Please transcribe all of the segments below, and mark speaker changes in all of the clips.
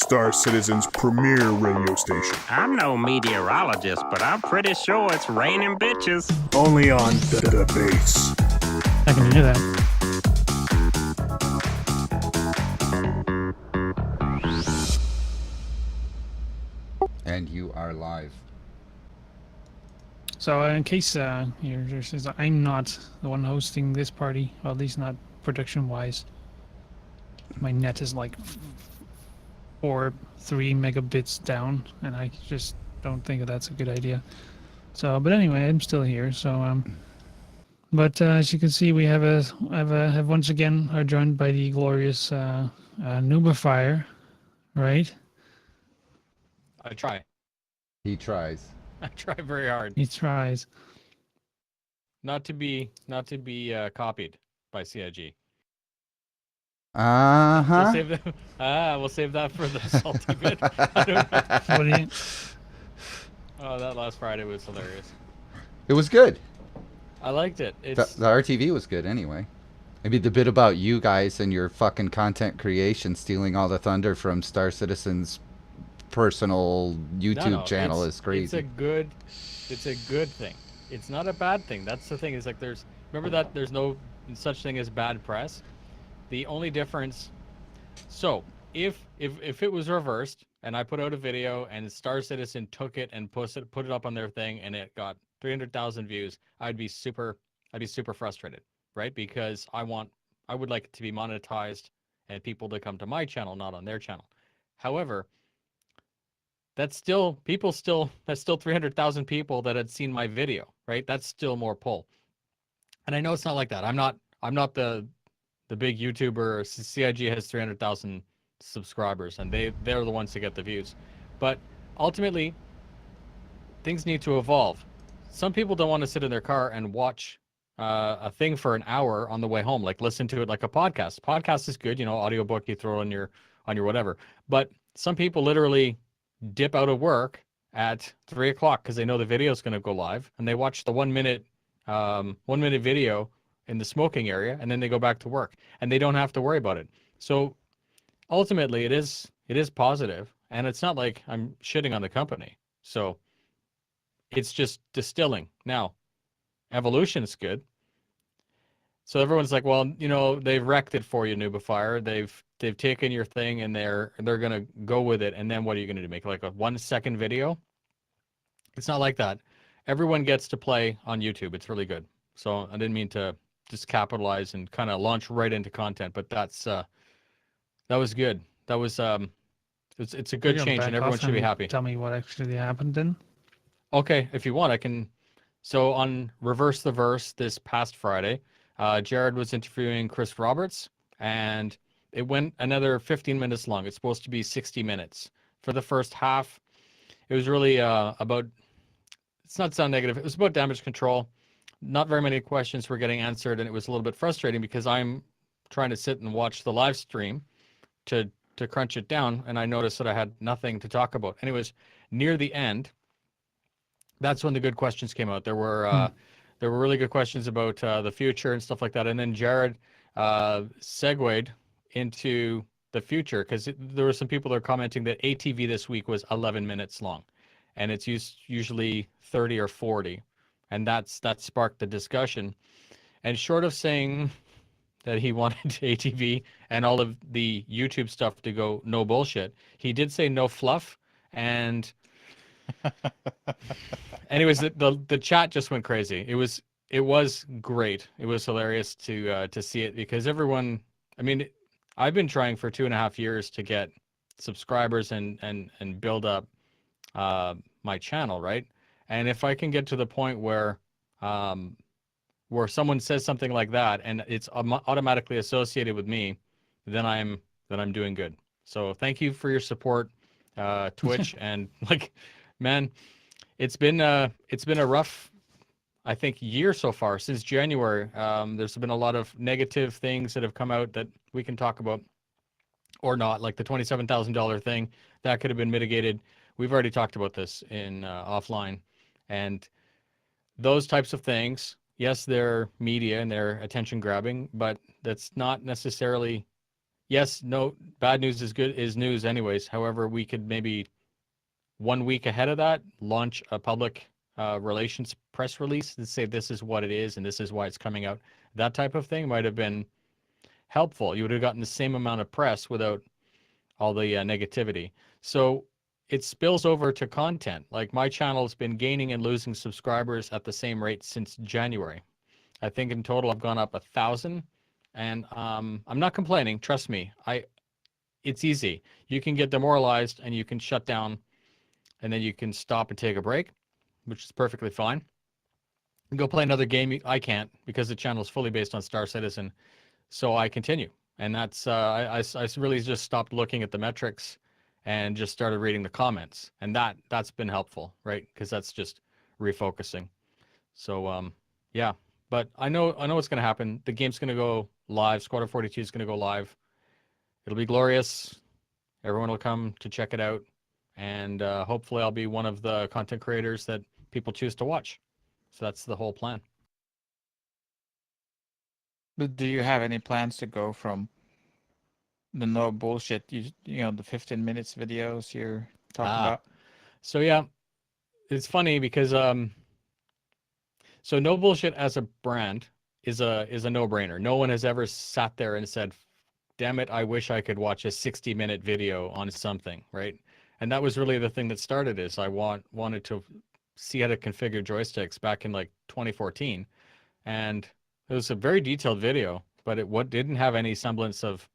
Speaker 1: Star Citizen's premier radio station.
Speaker 2: I'm no meteorologist, but I'm pretty sure it's raining bitches.
Speaker 1: Only on the base.
Speaker 3: I can hear that.
Speaker 4: And you are live.
Speaker 3: So in case you're says I'm not the one hosting this party, well, at least not production-wise. My net is like 3 megabits down, and I just don't think that's a good idea. So, but anyway, I'm still here. So, but as you can see, we have once again are joined by the glorious Nubifier, right?
Speaker 5: I try.
Speaker 4: He tries.
Speaker 5: I try very hard.
Speaker 3: He tries.
Speaker 5: Not to be copied by CIG.
Speaker 4: Uh-huh.
Speaker 5: We'll save that for the salty bit.
Speaker 3: What do you?
Speaker 5: Oh, that last Friday was hilarious.
Speaker 4: It was good.
Speaker 5: I liked it.
Speaker 4: The RTV was good anyway. Maybe the bit about you guys and your fucking content creation stealing all the thunder from Star Citizen's personal YouTube channel is crazy.
Speaker 5: It's a good thing. It's not a bad thing. That's the thing. Is like remember that there's no such thing as bad press. The only difference. So if it was reversed and I put out a video and Star Citizen took it and put it up on their thing and it got 300,000 views, I'd be super frustrated, right? Because I would like it to be monetized and people to come to my channel, not on their channel. However, that's still 300,000 people that had seen my video, right? That's still more pull. And I know it's not like that. I'm not the big YouTuber. CIG has 300,000 subscribers, and they're the ones to get the views. But ultimately, things need to evolve. Some people don't want to sit in their car and watch a thing for an hour on the way home, like listen to it like a podcast. Podcast is good, audiobook you throw on your whatever. But some people literally dip out of work at 3 o'clock because they know the video is going to go live, and they watch the 1 minute video in the smoking area, and then they go back to work, and they don't have to worry about it. So ultimately, it is positive, and it's not like I'm shitting on the company. So it's just distilling. Now, evolution is good. So everyone's like, well, they've wrecked it for you, Nubifier. They've taken your thing and they're gonna go with it. And then what are you gonna do? Make like a 1 second video? It's not like that. Everyone gets to play on YouTube. It's really good. So I didn't mean to just capitalize and kind of launch right into content, but that was good. That was it's a good change, and everyone should be happy.
Speaker 3: Tell me what actually happened then.
Speaker 5: Okay, if you want, I can. So on Reverse the Verse this past Friday, Jared was interviewing Chris Roberts, and it went another 15 minutes long. It's supposed to be 60 minutes. For the first half, it was really about, it's not sound negative, it was about damage control. Not very many questions were getting answered, and it was a little bit frustrating because I'm trying to sit and watch the live stream to crunch it down, and I noticed that I had nothing to talk about. Anyways, near the end, that's when the good questions came out. There were really good questions about the future and stuff like that. And then Jared segued into the future because there were some people that are commenting that ATV this week was 11 minutes long, and it's usually 30 or 40, and that sparked the discussion. And short of saying that he wanted ATV and all of the YouTube stuff to go no bullshit, he did say no fluff. And anyways, the chat just went crazy. It was great. It was hilarious to see it because everyone. I mean, I've been trying for 2.5 years to get subscribers and build up my channel, right? And if I can get to the point where someone says something like that and it's automatically associated with me, then I'm doing good. So thank you for your support, Twitch, and man, it's been a rough, I think, year so far since January. There's been a lot of negative things that have come out that we can talk about or not, like the $27,000 thing that could have been mitigated. We've already talked about this in offline, and those types of things. Yes, they're media and they're attention grabbing, but that's not necessarily yes, no, bad news is news anyways. However, we could maybe 1 week ahead of that launch a public relations press release and say this is what it is and this is why it's coming out. That type of thing might have been helpful. You would have gotten the same amount of press without all the negativity. So it spills over to content. Like my channel has been gaining and losing subscribers at the same rate since January. I think in total I've gone up 1,000, and I'm not complaining. Trust me, it's easy. You can get demoralized and you can shut down, and then you can stop and take a break, which is perfectly fine. And go play another game. I can't because the channel is fully based on Star Citizen, so I continue. And that's I really just stopped looking at the metrics and just started reading the comments, and that's been helpful, right? Because that's just refocusing. So yeah, but I know what's going to happen. The game's going to go live. Squadron 42 is going to go live. It'll be glorious. Everyone will come to check it out, and hopefully I'll be one of the content creators that people choose to watch. So that's the whole plan.
Speaker 6: But do you have any plans to go from the no bullshit, you know, the 15 minutes videos you're talking about?
Speaker 5: So yeah, it's funny because so no bullshit as a brand is a no-brainer. No one has ever sat there and said, damn it, I wish I could watch a 60-minute video on something, right? And that was really the thing that started this. I wanted to see how to configure joysticks back in like 2014, and it was a very detailed video, but it didn't have any semblance of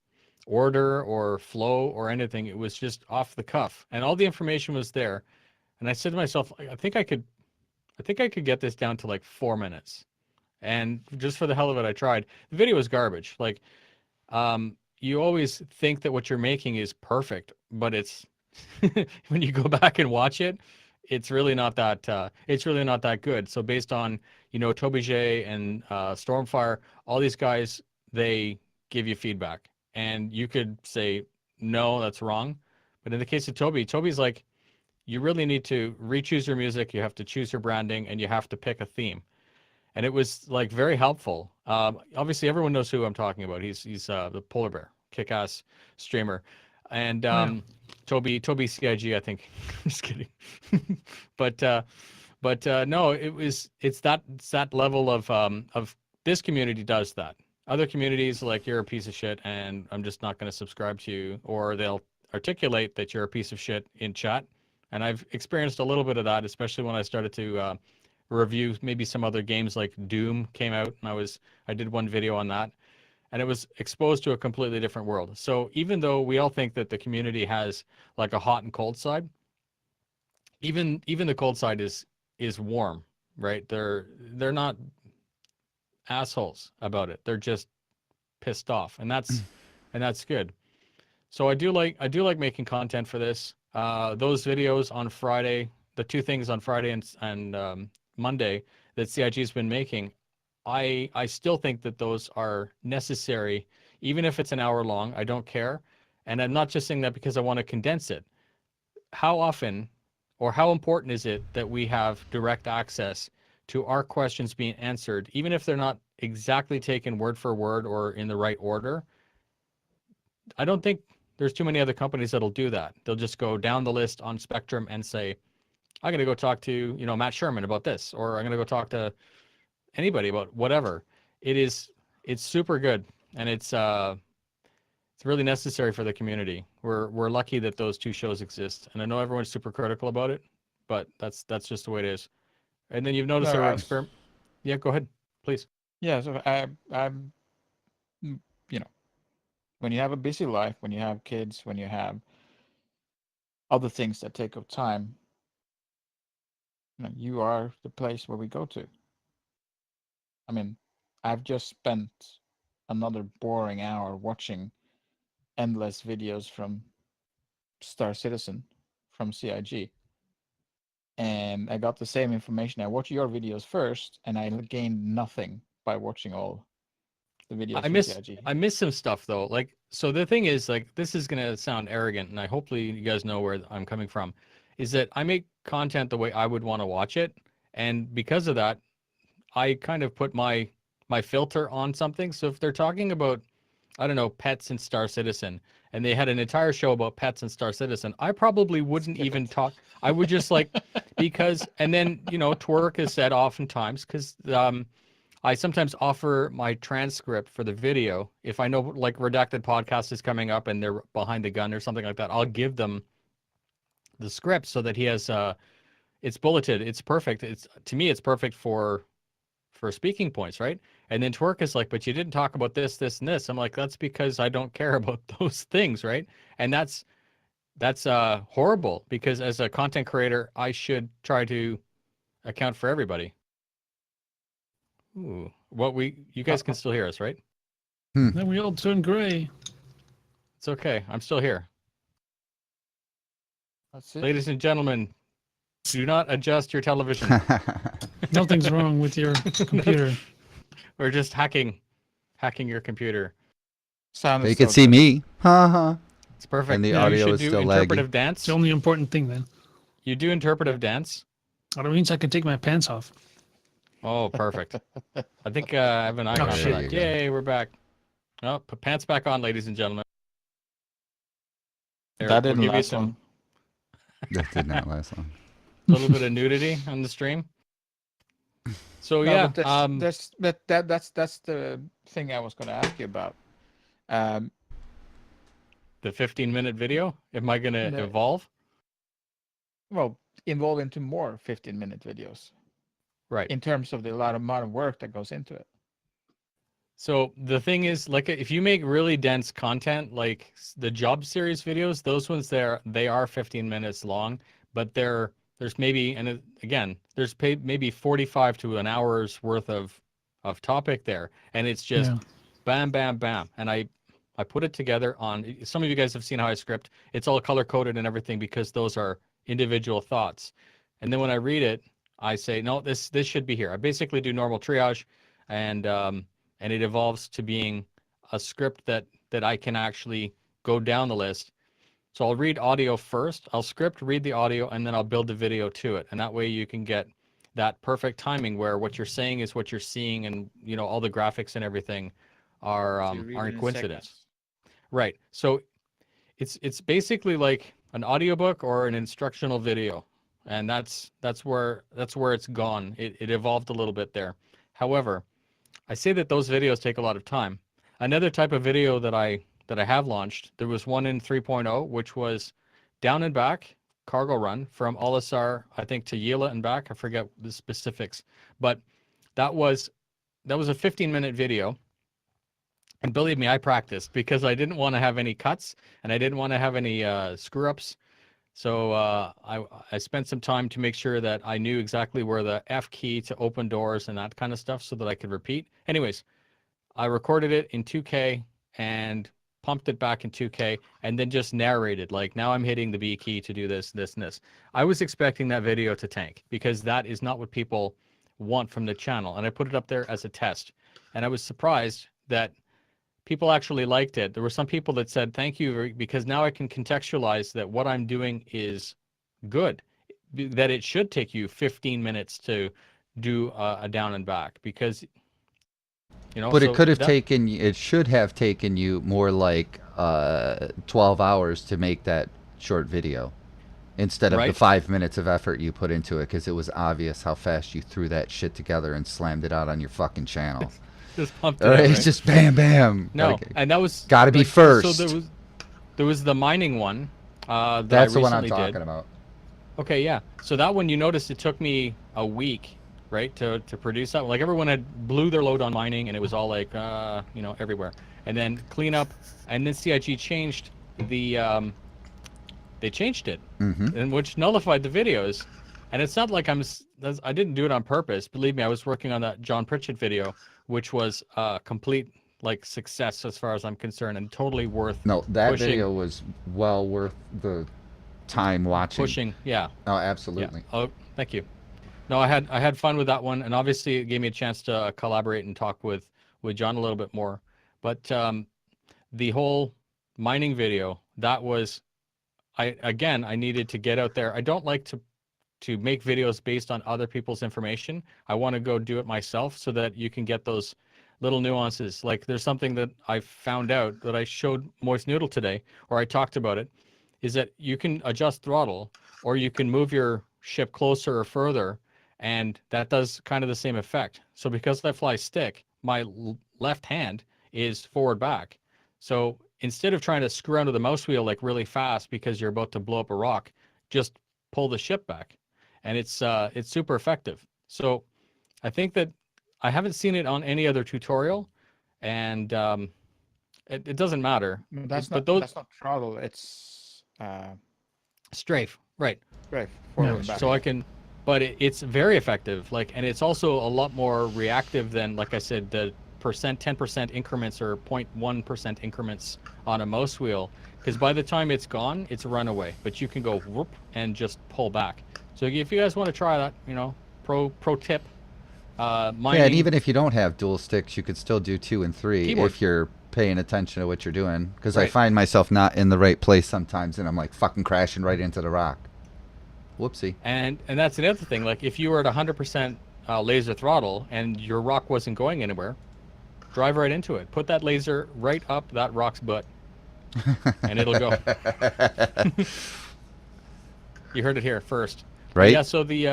Speaker 5: order or flow or anything. It was just off the cuff, and all the information was there. And I said to myself, I think I could get this down to like 4 minutes. And just for the hell of it, I tried. The video was garbage. Like, you always think that what you're making is perfect, but it's when you go back and watch it, it's really not that good. So based on, you know, Toby J and Stormfire, all these guys, they give you feedback, and you could say, no, that's wrong. But in the case of Toby's like, you really need to re-choose your music, you have to choose your branding, and you have to pick a theme. And it was like very helpful. Obviously everyone knows who I'm talking about. He's the Polar Bear, kick-ass streamer. And Toby CIG, I think. Just kidding. but no, it's that level of this community does that. Other communities, like, you're a piece of shit and I'm just not going to subscribe to you, or they'll articulate that you're a piece of shit in chat. And I've experienced a little bit of that, especially when I started to review maybe some other games, like Doom came out, and I did one video on that, and it was exposed to a completely different world. So even though we all think that the community has like a hot and cold side, even the cold side is warm, right? They're not assholes about it. They're just pissed off, and that's good. So I do like making content for this. Those videos on Friday, the two things on Friday and Monday that CIG's been making, I still think that those are necessary, even if it's an hour long. I don't care. And I'm not just saying that because I want to condense it. How often or how important is it that we have direct access to our questions being answered, even if they're not exactly taken word for word or in the right order? I don't think there's too many other companies that'll do that. They'll just go down the list on Spectrum and say, I'm going to go talk to, you know, Matt Sherman about this, or I'm going to go talk to anybody about whatever. It's super good, and it's really necessary for the community. We're lucky that those two shows exist, and I know everyone's super critical about it, but that's just the way it is. And then you've noticed Yeah, go ahead, please.
Speaker 6: Yeah, so I'm, you know, when you have a busy life, when you have kids, when you have other things that take up time, you know, you are the place where we go to. I mean, I've just spent another boring hour watching endless videos from Star Citizen, from CIG. And I got the same information. I watched your videos first, and I gained nothing by watching all the videos from CIG.
Speaker 5: I miss some stuff, though. Like, so the thing is, like, this is going to sound arrogant, and hopefully you guys know where I'm coming from, is that I make content the way I would want to watch it. And because of that, I kind of put my filter on something. So if they're talking about I don't know, pets and Star Citizen, and they had an entire show about pets and Star Citizen, I probably wouldn't even talk. I would just like, because, and then, you know, twerk is said oftentimes, because I sometimes offer my transcript for the video. If I know like Redacted Podcast is coming up and they're behind the gun or something like that, I'll give them the script so that he has, it's bulleted. It's perfect. It's, to me, it's perfect for speaking points, right? And then twerk is like, but you didn't talk about this, this, and this. I'm like, that's because I don't care about those things, right? And that's horrible, because as a content creator, I should try to account for everybody. Ooh, you guys can still hear us, right?
Speaker 3: Then we all turn gray.
Speaker 5: It's okay. I'm still here.
Speaker 6: That's it.
Speaker 5: Ladies and gentlemen, do not adjust your television.
Speaker 3: Nothing's wrong with your computer.
Speaker 5: We're just hacking your computer.
Speaker 6: Sound
Speaker 4: They
Speaker 6: is
Speaker 4: can
Speaker 6: so
Speaker 4: see
Speaker 6: good.
Speaker 4: me. Ha
Speaker 5: It's perfect.
Speaker 4: And the
Speaker 5: You
Speaker 4: audio
Speaker 5: should
Speaker 4: is
Speaker 5: do
Speaker 4: still
Speaker 5: interpretive
Speaker 4: laggy.
Speaker 5: dance.
Speaker 3: It's the only important thing then.
Speaker 5: You do interpretive dance.
Speaker 3: Oh, that means I can take my pants off.
Speaker 5: Oh, perfect. I think I have an icon for
Speaker 3: shit.
Speaker 5: that. Yay, we're back. Oh, put pants back on, ladies and gentlemen. There,
Speaker 6: That
Speaker 5: we'll
Speaker 6: didn't
Speaker 5: give you
Speaker 6: last
Speaker 5: some
Speaker 6: long.
Speaker 4: That did not last long.
Speaker 5: little bit of nudity on the stream. So
Speaker 6: No,
Speaker 5: yeah,
Speaker 6: but that's the thing I was going to ask you about.
Speaker 5: the 15-minute video. Am I going to
Speaker 6: No.
Speaker 5: evolve?
Speaker 6: Well, evolve into more 15-minute videos
Speaker 5: Right.
Speaker 6: in terms of the amount of work that goes into it.
Speaker 5: So the thing is, like, if you make really dense content, like the job series videos, those ones they are 15 minutes long, but there's maybe, and again, there's maybe 45 to an hour's worth of topic there, and it's just bam, bam, bam, and I put it together on. Some of you guys have seen how I script. It's all color coded and everything because those are individual thoughts, and then when I read it, I say no, this should be here. I basically do normal triage, and it evolves to being a script that I can actually go down the list. So I'll read audio first, I'll script, read the audio, and then I'll build the video to it. And that way you can get that perfect timing where what you're saying is what you're seeing, and you know all the graphics and everything aren't coincidence. Right. So it's basically like an audiobook or an instructional video. And that's where it's gone. It evolved a little bit there. However, I say that those videos take a lot of time. Another type of video that I have launched, there was one in 3.0, which was down and back cargo run from Olisar, I think, to Yela and back. I forget the specifics, but that was a 15-minute video. And believe me, I practiced because I didn't want to have any cuts and I didn't want to have any screw ups. So I spent some time to make sure that I knew exactly where the F key to open doors and that kind of stuff so that I could repeat. Anyways, I recorded it in 2K and pumped it back in 2K and then just narrated, like, now I'm hitting the B key to do this, this, and this. I was expecting that video to tank because that is not what people want from the channel. And I put it up there as a test. And I was surprised that people actually liked it. There were some people that said, thank you, because now I can contextualize that what I'm doing is good, that it should take you 15 minutes to do a down and back because, you know.
Speaker 4: But
Speaker 5: so
Speaker 4: it could have it should have taken you more like 12 hours to make that short video instead of the 5 minutes of effort you put into it, because it was obvious how fast you threw that shit together and slammed it out on your fucking channel.
Speaker 5: Just pumped it
Speaker 4: All
Speaker 5: out,
Speaker 4: right,
Speaker 5: right?
Speaker 4: it's just bam, bam.
Speaker 5: No, and that was
Speaker 4: gotta be first.
Speaker 5: So there was the mining one.
Speaker 4: That's the one I'm talking about.
Speaker 5: Okay, yeah. So that one, you noticed it took me a week, right, to produce that. Like everyone had blew their load on mining, and it was all like, you know, everywhere. And then clean up, and then CIG changed the, they changed it, and which nullified the videos. And it's not like I didn't do it on purpose. Believe me, I was working on that John Pritchett video, which was a complete like success as far as I'm concerned, and totally worth.
Speaker 4: No, that
Speaker 5: pushing.
Speaker 4: video was well worth the time watching.
Speaker 5: Pushing, yeah.
Speaker 4: Oh, absolutely.
Speaker 5: Yeah. Oh, thank you. No, I had fun with that one, and obviously it gave me a chance to collaborate and talk with John a little bit more. But the whole mining video, that was, I needed to get out there. I don't like to make videos based on other people's information. I want to go do it myself so that you can get those little nuances. Like there's something that I found out that I showed Moist Noodle today, or I talked about it, is that you can adjust throttle, or you can move your ship closer or further, and that does kind of the same effect. So because I fly stick, my left hand is forward back. So instead of trying to screw onto the mouse wheel like really fast because you're about to blow up a rock, just pull the ship back, and it's super effective. So I think that I haven't seen it on any other tutorial, and it doesn't matter.
Speaker 6: No, that's
Speaker 5: But
Speaker 6: not that's not throttle. It's
Speaker 5: strafe, right?
Speaker 6: right forward
Speaker 3: No,
Speaker 6: and back.
Speaker 5: So I can, but it's very effective. Like, and it's also a lot more reactive than, like I said, the 10% increments or 0.1% increments on a mouse wheel. Because by the time it's gone, it's a runaway. But you can go whoop and just pull back. So if you guys want to try that, pro tip.
Speaker 4: Yeah, and even if you don't have dual sticks, you could still do 2 and 3
Speaker 5: Keyboard.
Speaker 4: if you're paying attention to what you're doing. Because I
Speaker 5: Right.
Speaker 4: find myself not in the right place sometimes, and I'm like fucking crashing right into the rock. Whoopsie.
Speaker 5: And that's another thing. Like if you were at 100% laser throttle and your rock wasn't going anywhere, drive right into it. Put that laser right up that rock's butt, and it'll go. You heard it here first,
Speaker 4: Right?
Speaker 5: Yeah. So the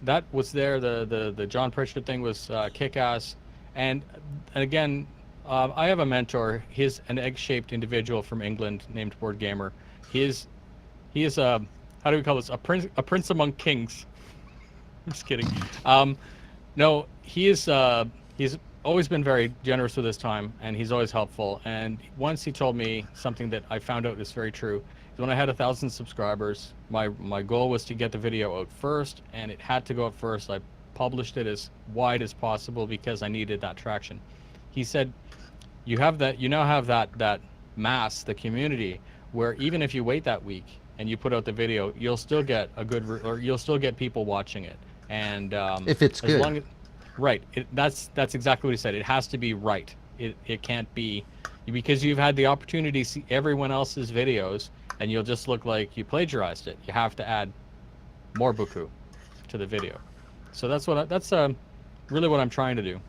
Speaker 5: that was there. The John Pritchard thing was kick-ass, and again, I have a mentor. He's an egg-shaped individual from England named Board Gamer. He is a, how do we call this, a prince among kings. I'm just kidding. No, he's always been very generous with his time, and he's always helpful. And once he told me something that I found out is very true. When I had 1,000 subscribers, my goal was to get the video out first, and it had to go out first. I published it as wide as possible because I needed that traction. He said, you now have that mass, the community, where even if you wait that week and you put out the video, you'll still get you'll still get people watching it. And
Speaker 4: If it's
Speaker 5: as
Speaker 4: good.
Speaker 5: long as, right, that's exactly what he said. It has to be right. It can't be, because you've had the opportunity to see everyone else's videos, and you'll just look like you plagiarized it. You have to add more buku to the video. So that's really what I'm trying to do.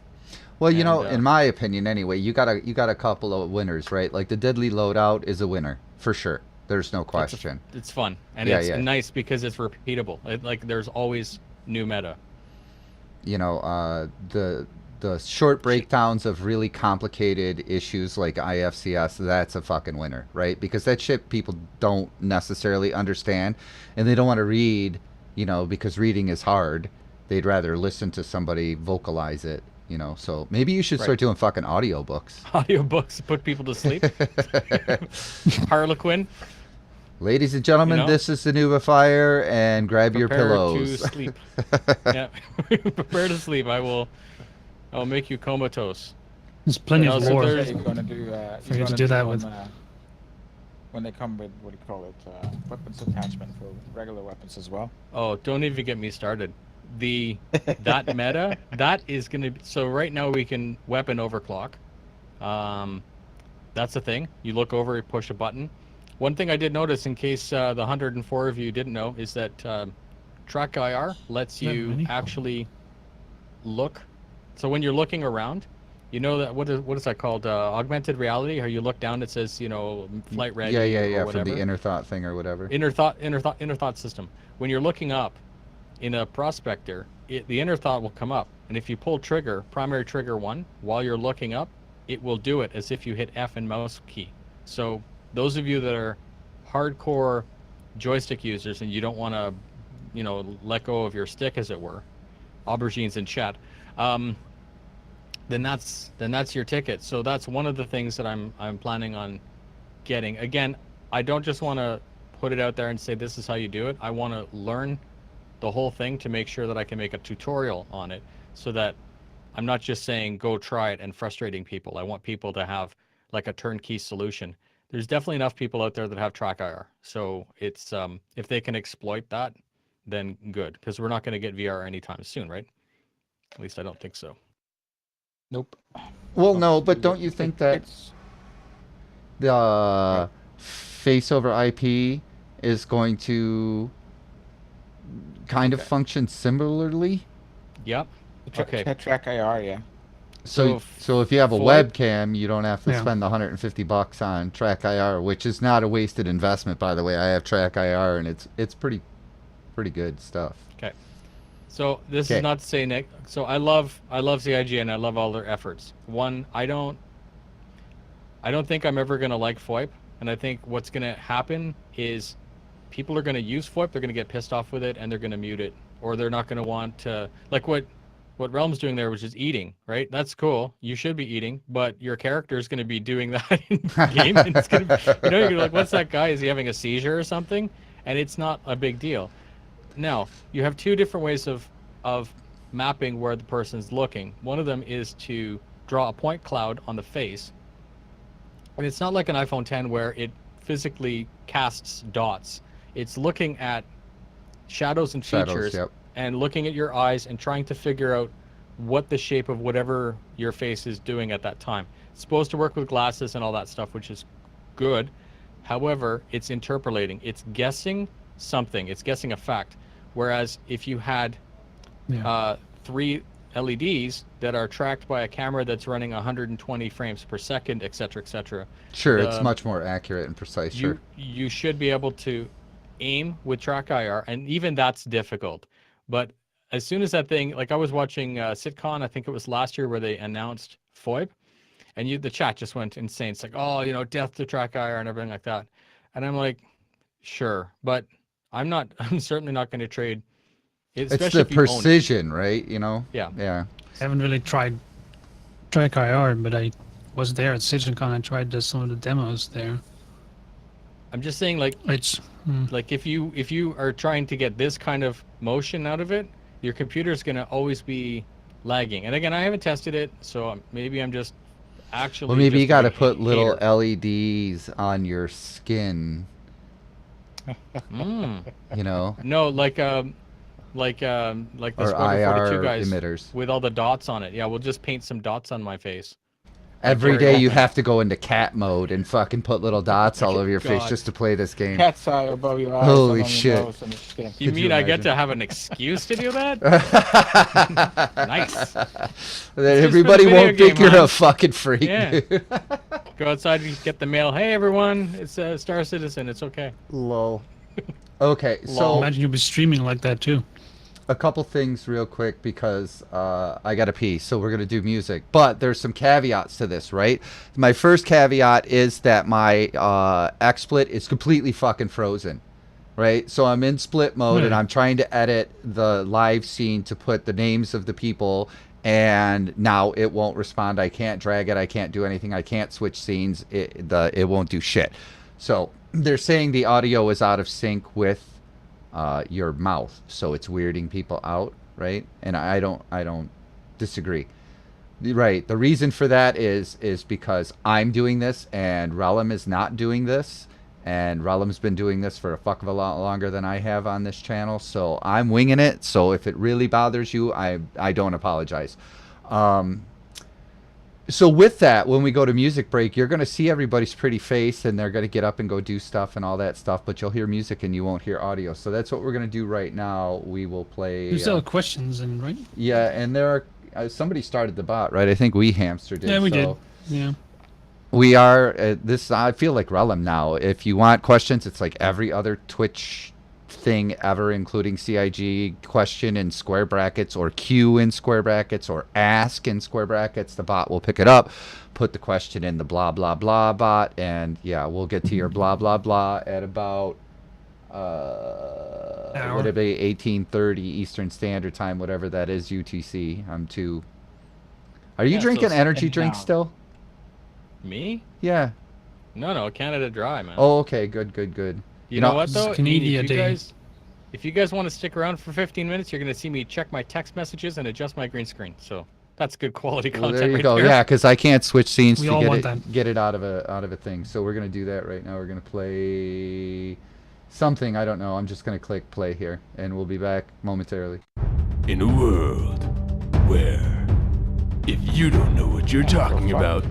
Speaker 4: Well, you
Speaker 5: And,
Speaker 4: know, in my opinion, anyway, you got a couple of winners, right? Like the Deadly Loadout is a winner for sure. There's no question.
Speaker 5: It's fun, and
Speaker 4: Yeah,
Speaker 5: it's
Speaker 4: yeah.
Speaker 5: nice because it's repeatable. Like there's always new meta.
Speaker 4: You know, the short breakdowns of really complicated issues like IFCS, that's a fucking winner, right? Because that shit people don't necessarily understand, and they don't want to read, because reading is hard. They'd rather listen to somebody vocalize it, So maybe you should start doing fucking audiobooks.
Speaker 5: Audiobooks put people to sleep. Harlequin.
Speaker 4: Ladies and gentlemen, this is the Nubifier, and grab your pillows.
Speaker 5: Prepare to sleep. Yeah, prepare to sleep. I'll make you comatose.
Speaker 3: There's plenty
Speaker 5: No,
Speaker 3: of
Speaker 5: so
Speaker 3: lore.
Speaker 5: there's-
Speaker 6: You're gonna do.
Speaker 3: For you to do that with.
Speaker 6: When they come with, what do you call it, weapons attachment for regular weapons as well.
Speaker 5: Oh, don't even get me started. That meta, that is going to be, so right now we can weapon overclock. That's the thing. You look over, you push a button. One thing I did notice, in case the 104 of you didn't know, is that Track IR lets
Speaker 3: Not
Speaker 5: you
Speaker 3: many.
Speaker 5: actually look. So when you're looking around, that what is that called? Augmented reality. How you look down, it says flight ready.
Speaker 4: Yeah,
Speaker 5: or
Speaker 4: from
Speaker 5: whatever.
Speaker 4: the inner thought thing or whatever.
Speaker 5: Inner thought system. When you're looking up in a prospector, the inner thought will come up, and if you pull primary trigger 1 while you're looking up, it will do it as if you hit F and mouse key. So those of you that are hardcore joystick users and you don't want to let go of your stick, as it were, aubergines in chat, then that's your ticket. So that's one of the things that I'm planning on getting. Again, I don't just want to put it out there and say this is how you do it. I want to learn the whole thing to make sure that I can make a tutorial on it, so that I'm not just saying go try it and frustrating people. I want people to have like a turnkey solution. There's definitely enough people out there that have Track IR. So it's if they can exploit that, then good, because we're not going to get VR anytime soon, right? At least I don't think so.
Speaker 6: Nope.
Speaker 4: Well, no, but don't you think that
Speaker 6: It's
Speaker 4: the face over IP is going to kind of function similarly?
Speaker 5: Yep. Okay.
Speaker 6: Track IR, yeah.
Speaker 4: So if you have a
Speaker 5: FOIP
Speaker 4: webcam, you don't have to
Speaker 3: Yeah.
Speaker 4: spend the $150 on Track IR, which is not a wasted investment, by the way. I have Track IR, and it's pretty good stuff.
Speaker 5: Okay. So this
Speaker 4: Okay.
Speaker 5: is not to say, Nick. So I love CIG and I love all their efforts. One, I don't think I'm ever gonna like FOIP, and I think what's gonna happen is people are gonna use FOIP, they're gonna get pissed off with it, and they're gonna mute it, or they're not gonna want to like what Relm's doing there, which is eating. Right? That's cool. You should be eating, but your character is gonna be doing that in game, and it's gonna be, you're gonna be like, what's that guy? Is he having a seizure or something? And it's not a big deal. Now, you have two different ways of mapping where the person's looking. One of them is to draw a point cloud on the face. And it's not like an iPhone 10 where it physically casts dots. It's looking at shadows and features
Speaker 4: Yep.
Speaker 5: and looking at your eyes and trying to figure out what the shape of whatever your face is doing at that time. It's supposed to work with glasses and all that stuff, which is good. However, it's interpolating. It's guessing something. It's guessing a fact. Whereas if you had
Speaker 3: Yeah.
Speaker 5: 3 LEDs that are tracked by a camera that's running 120 frames per second, etc., etc.,
Speaker 4: Sure, it's much more accurate and precise. Sure.
Speaker 5: you should be able to aim with Track IR, and even that's difficult. But as soon as that thing, like I was watching SitCon, I think it was last year, where they announced FOIP, and the chat just went insane. It's like, oh, death to Track IR and everything like that. And I'm like, sure, but I'm certainly not going to trade.
Speaker 4: It's
Speaker 5: Especially
Speaker 4: the
Speaker 5: if you own it.
Speaker 4: precision, right?
Speaker 5: Yeah.
Speaker 4: Yeah.
Speaker 3: I haven't really tried Track IR, but I was there at CitGenCon. I tried some of the demos there.
Speaker 5: I'm just saying, like,
Speaker 3: It's
Speaker 5: like if you are trying to get this kind of motion out of it, your computer's going to always be lagging. And again, I haven't tested it, so maybe I'm just actually.
Speaker 4: Well, maybe
Speaker 5: just
Speaker 4: you got to
Speaker 5: a big
Speaker 4: put little
Speaker 5: hater.
Speaker 4: LEDs on your skin.
Speaker 5: No, like the
Speaker 4: Or
Speaker 5: Squadron 42
Speaker 4: IR
Speaker 5: guys
Speaker 4: emitters.
Speaker 5: with all the dots on it. Yeah, we'll just paint some dots on my face.
Speaker 4: Every
Speaker 5: Like
Speaker 4: day
Speaker 5: where-
Speaker 4: you have to go into cat mode and fucking put little dots all over your face
Speaker 5: God.
Speaker 4: just to play this game.
Speaker 6: Cat's eye above your eyes.
Speaker 4: Holy
Speaker 6: along your
Speaker 4: shit.
Speaker 6: nose, and just kidding.
Speaker 5: You
Speaker 4: Could
Speaker 5: mean
Speaker 4: you
Speaker 5: I get
Speaker 4: imagine?
Speaker 5: to have an excuse to do that? Nice.
Speaker 4: Then
Speaker 5: just
Speaker 4: everybody
Speaker 5: for the
Speaker 4: won't
Speaker 5: video
Speaker 4: think
Speaker 5: game,
Speaker 4: you're
Speaker 5: huh?
Speaker 4: a fucking freak.
Speaker 5: Yeah.
Speaker 4: dude.
Speaker 5: Go outside and get the mail. Hey everyone, it's a Star Citizen. It's okay.
Speaker 4: Lol. Okay, so
Speaker 3: imagine you'll be streaming like that too.
Speaker 4: a couple things real quick because I got to pee, so we're going to do music. But there's some caveats to this, right? My first caveat is that my XSplit is completely fucking frozen, right? So I'm in split mode and I'm trying to edit the live scene to put the names of the people, and now it won't respond. I can't drag it. I can't do anything. I can't switch scenes. It won't do shit. So they're saying the audio is out of sync with your mouth, so it's weirding people out, right? And I don't disagree. Right. The reason for that is because I'm doing this and Rellim is not doing this, and Rellim's been doing this for a fuck of a lot longer than I have on this channel, so I'm winging it. So if it really bothers you, I don't apologize. So with that, when we go to music break, you're going to see everybody's pretty face, and they're going to get up and go do stuff and all that stuff, but you'll hear music and you won't hear audio. So that's what we're going to do right now. We will play...
Speaker 3: There's still questions in, right?
Speaker 4: yeah, and there are... somebody started the bot, right? I think we hamstered it.
Speaker 3: Yeah, we
Speaker 4: so
Speaker 3: did. Yeah.
Speaker 4: We are... this. I feel like Rellim now. If you want questions, it's like every other Twitch thing ever, including CIG, question in square brackets or Q in square brackets or ask in square brackets. The bot will pick it up, put the question in the blah blah blah bot, and yeah, we'll get to your blah blah blah at about would it be 18:30 Eastern Standard Time, whatever that is, UTC. Are you
Speaker 5: Yeah, so
Speaker 4: drinking
Speaker 5: it's
Speaker 4: energy
Speaker 6: in
Speaker 4: drinks
Speaker 6: town.
Speaker 4: still?
Speaker 5: Me?
Speaker 4: Yeah.
Speaker 5: No, Canada Dry, man.
Speaker 4: Oh, okay, good.
Speaker 5: You know
Speaker 4: no,
Speaker 5: what though?
Speaker 3: Canadian
Speaker 5: If you guys want to stick around for 15 minutes, you're gonna see me check my text messages and adjust my green screen. So that's good quality
Speaker 4: Well,
Speaker 5: content.
Speaker 4: there you
Speaker 5: right
Speaker 4: go.
Speaker 5: there.
Speaker 4: Yeah, because I can't switch scenes
Speaker 3: We
Speaker 4: to
Speaker 3: all
Speaker 4: get
Speaker 3: want
Speaker 4: it
Speaker 3: that.
Speaker 4: get it out of a thing. So we're gonna do that right now. We're gonna play something. I don't know. I'm just gonna click play here, and we'll be back momentarily.
Speaker 7: In a world where if you don't know what you're talking about,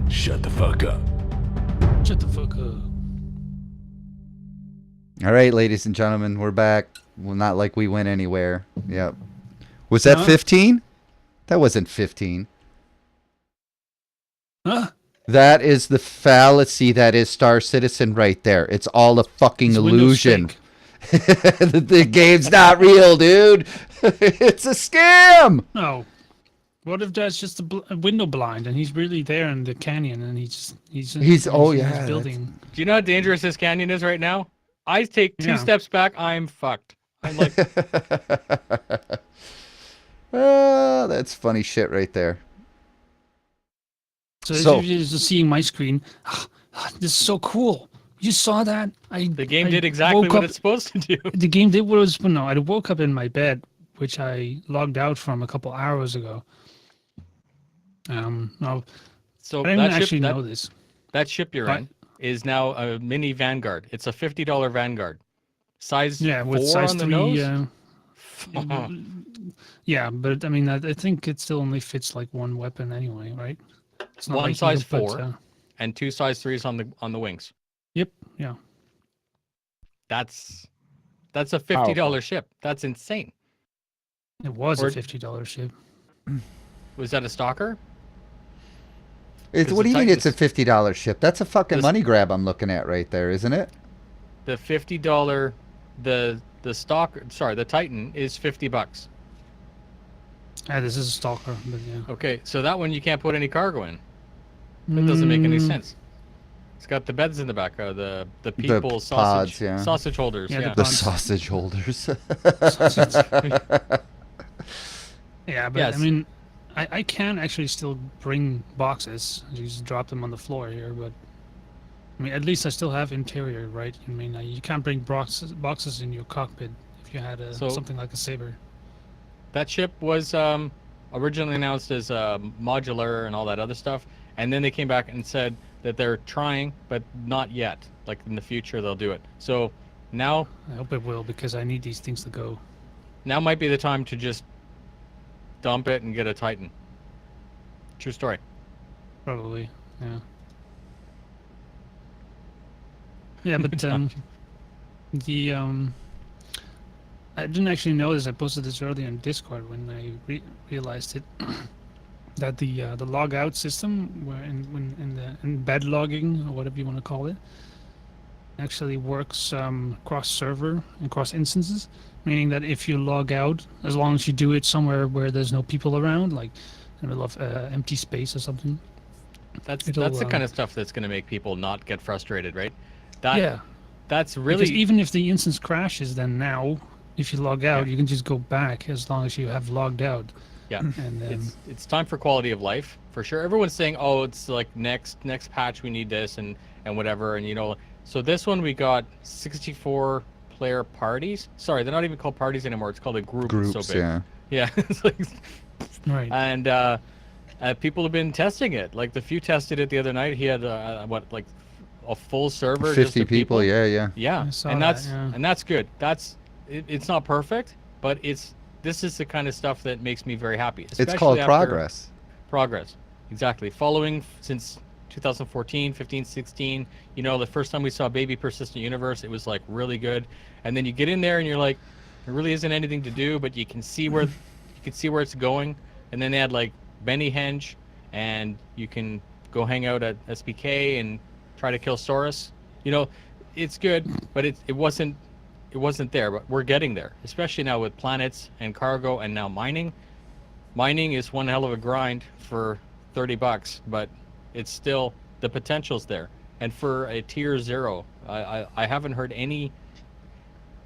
Speaker 7: shut the fuck up.
Speaker 3: Shut the fuck up.
Speaker 4: All right, ladies and gentlemen, we're back. Well, not like we went anywhere. Yep. Was that
Speaker 3: No.
Speaker 4: 15? That wasn't 15.
Speaker 3: Huh?
Speaker 4: That is the fallacy that is Star Citizen right there. It's all a fucking
Speaker 3: It's Windows
Speaker 4: illusion.
Speaker 3: fake.
Speaker 4: The game's not real, dude. It's a scam.
Speaker 3: No. What if that's just a window blind and he's really there in the canyon and he's
Speaker 4: Oh,
Speaker 3: in
Speaker 4: yeah,
Speaker 3: his
Speaker 4: that's-
Speaker 3: building?
Speaker 5: Do you know how dangerous this canyon is right now? I take two
Speaker 3: Yeah.
Speaker 5: steps back, I'm fucked. I'm like,
Speaker 4: Oh, that's funny shit right there.
Speaker 3: So if you're just seeing my screen, this is so cool. You saw that?
Speaker 5: the game
Speaker 3: I
Speaker 5: did exactly
Speaker 3: woke
Speaker 5: what
Speaker 3: up-
Speaker 5: it's supposed to do.
Speaker 3: The game did what it was supposed to. No, I woke up in my bed, which I logged out from a couple hours ago. No,
Speaker 5: So
Speaker 3: I didn't
Speaker 5: that
Speaker 3: actually
Speaker 5: ship,
Speaker 3: know this.
Speaker 5: that ship you're
Speaker 3: Right.
Speaker 5: in is now a mini Vanguard. It's a $50 Vanguard. Size
Speaker 3: Yeah,
Speaker 5: 4
Speaker 3: with size
Speaker 5: on the
Speaker 3: 3.
Speaker 5: nose?
Speaker 3: Yeah, but I mean, I think it still only fits like one weapon anyway, right? It's
Speaker 5: One
Speaker 3: like you
Speaker 5: size
Speaker 3: can put,
Speaker 5: 4. And 2 size 3s on the wings.
Speaker 3: Yep. Yeah.
Speaker 5: That's a $50
Speaker 6: Powerful.
Speaker 5: ship. That's insane.
Speaker 3: It was
Speaker 5: Or-
Speaker 3: a $50 ship.
Speaker 5: Was that a stalker?
Speaker 4: It's,
Speaker 5: It's
Speaker 4: what
Speaker 5: the
Speaker 4: do you mean it's a
Speaker 5: Titans.
Speaker 4: $50 ship? That's a fucking
Speaker 5: This-
Speaker 4: money grab I'm looking at right there, isn't it?
Speaker 5: The $50 the stalker, sorry, the Titan is $50.
Speaker 3: Yeah, this is a stalker, but yeah.
Speaker 5: Okay, so that one you can't put any cargo in. That doesn't make any
Speaker 3: Mm,
Speaker 5: sense. It's got the beds in the back, the people
Speaker 4: pods,
Speaker 5: sausage
Speaker 4: yeah.
Speaker 5: sausage holders.
Speaker 3: Yeah,
Speaker 5: Yeah,
Speaker 4: The
Speaker 3: Pods.
Speaker 4: sausage holders.
Speaker 3: Yeah, but
Speaker 5: Yes.
Speaker 3: I mean, I can actually still bring boxes. You just drop them on the floor here, but I mean, at least I still have interior, right? I mean, you can't bring boxes in your cockpit if you had
Speaker 5: So-
Speaker 3: something like a Saber.
Speaker 5: that ship was originally announced as modular and all that other stuff, and then they came back and said that they're trying, but not yet. Like in the future, they'll do it. So now
Speaker 3: I hope it will because I need these things to go.
Speaker 5: might be the time to just dump it and get a Titan. True story.
Speaker 3: Probably, yeah. Yeah, but the I didn't actually know this. I posted this earlier in Discord when I realized it. That the log out system, where in bed logging or whatever you want to call it, actually works cross server and cross instances. Meaning that if you log out, as long as you do it somewhere where there's no people around, like in the middle of empty space or something.
Speaker 5: That's
Speaker 3: It'll,
Speaker 5: the kind of stuff that's going to make people not get frustrated, right? That
Speaker 3: Yeah.
Speaker 5: that's
Speaker 3: Because
Speaker 5: really
Speaker 3: even if the instance crashes, then now if you log out, you can just go back as long as you have logged out.
Speaker 5: yeah.
Speaker 3: And
Speaker 5: It's time for quality of life for sure. Everyone's saying, "Oh, it's like next patch we need this and whatever." And so this one we got 64 player parties. Sorry, they're not even called parties anymore. It's called a group. It's
Speaker 4: Groups,
Speaker 5: so big.
Speaker 4: yeah.
Speaker 5: Yeah. It's like,
Speaker 3: right.
Speaker 5: and people have been testing it. Like the few tested it the other night. He had like a full server. just
Speaker 4: 50
Speaker 5: of
Speaker 4: people, yeah, yeah.
Speaker 5: Yeah,
Speaker 3: I saw
Speaker 5: and
Speaker 3: that,
Speaker 5: that's
Speaker 3: yeah.
Speaker 5: and that's good. It's not perfect, but this is the kind of stuff that makes me very happy.
Speaker 4: It's
Speaker 5: especially
Speaker 4: called
Speaker 5: after-
Speaker 4: progress.
Speaker 5: Progress, exactly. Following since 2014, 15, 16. The first time we saw Baby Persistent Universe, it was like really good. And then you get in there and you're like, there really isn't anything to do, but you can see where it's going. And then they had like Benny Henge, and you can go hang out at SPK and try to kill Saurus. It's good, but it wasn't there. But we're getting there, especially now with planets and cargo and now mining. Mining is one hell of a grind for $30, but it's still, the potential's there. And for a tier 0, I haven't heard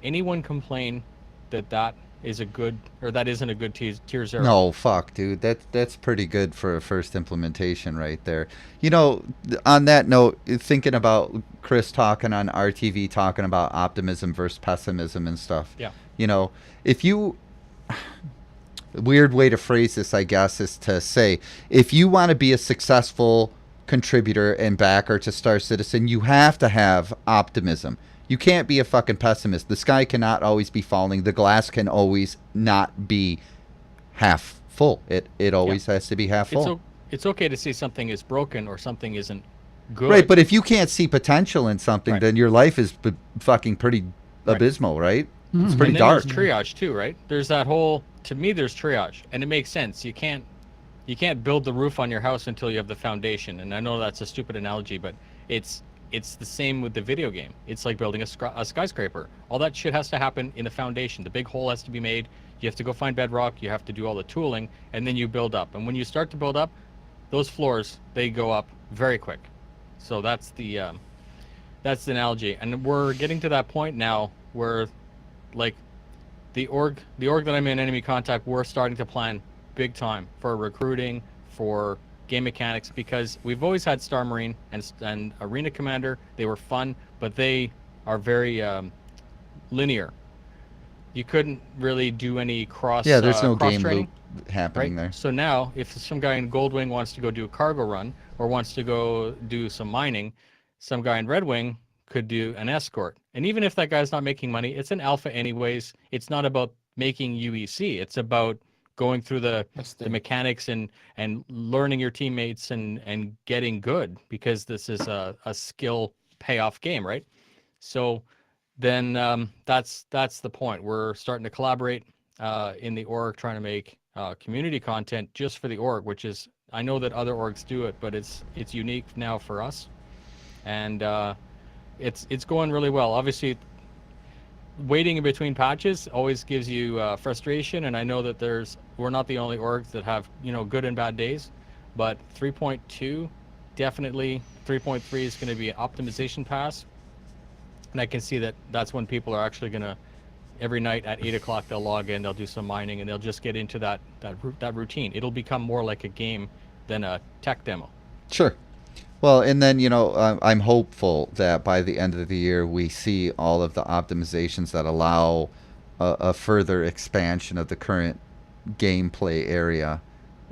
Speaker 5: anyone complain that is a good, or that isn't a good tier 0.
Speaker 4: No, fuck, dude. That's pretty good for a first implementation right there. On that note, thinking about Chris talking on RTV, talking about optimism versus pessimism and stuff.
Speaker 5: Yeah.
Speaker 4: If you... Weird way to phrase this, I guess, is to say, if you want to be a successful contributor and backer to Star Citizen, you have to have optimism. You can't be a fucking pessimist. The sky cannot always be falling. The glass can always not be half full. It always has to be half full.
Speaker 5: It's okay to say something is broken or something isn't good.
Speaker 4: Right, but if you can't see potential in something,
Speaker 5: Right.
Speaker 4: then your life is fucking pretty abysmal, right? It's pretty
Speaker 5: and then
Speaker 4: dark.
Speaker 5: there's triage too, right? There's that whole, to me, there's triage, and it makes sense. You can't you can't build the roof on your house until you have the foundation. And I know that's a stupid analogy, but it's the same with the video game. It's like building a skyscraper. All that shit has to happen in the foundation. The big hole has to be made. You have to go find bedrock. You have to do all the tooling, and then you build up. And when you start to build up, those floors, they go up very quick. So that's the analogy. And we're getting to that point now where, like, the org that I'm in, Enemy Contact, we're starting to plan big time for recruiting, for game mechanics, because we've always had Star Marine and Arena Commander. They were fun, but they are very linear. You couldn't really do any cross.
Speaker 4: Yeah, there's no
Speaker 5: cross
Speaker 4: game
Speaker 5: training,
Speaker 4: loop happening
Speaker 5: right?
Speaker 4: there.
Speaker 5: So now, if some guy in Goldwing wants to go do a cargo run or wants to go do some mining, some guy in Red Wing could do an escort. And even if that guy's not making money, it's an alpha anyways. It's not about making UEC. It's about going through the mechanics and learning your teammates and getting good, because this is a skill payoff game, right? So then that's the point. We're starting to collaborate in the org, trying to make community content just for the org, which is, I know that other orgs do it, but it's unique now for us. And it's going really well. Obviously, waiting in between patches always gives you frustration, and I know that we're not the only orgs that have, you know, good and bad days, but 3.2 definitely, 3.3 is going to be an optimization pass, and I can see that that's when people are actually going to, every night at 8 o'clock they'll log in, they'll do some mining, and they'll just get into that routine. It'll become more like a game than a tech demo.
Speaker 4: Sure. Well, and then, you know, I'm hopeful that by the end of the year we see all of the optimizations that allow a further expansion of the current gameplay area,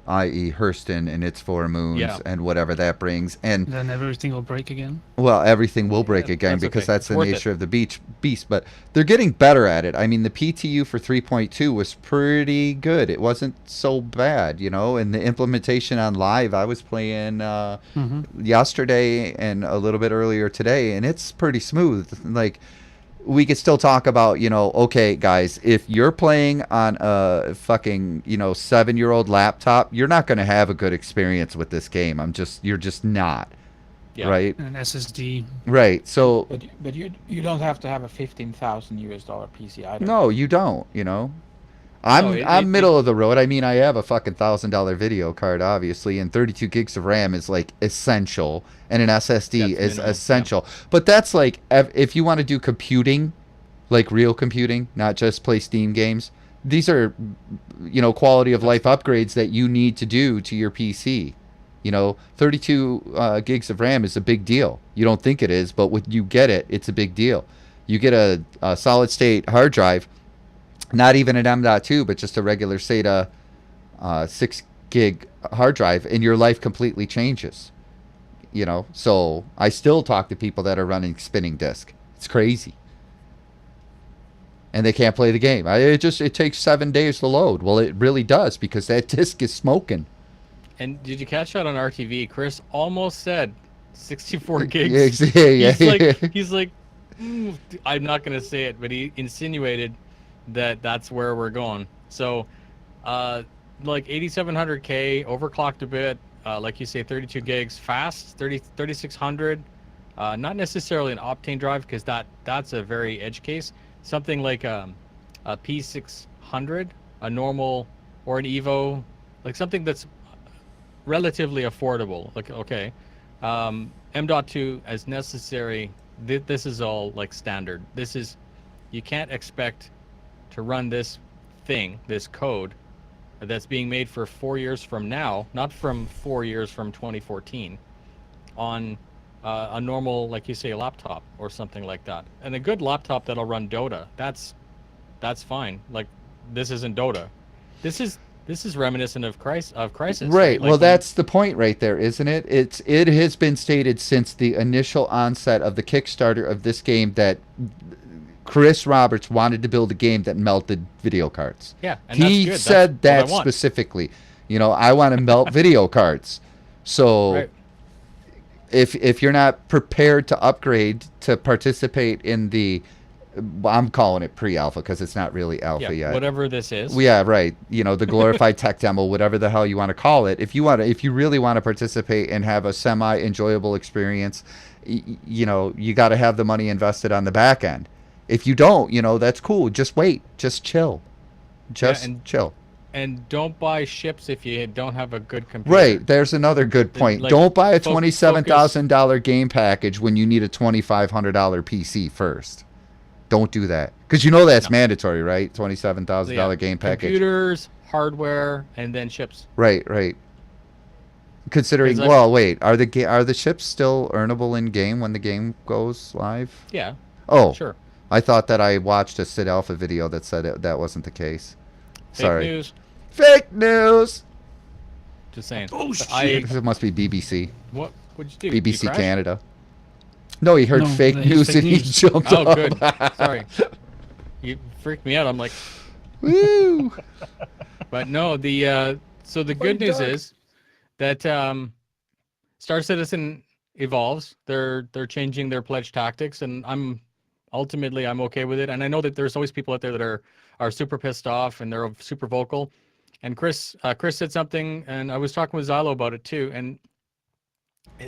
Speaker 4: i.e. Hurston and its 4 moons and whatever that brings. And
Speaker 3: then everything will break again.
Speaker 4: Well, everything will break again because that's the nature of the beast. But they're getting better at it. I mean, the PTU for 3.2 was pretty good. It wasn't so bad, you know. And the implementation on live, I was playing yesterday and a little bit earlier today, and it's pretty smooth. Like, we could still talk about, you know, okay, guys, if you're playing on a fucking, you know, 7-year-old laptop, you're not going to have a good experience with this game. You're just not. Yeah. Right?
Speaker 3: An SSD.
Speaker 4: Right. So.
Speaker 6: But you don't have to have a $15,000 PC either.
Speaker 4: No, you don't, you know. I'm middle of the road. I mean, I have a fucking $1,000 video card, obviously, and 32 gigs of RAM is like essential, and an SSD is essential. Yeah. But that's like, if you want to do computing, like real computing, not just play Steam games, these are, you know, quality of life upgrades that you need to do to your PC. You know, 32 gigs of RAM is a big deal. You don't think it is, but when you get it, it's a big deal. You get a solid state hard drive. Not even an M.2, but just a regular SATA 6 gig hard drive, and your life completely changes. You know, so I still talk to people that are running spinning disk. It's crazy. And they can't play the game. It takes 7 days to load. Well, it really does, because that disk is smoking. And
Speaker 5: did you catch that on RTV? Chris almost said 64 gigs.
Speaker 4: Yeah.
Speaker 5: He's like, I'm not going to say it, but he insinuated that's where we're going. So like 8700K, overclocked a bit, like you say, 32 gigs fast, 3600, not necessarily an Optane drive, because that's a very edge case. Something like a P600, a normal, or an Evo, like something that's relatively affordable. Like, okay, M.2 as necessary. This is all like standard. You can't expect to run this code that's being made for 4 years from now, not from 4 years from 2014, on a normal, like you say, laptop or something like that. And a good laptop that'll run Dota, that's fine. Like, this isn't Dota. This is reminiscent of Crisis.
Speaker 4: Right.
Speaker 5: Like,
Speaker 4: well, that's the point right there, isn't it? It has been stated since the initial onset of the Kickstarter of this game that Chris Roberts wanted to build a game that melted video cards.
Speaker 5: Yeah, and
Speaker 4: he
Speaker 5: that's good.
Speaker 4: said
Speaker 5: that's
Speaker 4: that specifically. You know, I want to melt video cards. So
Speaker 5: right.
Speaker 4: if you're not prepared to upgrade to participate in the I'm calling it pre-alpha because it's not really alpha
Speaker 5: Yeah,
Speaker 4: yet.
Speaker 5: whatever this is.
Speaker 4: Well, yeah, right. You know, the glorified tech demo, whatever the hell you want to call it. If you really want to participate and have a semi-enjoyable experience, you know, you got to have the money invested on the back end. If you don't, you know, that's cool. Just wait. Just chill. Just chill.
Speaker 5: And don't buy ships if you don't have a good computer.
Speaker 4: Right. There's another good point.
Speaker 5: Like,
Speaker 4: don't buy a
Speaker 5: focus.
Speaker 4: $27,000 game package when you need a $2,500 PC first. Don't do that. Because you know that's mandatory, right? $27,000 game package.
Speaker 5: Computers, hardware, and then chips.
Speaker 4: Right, right. Considering, well, wait, are the chips still earnable in game when the game goes live?
Speaker 5: Yeah.
Speaker 4: Oh,
Speaker 5: sure.
Speaker 4: I thought that I watched a Sid Alpha video that said that wasn't the case. Sorry.
Speaker 5: Fake news.
Speaker 4: Fake news.
Speaker 5: Just saying.
Speaker 1: Oh shit!
Speaker 4: It must be BBC.
Speaker 5: What'd you do?
Speaker 4: BBC
Speaker 5: You crashed?
Speaker 4: Canada. No, he heard fake news and he jumped
Speaker 5: Oh,
Speaker 4: up.
Speaker 5: good. Sorry. You freaked me out. I'm like,
Speaker 4: woo.
Speaker 5: But no, so the good news is that Star Citizen evolves. They're changing their pledge tactics, and I'm okay with it. And I know that there's always people out there that are super pissed off and they're super vocal. And Chris said something, and I was talking with Xylo about it too. And I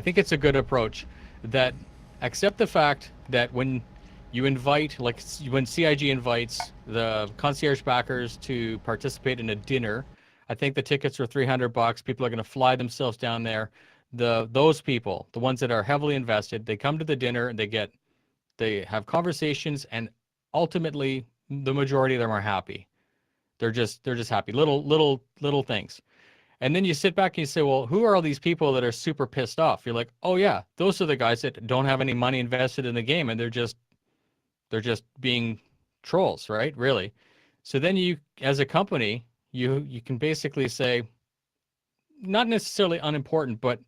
Speaker 5: think it's a good approach that accept the fact that when you invite, like when CIG invites the concierge backers to participate in a dinner, I think the tickets are $300. People are going to fly themselves down there. Those people, the ones that are heavily invested, they come to the dinner and they have conversations, and ultimately the majority of them are happy. They're just happy. Little things. And then you sit back and you say, well, who are all these people that are super pissed off? You're like, oh yeah, those are the guys that don't have any money invested in the game, and they're just being trolls, right? Really. So then you, as a company, you can basically say, not necessarily unimportant, but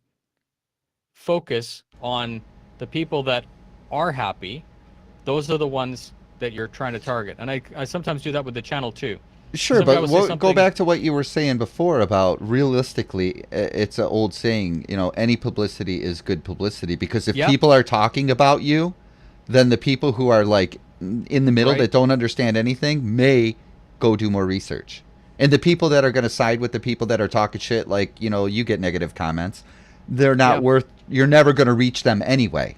Speaker 5: focus on the people that are happy. Those are the ones that you're trying to target. And I sometimes do that with the channel too.
Speaker 4: Sure, but go back to what you were saying before about realistically, it's an old saying, you know, any publicity is good publicity, because if people are talking about you, then the people who are like in the middle that don't understand anything may go do more research. And the people that are going to side with the people that are talking shit, like, you know, you get negative comments, they're not worth, you're never going to reach them anyway.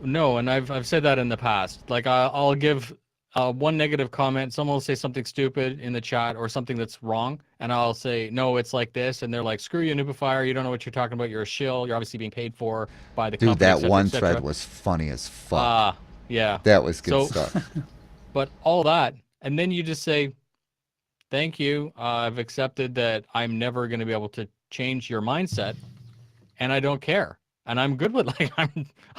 Speaker 5: No, and I've said that in the past. Like I'll give one negative comment, someone will say something stupid in the chat or something that's wrong, and I'll say, no, it's like this, and they're like, screw you, Noobifier, you don't know what you're talking about, you're a shill, you're obviously being paid for by the company,
Speaker 4: that one thread was funny as fuck.
Speaker 5: Yeah.
Speaker 4: That was good stuff.
Speaker 5: But all that, and then you just say, thank you, I've accepted that I'm never going to be able to change your mindset, and I don't care. And I'm good with, like,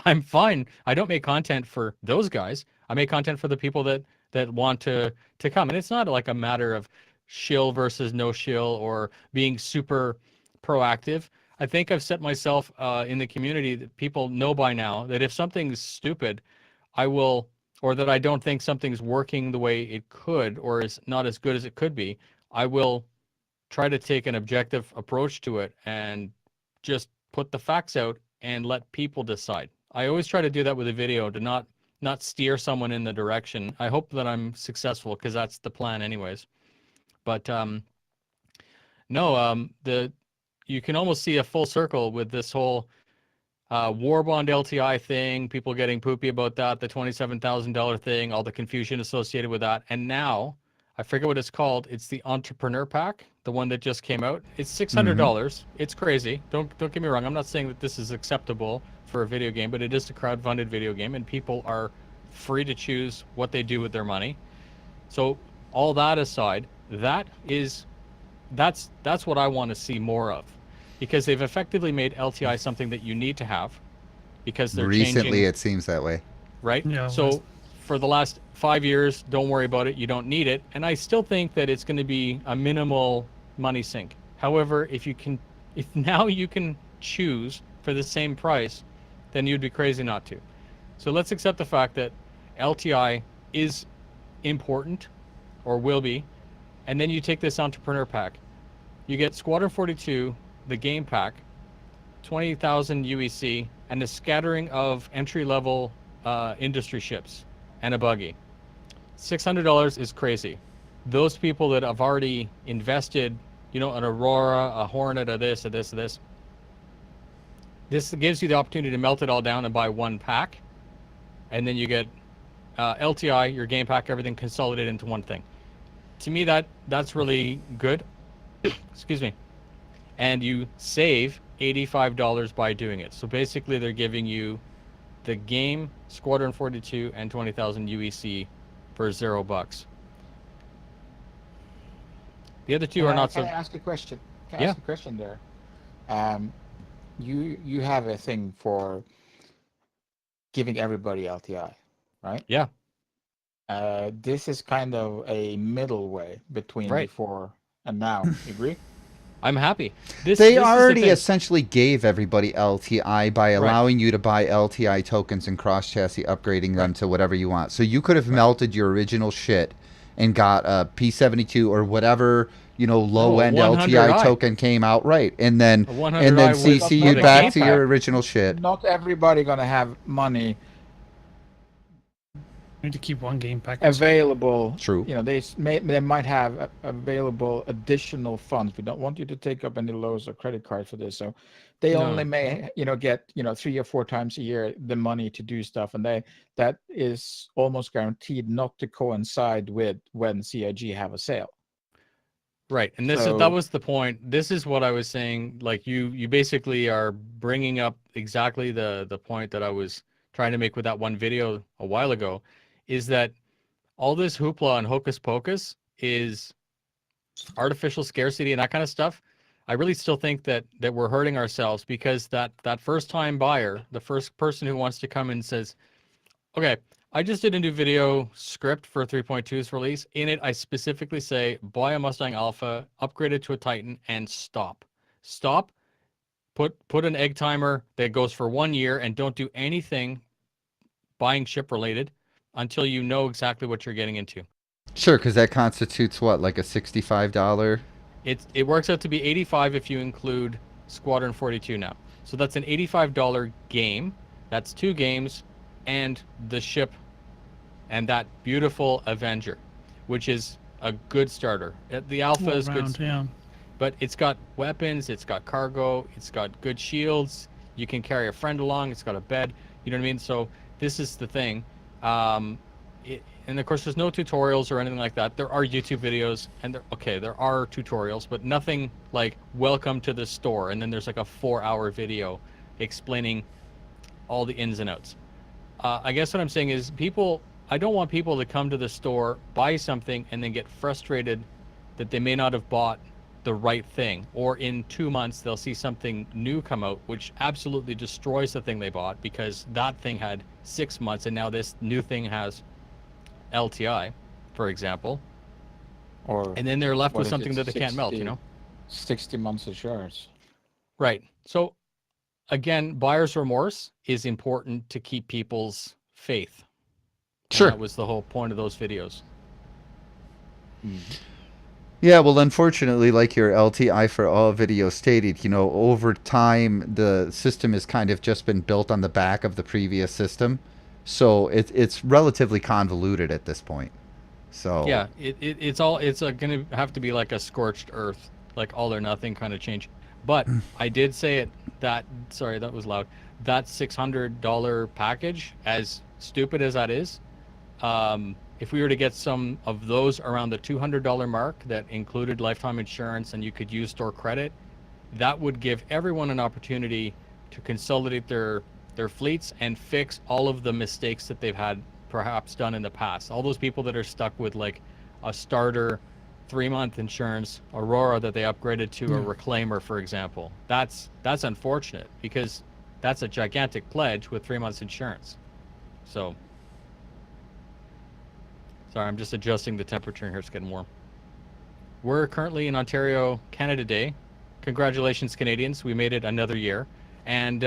Speaker 5: I'm fine. I don't make content for those guys. I make content for the people that want to come. And it's not like a matter of shill versus no shill or being super proactive. I think I've set myself in the community that people know by now that if something's stupid, I will, or that I don't think something's working the way it could or is not as good as it could be, I will try to take an objective approach to it and just put the facts out and let people decide. I always try to do that with a video, to not steer someone in the direction. I hope that I'm successful, because that's the plan anyways. But you can almost see a full circle with this whole war bond LTI thing, people getting poopy about that, the $27,000 thing, all the confusion associated with that. And now, I forget what it's called. It's the Entrepreneur Pack, the one that just came out. It's $600. It's crazy. Don't get me wrong. I'm not saying that this is acceptable for a video game, but it is a crowd-funded video game, and people are free to choose what they do with their money. So all that aside, that's what I want to see more of, because they've effectively made LTI something that you need to have, because they're
Speaker 4: recently it seems that way,
Speaker 5: right?
Speaker 3: Yeah,
Speaker 5: so for the last 5 years, don't worry about it, you don't need it. And I still think that it's going to be a minimal money sink. However, if now you can choose for the same price, then you'd be crazy not to. So let's accept the fact that LTI is important, or will be, and then you take this Entrepreneur Pack. You get Squadron 42, the game pack, 20,000 UEC, and a scattering of entry-level industry ships and a buggy. $600 is crazy. Those people that have already invested, you know, an Aurora, a Hornet, a this, a this, a this. This gives you the opportunity to melt it all down and buy one pack, and then you get LTI, your game pack, everything consolidated into one thing. To me, that's really good. Excuse me. And you save $85 by doing it. So basically, they're giving you the game, Squadron 42, and 20,000 UEC for $0. The other two are not so.
Speaker 6: Can I ask a question? Can I
Speaker 5: Yeah.
Speaker 6: ask a question there? You have a thing for giving everybody LTI, right?
Speaker 5: Yeah.
Speaker 6: This is kind of a middle way between
Speaker 5: Right.
Speaker 6: before and now. You agree?
Speaker 5: I'm happy.
Speaker 4: They
Speaker 5: This is the
Speaker 4: already
Speaker 5: thing.
Speaker 4: essentially gave everybody LTI by allowing you to buy LTI tokens and cross chassis, upgrading them to whatever you want. So you could have melted your original shit and got a P72 or whatever, you know, low end
Speaker 5: 100i.
Speaker 4: LTI token came out, right? And then
Speaker 5: A 100i with
Speaker 4: CC you
Speaker 5: the
Speaker 4: back
Speaker 5: game
Speaker 4: to
Speaker 5: pack.
Speaker 4: your original shit.
Speaker 6: Not everybody gonna have money
Speaker 3: We need to keep one game pack.
Speaker 6: available.
Speaker 4: True.
Speaker 6: You know, they might have available additional funds. We don't want you to take up any loans or credit card for this. So they
Speaker 5: No.
Speaker 6: only may, you know, get, you know, 3 or 4 times a year the money to do stuff, and that is almost guaranteed not to coincide with when CIG have a sale.
Speaker 5: Right, and that
Speaker 6: So-
Speaker 5: was the point. This is what I was saying. Like you basically are bringing up exactly the point that I was trying to make with that one video a while ago, is that all this hoopla and hocus pocus is artificial scarcity and that kind of stuff. I really still think that we're hurting ourselves, because that first time buyer, the first person who wants to come and says, okay, I just did a new video script for 3.2's release. In it, I specifically say, buy a Mustang Alpha, upgrade it to a Titan, and stop. Stop, put an egg timer that goes for 1 year, and don't do anything buying ship related until you know exactly what you're getting into.
Speaker 4: Sure, because that constitutes what, like a $65?
Speaker 5: It works out to be $85 if you include Squadron 42 now. So that's an $85 game. That's 2 games and the ship and that beautiful Avenger, which is a good starter. The Alpha is good,
Speaker 3: Round, yeah.
Speaker 5: but it's got weapons, it's got cargo, it's got good shields. You can carry a friend along. It's got a bed. You know what I mean? So this is the thing. And of course, there's no tutorials or anything like that. There are YouTube videos, and there are tutorials, but nothing like welcome to the store. And then there's like a 4-hour video explaining all the ins and outs. I guess what I'm saying is I don't want people to come to the store, buy something, and then get frustrated that they may not have bought the right thing. Or in 2 months, they'll see something new come out, which absolutely destroys the thing they bought, because that thing had 6 months, and now this new thing has LTI, for example,
Speaker 6: Or
Speaker 5: and then they're left
Speaker 6: what
Speaker 5: with
Speaker 6: is
Speaker 5: something
Speaker 6: it,
Speaker 5: that they can't melt, you know?
Speaker 6: 60 months insurance.
Speaker 5: Right. So again, buyer's remorse is important to keep people's faith. And
Speaker 4: Sure.
Speaker 5: that was the whole point of those videos.
Speaker 4: Yeah, well, unfortunately, like your LTI for all video stated, you know, over time, the system has kind of just been built on the back of the previous system. So it's relatively convoluted at this point. So
Speaker 5: Yeah, it's going to have to be like a scorched earth, like all or nothing kind of change. But I did say it sorry, that was loud. That $600 package, as stupid as that is, if we were to get some of those around the $200 mark that included lifetime insurance and you could use store credit, that would give everyone an opportunity to consolidate their fleets and fix all of the mistakes that they've had perhaps done in the past. All those people that are stuck with like a starter 3-month insurance Aurora that they upgraded to a Reclaimer, for example. That's unfortunate, because that's a gigantic pledge with 3 months insurance. So sorry, I'm just adjusting the temperature here. It's getting warm. We're currently in Ontario, Canada Day. Congratulations, Canadians. We made it another year. And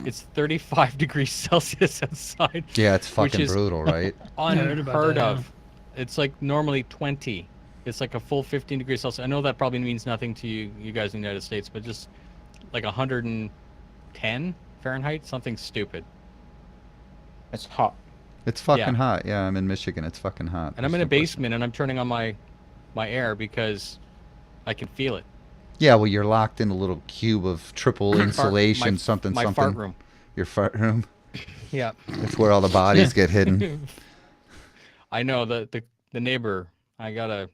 Speaker 5: it's 35 degrees Celsius outside.
Speaker 4: yeah, it's
Speaker 5: which
Speaker 4: fucking
Speaker 5: is
Speaker 4: brutal, right?
Speaker 3: I heard about
Speaker 5: Unheard
Speaker 3: that,
Speaker 5: of. It's like normally 20. It's like a full 15 degrees Celsius. I know that probably means nothing to you guys in the United States, but just like 110 Fahrenheit, something stupid.
Speaker 6: It's hot.
Speaker 4: It's fucking
Speaker 5: Yeah.
Speaker 4: hot. Yeah, I'm in Michigan. It's fucking hot.
Speaker 5: And I'm
Speaker 4: There's
Speaker 5: in a
Speaker 4: no question.
Speaker 5: basement and I'm turning on my air because I can feel it.
Speaker 4: Yeah, well, you're locked in a little cube of triple insulation, something.
Speaker 5: My fart room.
Speaker 4: Your fart room.
Speaker 5: Yeah.
Speaker 4: That's where all the bodies get hidden.
Speaker 5: I know the neighbor. I gotta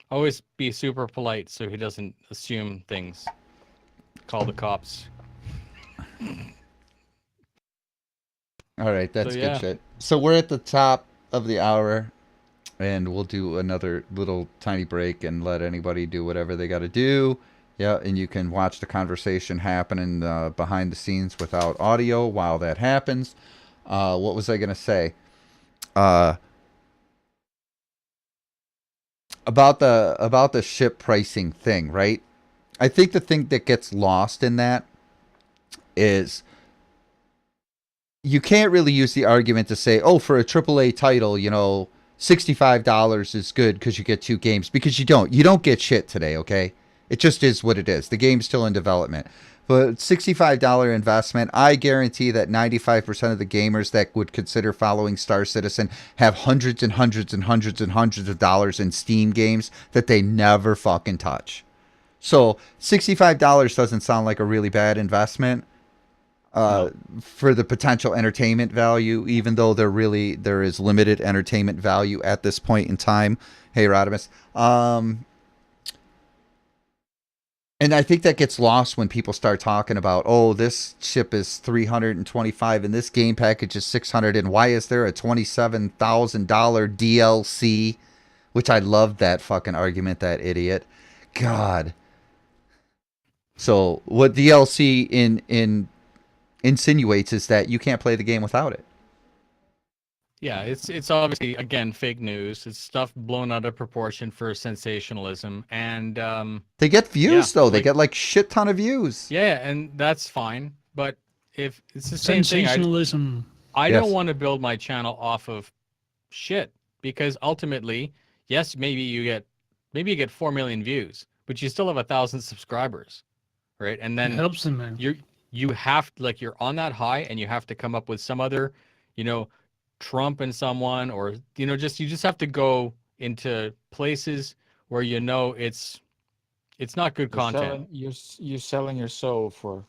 Speaker 5: always be super polite so he doesn't assume things. Call the cops.
Speaker 4: All right, that's
Speaker 5: So,
Speaker 4: good
Speaker 5: yeah.
Speaker 4: shit. So we're at the top of the hour, and we'll do another little tiny break and let anybody do whatever they got to do. Yeah, and you can watch the conversation happening behind the scenes without audio while that happens. What was I gonna say? About the ship pricing thing, right? I think the thing that gets lost in that is you can't really use the argument to say, oh, for a AAA title, you know, $65 is good because you get 2 games, because you don't. You don't get shit today, okay? It just is what it is. The game's still in development. But $65 investment, I guarantee that 95% of the gamers that would consider following Star Citizen have hundreds and hundreds and hundreds and hundreds of dollars in Steam games that they never fucking touch. So $65 doesn't sound like a really bad investment for the potential entertainment value, even though there is limited entertainment value at this point in time. Hey, Rodimus. And I think that gets lost when people start talking about, oh, this chip is $325 and this game package is $600, and why is there a $27,000 DLC? Which I love that fucking argument, that idiot. God. So what DLC insinuates is that you can't play the game without it.
Speaker 5: Yeah, it's obviously, again, fake news. It's stuff blown out of proportion for sensationalism, and
Speaker 4: they get views though. They
Speaker 5: like,
Speaker 4: get like shit ton of views.
Speaker 5: Yeah, and that's fine. But if it's the same thing,
Speaker 3: Sensationalism.
Speaker 5: I don't want to build my channel off of shit, because ultimately, yes, maybe you get 4 million views, but you still have 1,000 subscribers, right? And then
Speaker 3: It helps them, man.
Speaker 5: you have, like, you're on that high, and you have to come up with some other, Trump and someone, or you just have to go into places where it's not good content.
Speaker 6: You're selling your soul for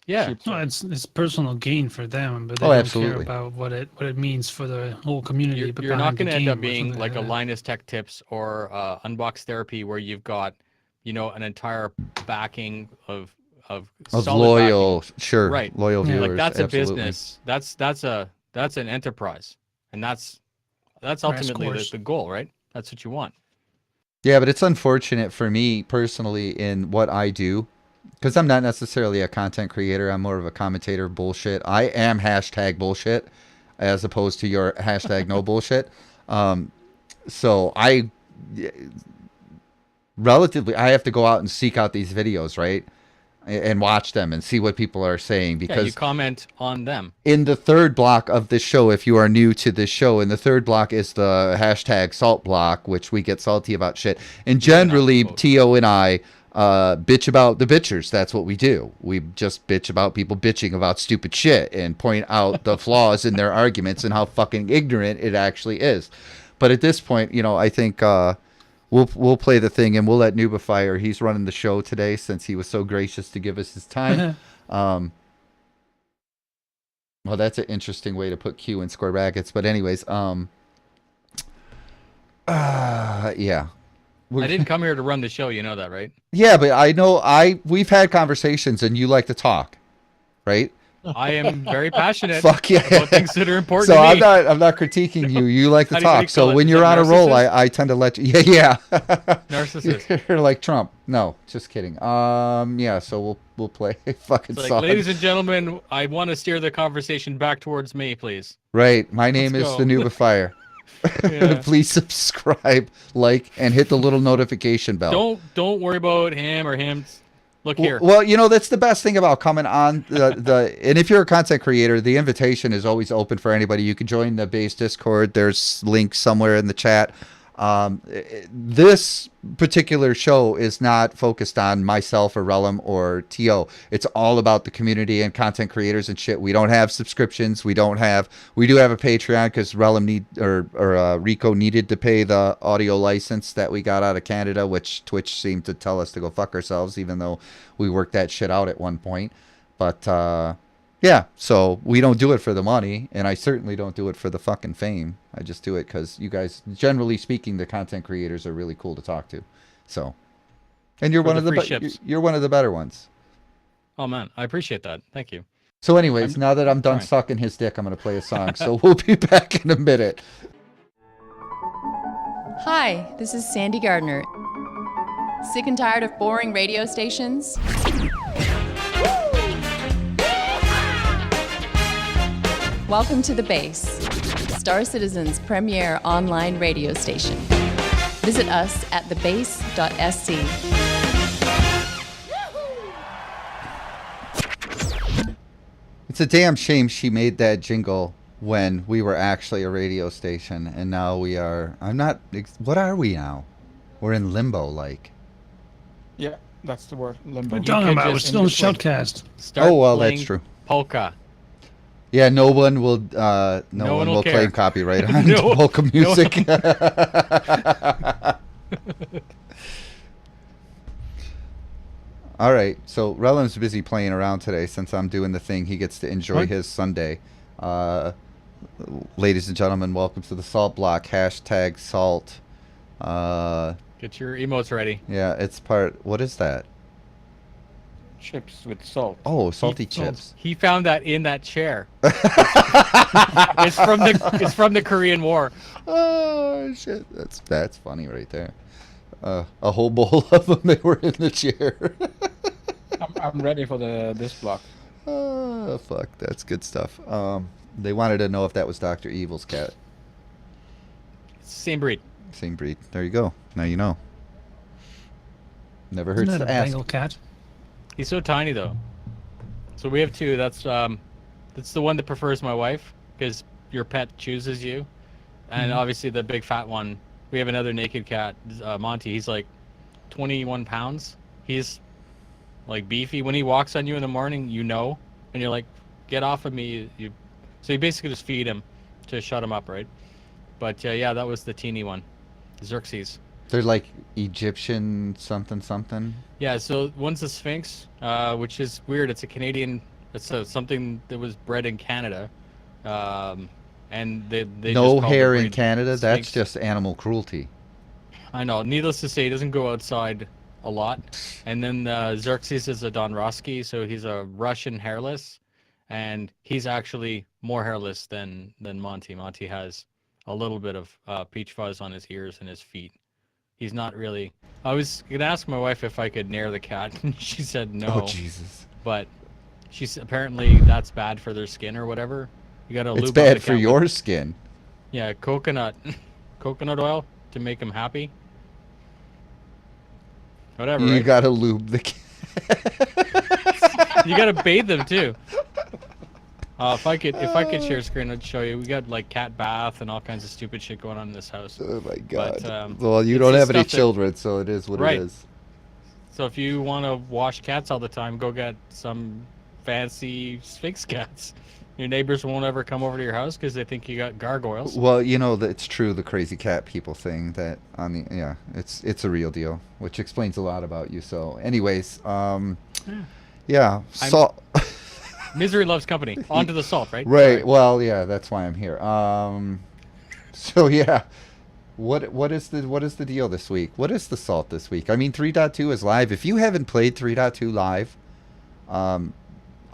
Speaker 6: cheap
Speaker 3: No,
Speaker 6: things.
Speaker 3: it's personal gain for them, but they
Speaker 4: Oh,
Speaker 3: don't
Speaker 4: absolutely.
Speaker 3: care about what it means for the whole community.
Speaker 5: You're not going to end up
Speaker 3: or
Speaker 5: being
Speaker 3: something
Speaker 5: like a
Speaker 3: that.
Speaker 5: Linus Tech Tips or Unbox Therapy, where you've got an entire backing of solid
Speaker 4: loyal,
Speaker 5: backing.
Speaker 4: sure,
Speaker 5: Right.
Speaker 4: loyal
Speaker 3: Yeah.
Speaker 4: viewers.
Speaker 5: Like, that's
Speaker 4: absolutely.
Speaker 5: a business. That's an enterprise, and that's ultimately
Speaker 3: course.
Speaker 5: the goal, right? That's what you want.
Speaker 4: Yeah, but it's unfortunate for me personally in what I do, because I'm not necessarily a content creator. I'm more of a commentator of bullshit. I am hashtag bullshit as opposed to your hashtag no bullshit. So I have to go out and seek out these videos, right? And watch them and see what people are saying,
Speaker 5: Yeah,
Speaker 4: because
Speaker 5: you comment on them.
Speaker 4: in the third block of this show, if you are new to this show, in the third block is the hashtag salt block, which we get salty about shit. And generally, Tio and I bitch about the bitchers. That's what we do. We just bitch about people bitching about stupid shit and point out the flaws in their arguments and how fucking ignorant it actually is. But at this point, I think we'll play the thing, and we'll let Nubifier. He's running the show today since he was so gracious to give us his time. Well, that's an interesting way to put Q in square brackets. But anyways, yeah.
Speaker 5: I didn't come here to run the show, you know that, right?
Speaker 4: Yeah, but I know we've had conversations, and you like to talk, right?
Speaker 5: I am very passionate
Speaker 4: Fuck yeah.
Speaker 5: about things that are important
Speaker 4: So
Speaker 5: to me.
Speaker 4: I'm not critiquing you. You like to
Speaker 5: How do you
Speaker 4: talk.
Speaker 5: call
Speaker 4: So
Speaker 5: it?
Speaker 4: when
Speaker 5: Is
Speaker 4: you're
Speaker 5: that
Speaker 4: on a roll,
Speaker 5: narcissist?
Speaker 4: I tend to let you. Yeah.
Speaker 5: Narcissist.
Speaker 4: You're like Trump. No, just kidding. Yeah. So we'll play fucking
Speaker 5: It's like,
Speaker 4: song.
Speaker 5: ladies and gentlemen, I want to steer the conversation back towards me, please.
Speaker 4: Right. My name is
Speaker 5: Let's
Speaker 4: the
Speaker 5: go.
Speaker 4: Nubifier.
Speaker 5: Yeah.
Speaker 4: Please subscribe, like, and hit the little notification bell.
Speaker 5: Don't worry about him or him. Look here.
Speaker 4: Well, that's the best thing about coming on and if you're a content creator, the invitation is always open for anybody. You can join the Base Discord. There's links somewhere in the chat. This particular show is not focused on myself or Rellim or TO. It's all about the community and content creators and shit. We don't have subscriptions. We do have a Patreon because Rellim Rico needed to pay the audio license that we got out of Canada, which Twitch seemed to tell us to go fuck ourselves, even though we worked that shit out at one point. But yeah, so we don't do it for the money, and I certainly don't do it for the fucking fame. I just do it because you guys, generally speaking, the content creators are really cool to talk to. So, and you're one of you're one of the better ones.
Speaker 5: Oh man, I appreciate that. Thank you.
Speaker 4: So, anyways, now that I'm done sucking his dick, I'm gonna play a song. So we'll be back in a minute.
Speaker 8: Hi, this is Sandy Gardner. Sick and tired of boring radio stations? Welcome to The Base, Star Citizen's premier online radio station. Visit us at TheBase.sc.
Speaker 4: It's a damn shame she made that jingle when we were actually a radio station, and now we are. What are we now? We're in limbo, like.
Speaker 6: Yeah, that's the word. Limbo.
Speaker 3: What are you talking about? We're still in Shoutcast.
Speaker 5: Start
Speaker 4: Oh well,
Speaker 5: playing
Speaker 4: that's true.
Speaker 5: Polka.
Speaker 4: Yeah, no one will claim copyright on polka music. All right, so Rellim's busy playing around today since I'm doing the thing. He gets to enjoy his Sunday. Ladies and gentlemen, welcome to the Salt Block. Hashtag salt.
Speaker 5: Get your emotes ready.
Speaker 4: Yeah, it's part. What is that?
Speaker 6: Chips with salt.
Speaker 4: Oh, salty chips.
Speaker 5: He found that in that chair. It's from the Korean War.
Speaker 4: Oh shit, that's funny right there. A whole bowl of them. They were in the chair.
Speaker 6: I'm ready for this block.
Speaker 4: Oh fuck, that's good stuff. They wanted to know if that was Dr. Evil's cat.
Speaker 5: Same breed.
Speaker 4: Same breed. There you go. Now you know. Never hurts
Speaker 3: Isn't that
Speaker 4: to
Speaker 3: a
Speaker 4: ask.
Speaker 3: Bengal cat?
Speaker 5: He's so tiny though. So we have two. That's the one that prefers my wife because your pet chooses you, and obviously the big fat one. We have another naked cat, Monty. He's like 21 pounds. He's like beefy. When he walks on you in the morning, you know, and you're like, "Get off of me!" So you basically just feed him to shut him up, right? But yeah, that was the teeny one, Xerxes.
Speaker 4: They're like Egyptian something.
Speaker 5: Yeah, so one's a Sphinx, which is weird. It's a Canadian. It's something that was bred in Canada, and they
Speaker 4: no
Speaker 5: just called
Speaker 4: hair
Speaker 5: the
Speaker 4: in
Speaker 5: breed
Speaker 4: Canada.
Speaker 5: Sphinx.
Speaker 4: That's just animal cruelty.
Speaker 5: I know. Needless to say, he doesn't go outside a lot. And then Xerxes is a Donrosky, so he's a Russian hairless, and he's actually more hairless than Monty. Monty has a little bit of peach fuzz on his ears and his feet. He's not really. I was gonna ask my wife if I could nair the cat, and she said no.
Speaker 4: Oh Jesus!
Speaker 5: But she's apparently that's bad for their skin or whatever. You gotta.
Speaker 4: It's
Speaker 5: lube up
Speaker 4: bad
Speaker 5: the
Speaker 4: for
Speaker 5: cat
Speaker 4: your
Speaker 5: with,
Speaker 4: skin.
Speaker 5: yeah, coconut oil to make them happy. Whatever.
Speaker 4: You
Speaker 5: right?
Speaker 4: gotta lube the cat.
Speaker 5: You gotta bathe them too. If I could share screen, I'd show you. We got like cat bath and all kinds of stupid shit going on in this house.
Speaker 4: Oh my god.
Speaker 5: But,
Speaker 4: well, you
Speaker 5: it's
Speaker 4: don't
Speaker 5: the
Speaker 4: have any
Speaker 5: stuff that-
Speaker 4: children, so it is what
Speaker 5: Right.
Speaker 4: it is.
Speaker 5: So if you want to wash cats all the time, go get some fancy Sphinx cats. Your neighbors won't ever come over to your house because they think you got gargoyles.
Speaker 4: Well, you know that it's true, the crazy cat people thing. That it's a real deal, which explains a lot about you. So, anyways, yeah, salt.
Speaker 5: Misery loves company. On to the salt, right?
Speaker 4: Right.
Speaker 5: Sorry.
Speaker 4: Well, yeah, that's why I'm here. So yeah, what is the deal this week? What is the salt this week? I mean, 3.2 is live. If you haven't played 3.2 live,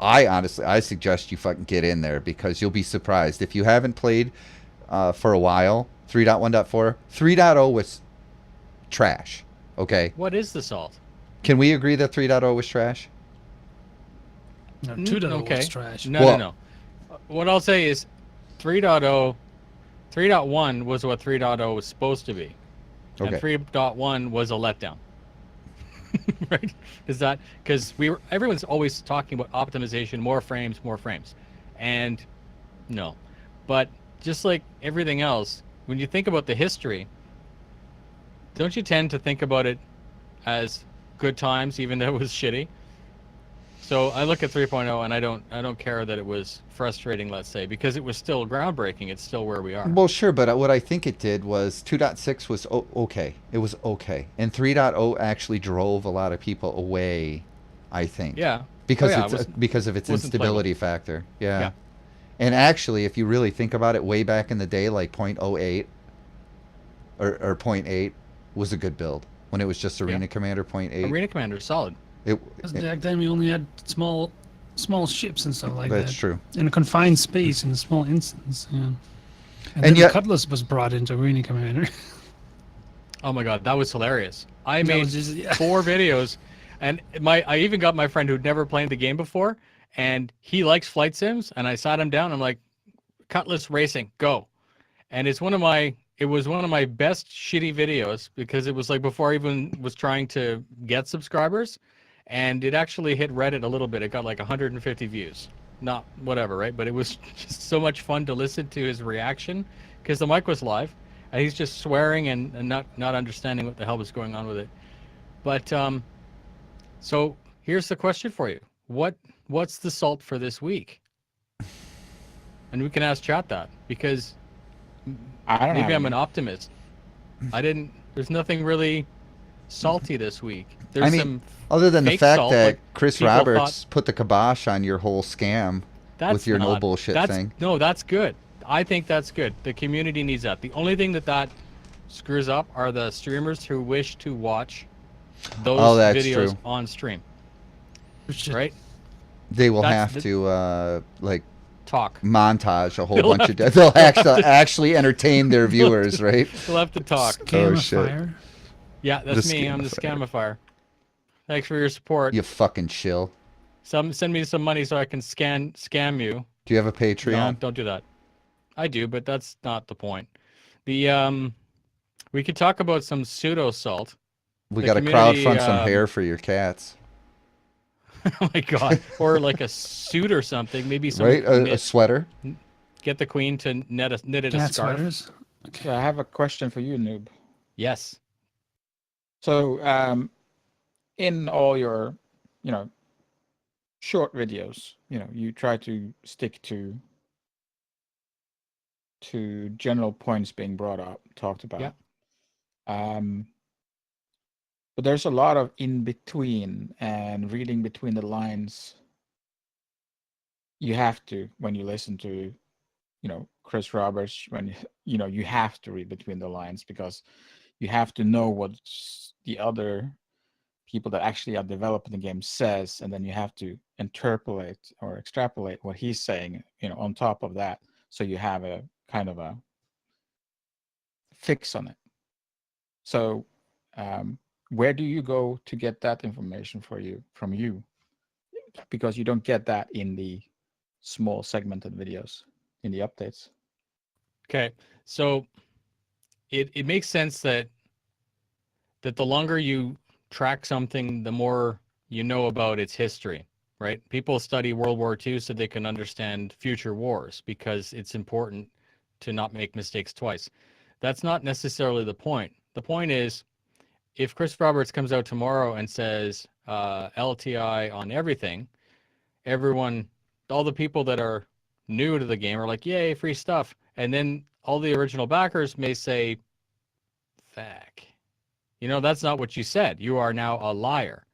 Speaker 4: I suggest you fucking get in there because you'll be surprised if you haven't played for a while. 3.1.4, 3.0 was trash. Okay.
Speaker 5: What is the salt?
Speaker 4: Can we agree that 3.0 was trash?
Speaker 3: No, 2.0
Speaker 5: okay.
Speaker 3: was trash.
Speaker 5: No. What I'll say is 3.0, 3.1 was what 3.0 was supposed to be.
Speaker 4: Okay.
Speaker 5: And 3.1 was a letdown. Right? Is that because everyone's always talking about optimization, more frames. And no. But just like everything else, when you think about the history, don't you tend to think about it as good times, even though it was shitty? So I look at 3.0 and I don't care that it was frustrating, let's say, because it was still groundbreaking. It's still where we are.
Speaker 4: Well, sure, but what I think it did was 2.6 was okay. It was okay. And 3.0 actually drove a lot of people away, I think.
Speaker 5: Yeah.
Speaker 4: Because
Speaker 5: Oh, yeah,
Speaker 4: it's
Speaker 5: it wasn't-
Speaker 4: because of its
Speaker 5: wasn't
Speaker 4: instability factor. Yeah.
Speaker 5: Yeah.
Speaker 4: And actually, if you really think about it, way back in the day, like 0.08 or 0.8 was a good build. When it was just Arena Commander 0.8.
Speaker 5: Arena Commander is solid.
Speaker 3: Because back then we only had small ships and stuff like that.
Speaker 4: That's true.
Speaker 3: In a confined space, in a small instance. Yeah. And
Speaker 4: And
Speaker 3: then
Speaker 4: yet-
Speaker 3: the Cutlass was brought into Arena Commander.
Speaker 5: Oh my god, that was hilarious. I
Speaker 3: That
Speaker 5: made
Speaker 3: was just- yeah.
Speaker 5: 4 videos, and I even got my friend who'd never played the game before, and he likes flight sims, and I sat him down. I'm like, Cutlass Racing, go! And it was one of my best shitty videos because it was like before I even was trying to get subscribers, and it actually hit Reddit a little bit. It got like 150 views. Not whatever, right? But it was just so much fun to listen to his reaction because the mic was live. And he's just swearing and not understanding what the hell was going on with it. But so here's the question for you: what's the salt for this week? And we can ask chat that because
Speaker 6: I don't
Speaker 5: maybe
Speaker 6: have
Speaker 5: I'm an
Speaker 6: any.
Speaker 5: optimist. There's nothing really salty this week. There's
Speaker 4: I mean,
Speaker 5: some
Speaker 4: other than the
Speaker 5: fake
Speaker 4: fact
Speaker 5: salt,
Speaker 4: that
Speaker 5: like
Speaker 4: Chris
Speaker 5: people
Speaker 4: Roberts put the kibosh on your whole scam
Speaker 5: that's
Speaker 4: with your no
Speaker 5: not-
Speaker 4: bullshit
Speaker 5: that's,
Speaker 4: thing.
Speaker 5: No, that's good. I think that's good. The community needs that. The only thing that screws up are the streamers who wish to watch those
Speaker 4: that's
Speaker 5: videos
Speaker 4: true.
Speaker 5: on stream.
Speaker 3: Shit.
Speaker 5: Right?
Speaker 4: They will
Speaker 5: That's
Speaker 4: have to like
Speaker 5: Talk.
Speaker 4: montage a whole
Speaker 5: They'll
Speaker 4: bunch
Speaker 5: have
Speaker 4: of. They'll actually entertain their viewers, right?
Speaker 5: We'll have to talk.
Speaker 4: Oh, shit.
Speaker 3: Scamifier.
Speaker 5: Yeah, that's
Speaker 4: The
Speaker 5: me. I'm the
Speaker 4: scamifier.
Speaker 5: scamifier. Thanks for your support.
Speaker 4: You fucking chill.
Speaker 5: Send me some money so I can scam you.
Speaker 4: Do you have a
Speaker 5: No,
Speaker 4: Patreon?
Speaker 5: don't do that. I do, but that's not the point. The we could talk about some pseudo salt.
Speaker 4: We
Speaker 5: the
Speaker 4: got to
Speaker 5: community,
Speaker 4: crowdfund some hair for your cats,
Speaker 5: Oh my god! Or like a suit or something. Maybe some
Speaker 4: right? A
Speaker 5: knit-
Speaker 4: sweater.
Speaker 5: get the queen to knit a
Speaker 3: Cat
Speaker 5: scarf.
Speaker 3: sweaters.
Speaker 6: Okay, I have a question for you, Noob.
Speaker 5: Yes.
Speaker 6: So, in all your, short videos, you try to stick to general points being brought up, talked about.
Speaker 5: Yeah.
Speaker 6: But there's a lot of in between and reading between the lines. You have to when you listen to, Chris Roberts. When you have to read between the lines because you have to know what the other people that actually are developing the game says, and then you have to interpolate or extrapolate what he's saying, on top of that, so you have a kind of a fix on it. So, where do you go to get that information from you? Because you don't get that in the small segmented videos in the updates.
Speaker 5: Okay. So it makes sense that the longer you track something, the more you know about its history, right? People study World War II so they can understand future wars because it's important to not make mistakes twice. That's not necessarily the point. The point is, if Chris Roberts comes out tomorrow and says LTI on everything, all the people that are new to the game are like, yay, free stuff. And then all the original backers may say, fuck. That's not what you said. You are now a liar.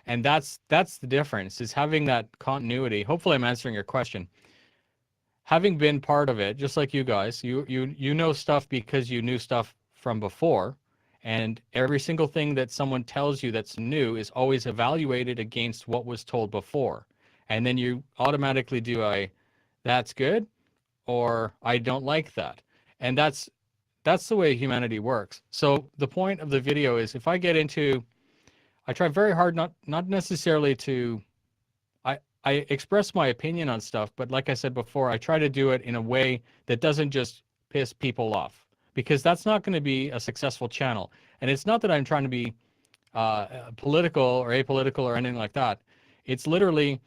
Speaker 5: And that's the difference, is having that continuity. Hopefully I'm answering your question. Having been part of it, just like you guys, you know stuff because you knew stuff from before. And every single thing that someone tells you that's new is always evaluated against what was told before. And then you automatically do that's good, or I don't like that. And that's the way humanity works. So the point of the video is, if I try very hard not necessarily to, I express my opinion on stuff, but like I said before, I try to do it in a way that doesn't just piss people off, because that's not going to be a successful channel. And it's not that I'm trying to be political or apolitical or anything like that. It's literally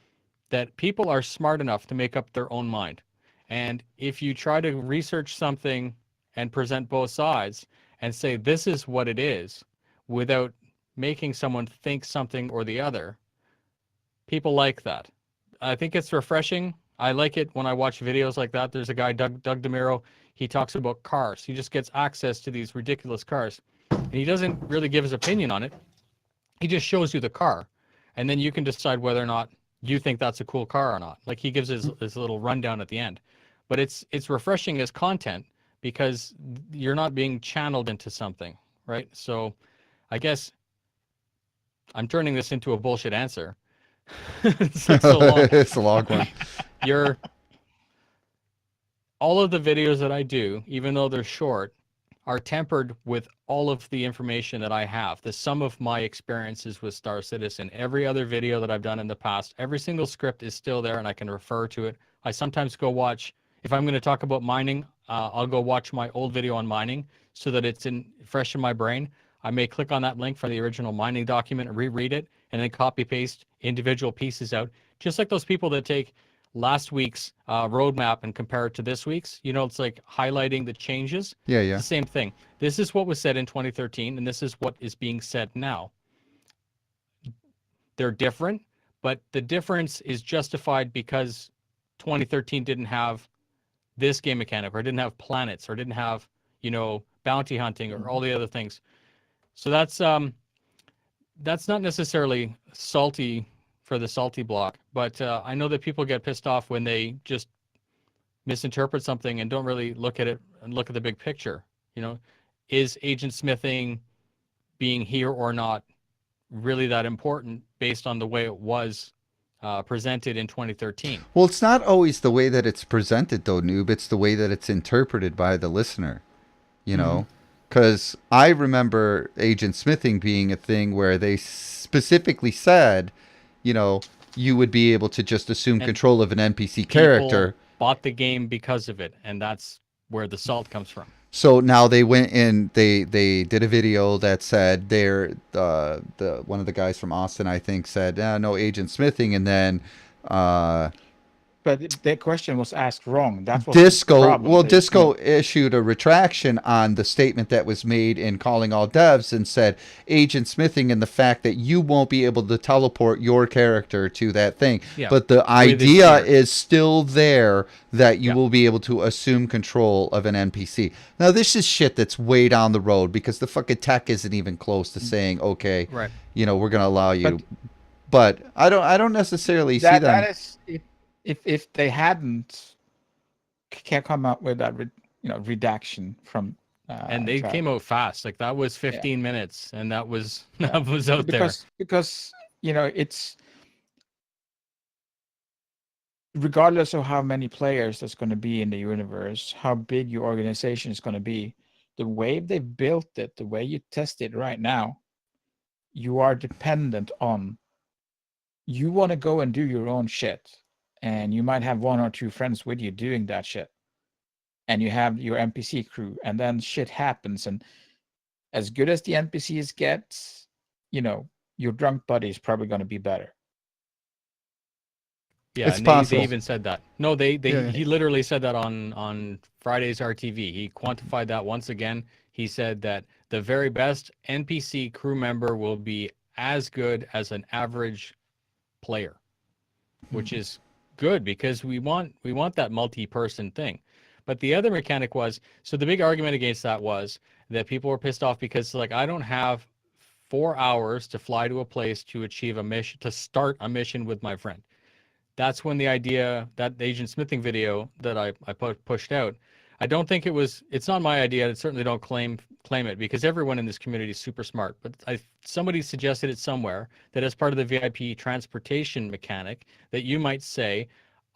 Speaker 5: that people are smart enough to make up their own mind. And if you try to research something and present both sides, and say this is what it is without making someone think something or the other, people like that. I think it's refreshing. I like it when I watch videos like that. There's a guy, Doug DeMiro, he talks about cars. He just gets access to these ridiculous cars. And he doesn't really give his opinion on it. He just shows you the car. And then you can decide whether or not you think that's a cool car or not. Like he gives his little rundown at the end. But it's refreshing as content because you're not being channeled into something, right? So I guess I'm turning this into a bullshit answer. It's so long.
Speaker 4: It's a long one.
Speaker 5: All of the videos that I do, even though they're short, are tempered with all of the information that I have. The sum of my experiences with Star Citizen, every other video that I've done in the past, every single script is still there and I can refer to it. I sometimes go watch, if I'm going to talk about mining, I'll go watch my old video on mining so that it's fresh in my brain. I may click on that link from the original mining document and reread it and then copy paste individual pieces out. Just like those people that take last week's roadmap and compare it to this week's, it's like highlighting the changes.
Speaker 4: Yeah.
Speaker 5: It's the same thing. This is what was said in 2013 and this is what is being said now. They're different, but the difference is justified because 2013 didn't have this game mechanic or didn't have planets or didn't have, bounty hunting or all the other things. So that's not necessarily salty for the salty block, but I know that people get pissed off when they just misinterpret something and don't really look at it and look at the big picture. Is agent smithing being here or not really that important based on the way it was presented in 2013?
Speaker 4: Well, it's not always the way that it's presented, though, Noob. It's the way that it's interpreted by the listener, Because I remember agent smithing being a thing where they specifically said, you would be able to just assume control of an NPC character.
Speaker 5: Bought the game because of it, and that's where the salt comes from.
Speaker 4: So now they went and they did a video that said the one of the guys from Austin, I think, said no agent smithing, and then
Speaker 6: but that question was asked wrong. That's what
Speaker 4: Disco issued a retraction on the statement that was made in Calling All Devs and said agent smithing and the fact that you won't be able to teleport your character to that thing. Yeah. But the idea is still there that you will be able to assume control of an NPC. Now, this is shit that's way down the road because the fucking tech isn't even close to saying, okay,
Speaker 5: right,
Speaker 4: we're going to allow you. But I don't necessarily see that.
Speaker 6: That is... If they hadn't come up with that redaction from
Speaker 5: and they came out fast, like that was 15 minutes and that was out there
Speaker 6: because it's regardless of how many players there's going to be in the universe, how big your organization is going to be, the way they've built it, the way you test it right now, you are dependent on, you want to go and do your own shit. And you might have one or two friends with you doing that shit. And you have your NPC crew, and then shit happens. And as good as the NPCs get, your drunk buddy is probably going to be better.
Speaker 5: Yeah, it's possible. They even said that. No, he literally said that on Friday's RTV. He quantified that once again. He said that the very best NPC crew member will be as good as an average player, which is good because we want that multi-person thing. But the other mechanic was, so the big argument against that was that people were pissed off because I don't have 4 hours to fly to a place to achieve a mission, to start a mission with my friend. That's when the idea, that agent smithing video that I pushed out, I don't think it's not my idea. I certainly don't claim it because everyone in this community is super smart. But somebody suggested it somewhere that as part of the VIP transportation mechanic that you might say,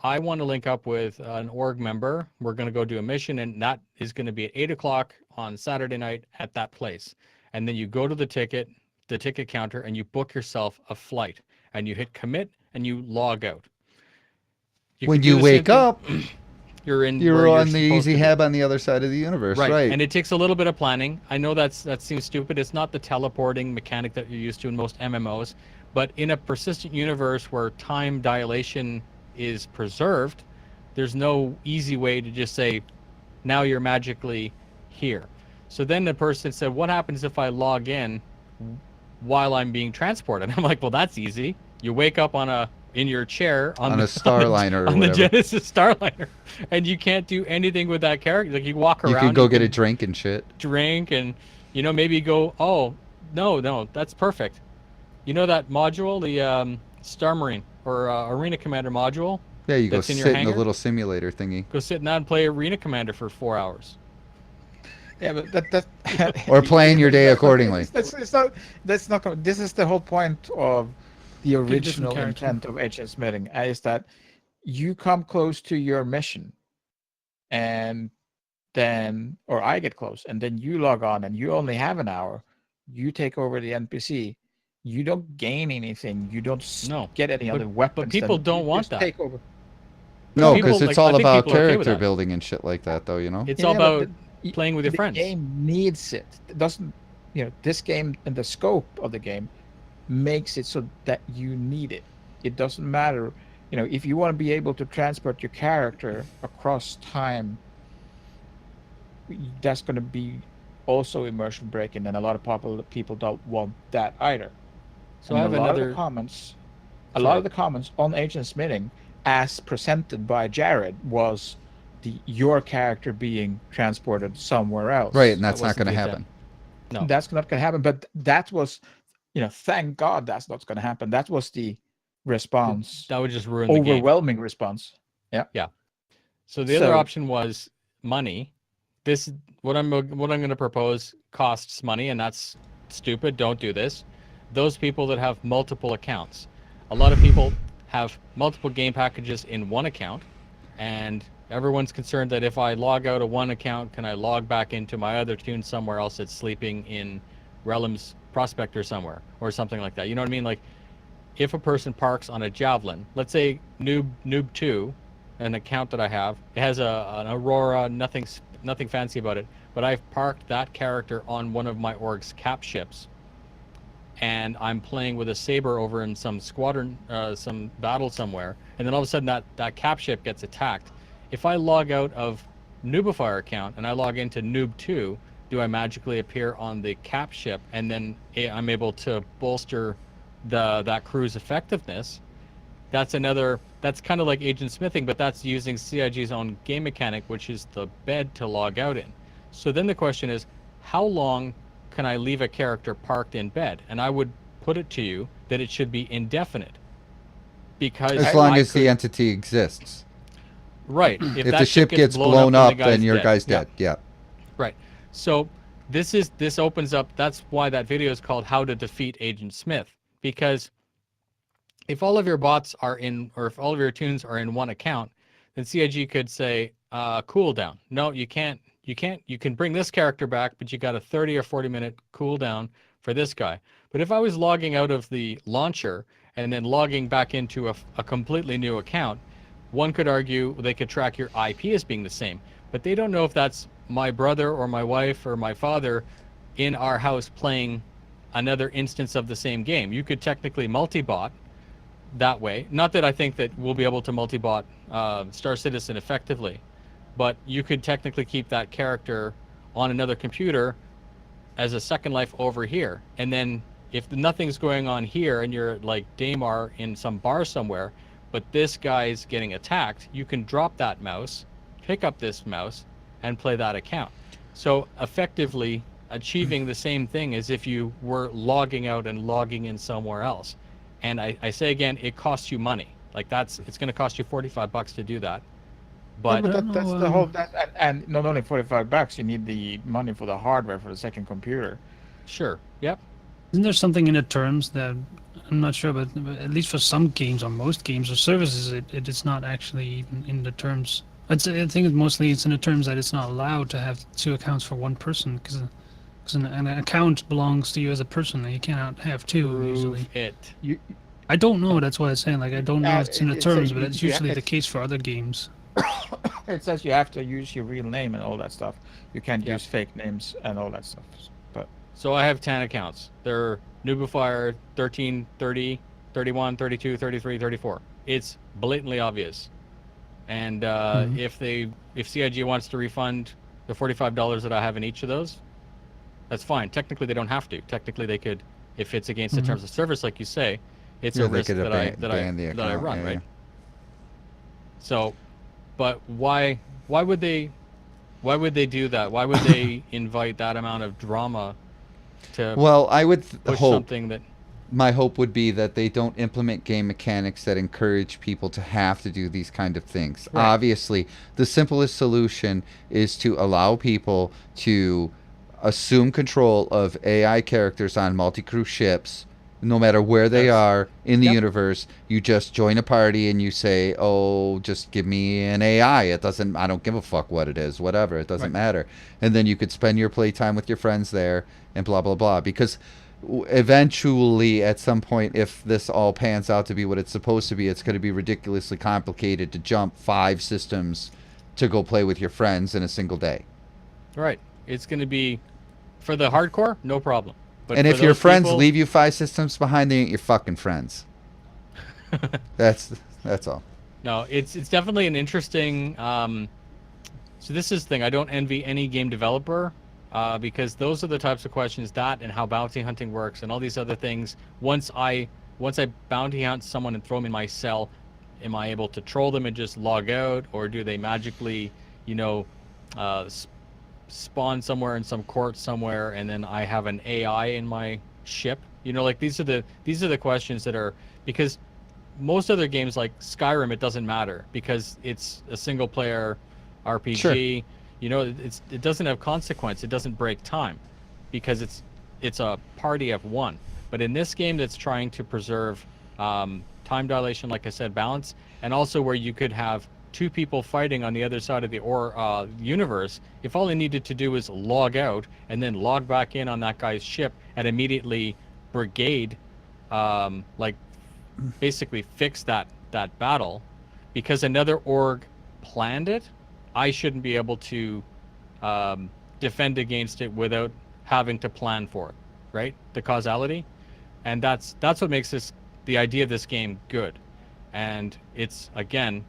Speaker 5: I want to link up with an org member. We're going to go do a mission, and that is going to be at 8 o'clock on Saturday night at that place. And then you go to the ticket counter, and you book yourself a flight, and you hit commit, and you log out.
Speaker 4: When you wake up...
Speaker 5: You're
Speaker 4: on the easy hab on the other side of the universe, right?
Speaker 5: And it takes a little bit of planning. I know that seems stupid. It's not the teleporting mechanic that you're used to in most MMOs, but in a persistent universe where time dilation is preserved, there's no easy way to just say, now you're magically here. So then the person said, what happens if I log in while I'm being transported? I'm like, well, that's easy. You wake up in your chair
Speaker 4: On a Starliner or
Speaker 5: on the
Speaker 4: whatever.
Speaker 5: Genesis Starliner, and you can't do anything with that character. Like, you walk around.
Speaker 4: You could go get a drink and shit.
Speaker 5: Drink and, maybe go, oh, no, that's perfect. You know that module, the Star Marine or Arena Commander module?
Speaker 4: Yeah, you go
Speaker 5: that's in your
Speaker 4: sit in a
Speaker 5: hangar?
Speaker 4: little simulator thingy.
Speaker 5: Go sit in that and play Arena Commander for 4 hours.
Speaker 6: Yeah, but that
Speaker 4: Or plan your day accordingly.
Speaker 6: That's not. This is the whole point of the original
Speaker 3: character.
Speaker 6: intent of agent smithing, is that you come close to your mission, and then, or I get close, and then you log on, and you only have an hour. You take over the NPC. You don't gain anything. You don't get any other weapons.
Speaker 5: But people don't want that.
Speaker 6: Take over.
Speaker 4: No,
Speaker 5: People,
Speaker 4: because it's
Speaker 5: I
Speaker 4: all
Speaker 5: think
Speaker 4: about
Speaker 5: people are okay with
Speaker 4: character
Speaker 5: that.
Speaker 4: building and shit like that, though,
Speaker 5: It's
Speaker 6: Yeah,
Speaker 5: all
Speaker 6: but
Speaker 5: about playing with your friends.
Speaker 6: The game needs it. It doesn't, this game and the scope of the game makes it so that you need it. It doesn't matter, if you want to be able to transport your character across time, that's going to be also immersion breaking, and a lot of people don't want that either.
Speaker 5: So I have another
Speaker 6: comments. A lot of the comments on agent smithing, as presented by Jared, was your character being transported somewhere else.
Speaker 4: Right, and that's not
Speaker 5: wasn't
Speaker 4: going to
Speaker 5: the
Speaker 4: happen.
Speaker 5: No.
Speaker 6: That's not going to happen. But that was, thank God that's not going to happen. That was the response.
Speaker 5: That would just ruin the game.
Speaker 6: Overwhelming response. Yeah.
Speaker 5: Yeah. So the other option was money. This, what I'm going to propose, costs money, and that's stupid. Don't do this. Those people that have multiple accounts. A lot of people have multiple game packages in one account, and everyone's concerned that if I log out of one account, can I log back into my other tune somewhere else that's sleeping in Rellim's Prospector somewhere or something like that. You know what I mean? Like, if a person parks on a Javelin, let's say Noob 2, an account that I have, it has an Aurora, nothing fancy about it, but I've parked that character on one of my org's cap ships, and I'm playing with a Saber over in some squadron, some battle somewhere, and then all of a sudden that cap ship gets attacked. If I log out of Noobifier account and I log into Noob 2, do I magically appear on the cap ship, and then I'm able to bolster that crew's effectiveness? That's kind of like agent smithing, but that's using CIG's own game mechanic, which is the bed to log out in. So then the question is, how long can I leave a character parked in bed? And I would put it to you that it should be indefinite, because
Speaker 4: as long as the entity exists.
Speaker 5: Right.
Speaker 4: If the ship gets blown up, then your guy's dead. Yeah.
Speaker 5: Right. So this opens up. That's why that video is called "How to Defeat Agent Smith," because if all of your bots are in, or if all of your tunes are in one account, then CIG could say cooldown. No, you can't. You can bring this character back, but you got a 30 or 40 minute cooldown for this guy. But if I was logging out of the launcher and then logging back into a completely new account, one could argue they could track your IP as being the same, but they don't know if that's my brother or my wife or my father in our house playing another instance of the same game. You could technically multi-bot that way. Not that I think that we'll be able to multi-bot Star Citizen effectively, but you could technically keep that character on another computer as a second life over here. And then if nothing's going on here and you're like Daymar in some bar somewhere, but this guy's getting attacked, you can drop that mouse, pick up this mouse, and play that account. So effectively achieving the same thing as if you were logging out and logging in somewhere else. And I say again, it costs you money. Like it's going to cost you $45 to do that. But
Speaker 6: that's the whole, and not only $45, you need the money for the hardware for the second computer.
Speaker 5: Sure. Yep.
Speaker 3: Isn't there something in the terms that, I'm not sure, but at least for some games or most games or services, it is not actually even in the terms. I think mostly it's in the terms that it's not allowed to have two accounts for one person, because an account belongs to you as a person, and you cannot have two usually. I don't know. That's what I'm saying. Like, I don't know if it's in the terms, but it's usually the case for other games.
Speaker 6: It says you have to use your real name and all that stuff. You can't use fake names and all that stuff. But
Speaker 5: so I have 10 accounts. They're Noobifier 13, 30, 31, 32, 33, 34. It's blatantly obvious. And if CIG wants to refund the $45 that I have in each of those, That's fine. Technically, they don't have to. Technically, they could, if it's against the
Speaker 3: Mhm.
Speaker 5: terms of service, like you say, it's
Speaker 4: Yeah,
Speaker 5: a
Speaker 4: they
Speaker 5: risk
Speaker 4: could
Speaker 5: that I
Speaker 4: ban the
Speaker 5: that I
Speaker 4: account,
Speaker 5: run,
Speaker 4: yeah,
Speaker 5: right?
Speaker 4: yeah.
Speaker 5: So, but why would they do that? Why would they invite that amount of drama to
Speaker 4: Well, I would
Speaker 5: push
Speaker 4: hope.
Speaker 5: something that?
Speaker 4: My hope would be that they don't implement game mechanics that encourage people to have to do these kind of things.
Speaker 5: Right.
Speaker 4: Obviously, the simplest solution is to allow people to assume control of AI characters on multi-crew ships, no matter where they are in the
Speaker 5: Yep.
Speaker 4: universe. You just join a party and you say, "Oh, just give me an AI. It doesn't. I don't give a fuck what it is. Whatever. It doesn't
Speaker 5: Right.
Speaker 4: matter." And then you could spend your playtime with your friends there and blah blah blah. Because eventually, at some point, if this all pans out to be what it's supposed to be, it's going to be ridiculously complicated to jump 5 systems to go play with your friends in a single day.
Speaker 5: Right. It's going to be, for the hardcore, no problem. But
Speaker 4: And
Speaker 5: for
Speaker 4: if your
Speaker 5: those
Speaker 4: friends
Speaker 5: people,
Speaker 4: leave you 5 systems behind, they ain't your fucking friends. That's all.
Speaker 5: no, it's definitely an interesting. So this is the thing. I don't envy any game developer because those are the types of questions that and how bounty hunting works and all these other things. Once I bounty hunt someone and throw them in my cell, am I able to troll them and just log out, or do they magically, spawn somewhere in some court somewhere, and then I have an AI in my ship? Like these are the questions that are, because most other games like Skyrim, it doesn't matter because it's a single player RPG.
Speaker 4: Sure.
Speaker 5: It doesn't have consequence. It doesn't break time because it's a party of one. But in this game that's trying to preserve time dilation, like I said, balance, and also where you could have 2 people fighting on the other side of the universe, if all they needed to do was log out and then log back in on that guy's ship and immediately brigade, basically fix that battle, because another org planned it, I shouldn't be able to defend against it without having to plan for it, right? The causality, and that's what makes the idea of this game good. And it's, again,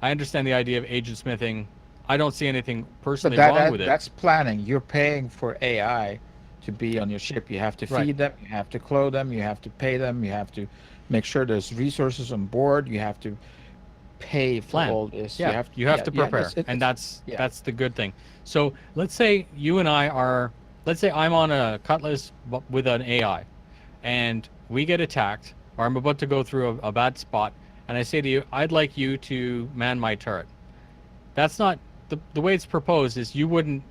Speaker 5: I understand the idea of agent smithing. I don't see anything personally wrong with it.
Speaker 6: That's planning. You're paying for AI to be on your ship. You have to
Speaker 5: Right.
Speaker 6: feed them, you have to clothe them, you have to pay them, you have to make sure there's resources on board, you have to pay for
Speaker 5: Plan.
Speaker 6: all this.
Speaker 5: Yeah, you have to prepare, and
Speaker 6: it's-
Speaker 5: that's the good thing. So let's say you and I are, let's say I'm on a Cutlass with an AI, and we get attacked, or I'm about to go through a bad spot, and I say to you, I'd like you to man my turret. That's not the way it's proposed. Is you wouldn't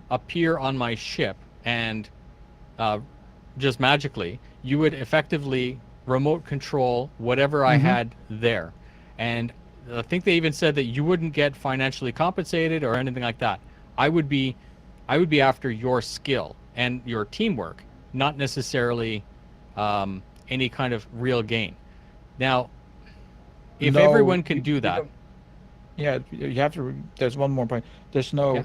Speaker 5: appear on my ship and just magically. You would effectively remote control whatever I had there, and I think they even said that you wouldn't get financially compensated or anything like that. I would be after your skill and your teamwork, not necessarily any kind of real gain. Now, if
Speaker 6: No,
Speaker 5: everyone can
Speaker 6: you-
Speaker 5: do
Speaker 6: you
Speaker 5: that,
Speaker 6: don't- Yeah, you have to. There's one more point. There's no.
Speaker 5: Yeah.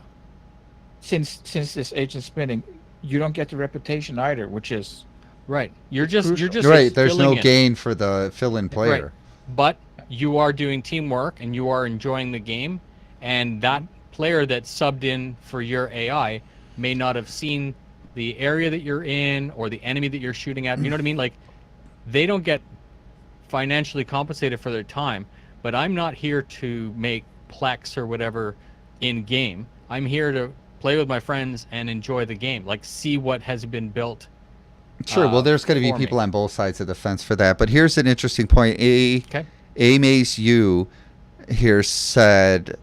Speaker 6: Since this agent spinning, you don't get the reputation either, which is
Speaker 5: right? You're just
Speaker 4: Right, there's no
Speaker 5: filling in.
Speaker 4: gain for the fill-in player.
Speaker 5: Right. But you are doing teamwork and you are enjoying the game, and that player that subbed in for your AI may not have seen the area that you're in or the enemy that you're shooting at. You know what I mean? Like, they don't get financially compensated for their time, but I'm not here to make plex or whatever in game. I'm here to play with my friends and enjoy the game, like see what has been built.
Speaker 4: Sure, well, there's going to be
Speaker 5: for me.
Speaker 4: people on both sides of the fence for that. But here's an interesting point.
Speaker 5: Okay.
Speaker 4: Maze U here said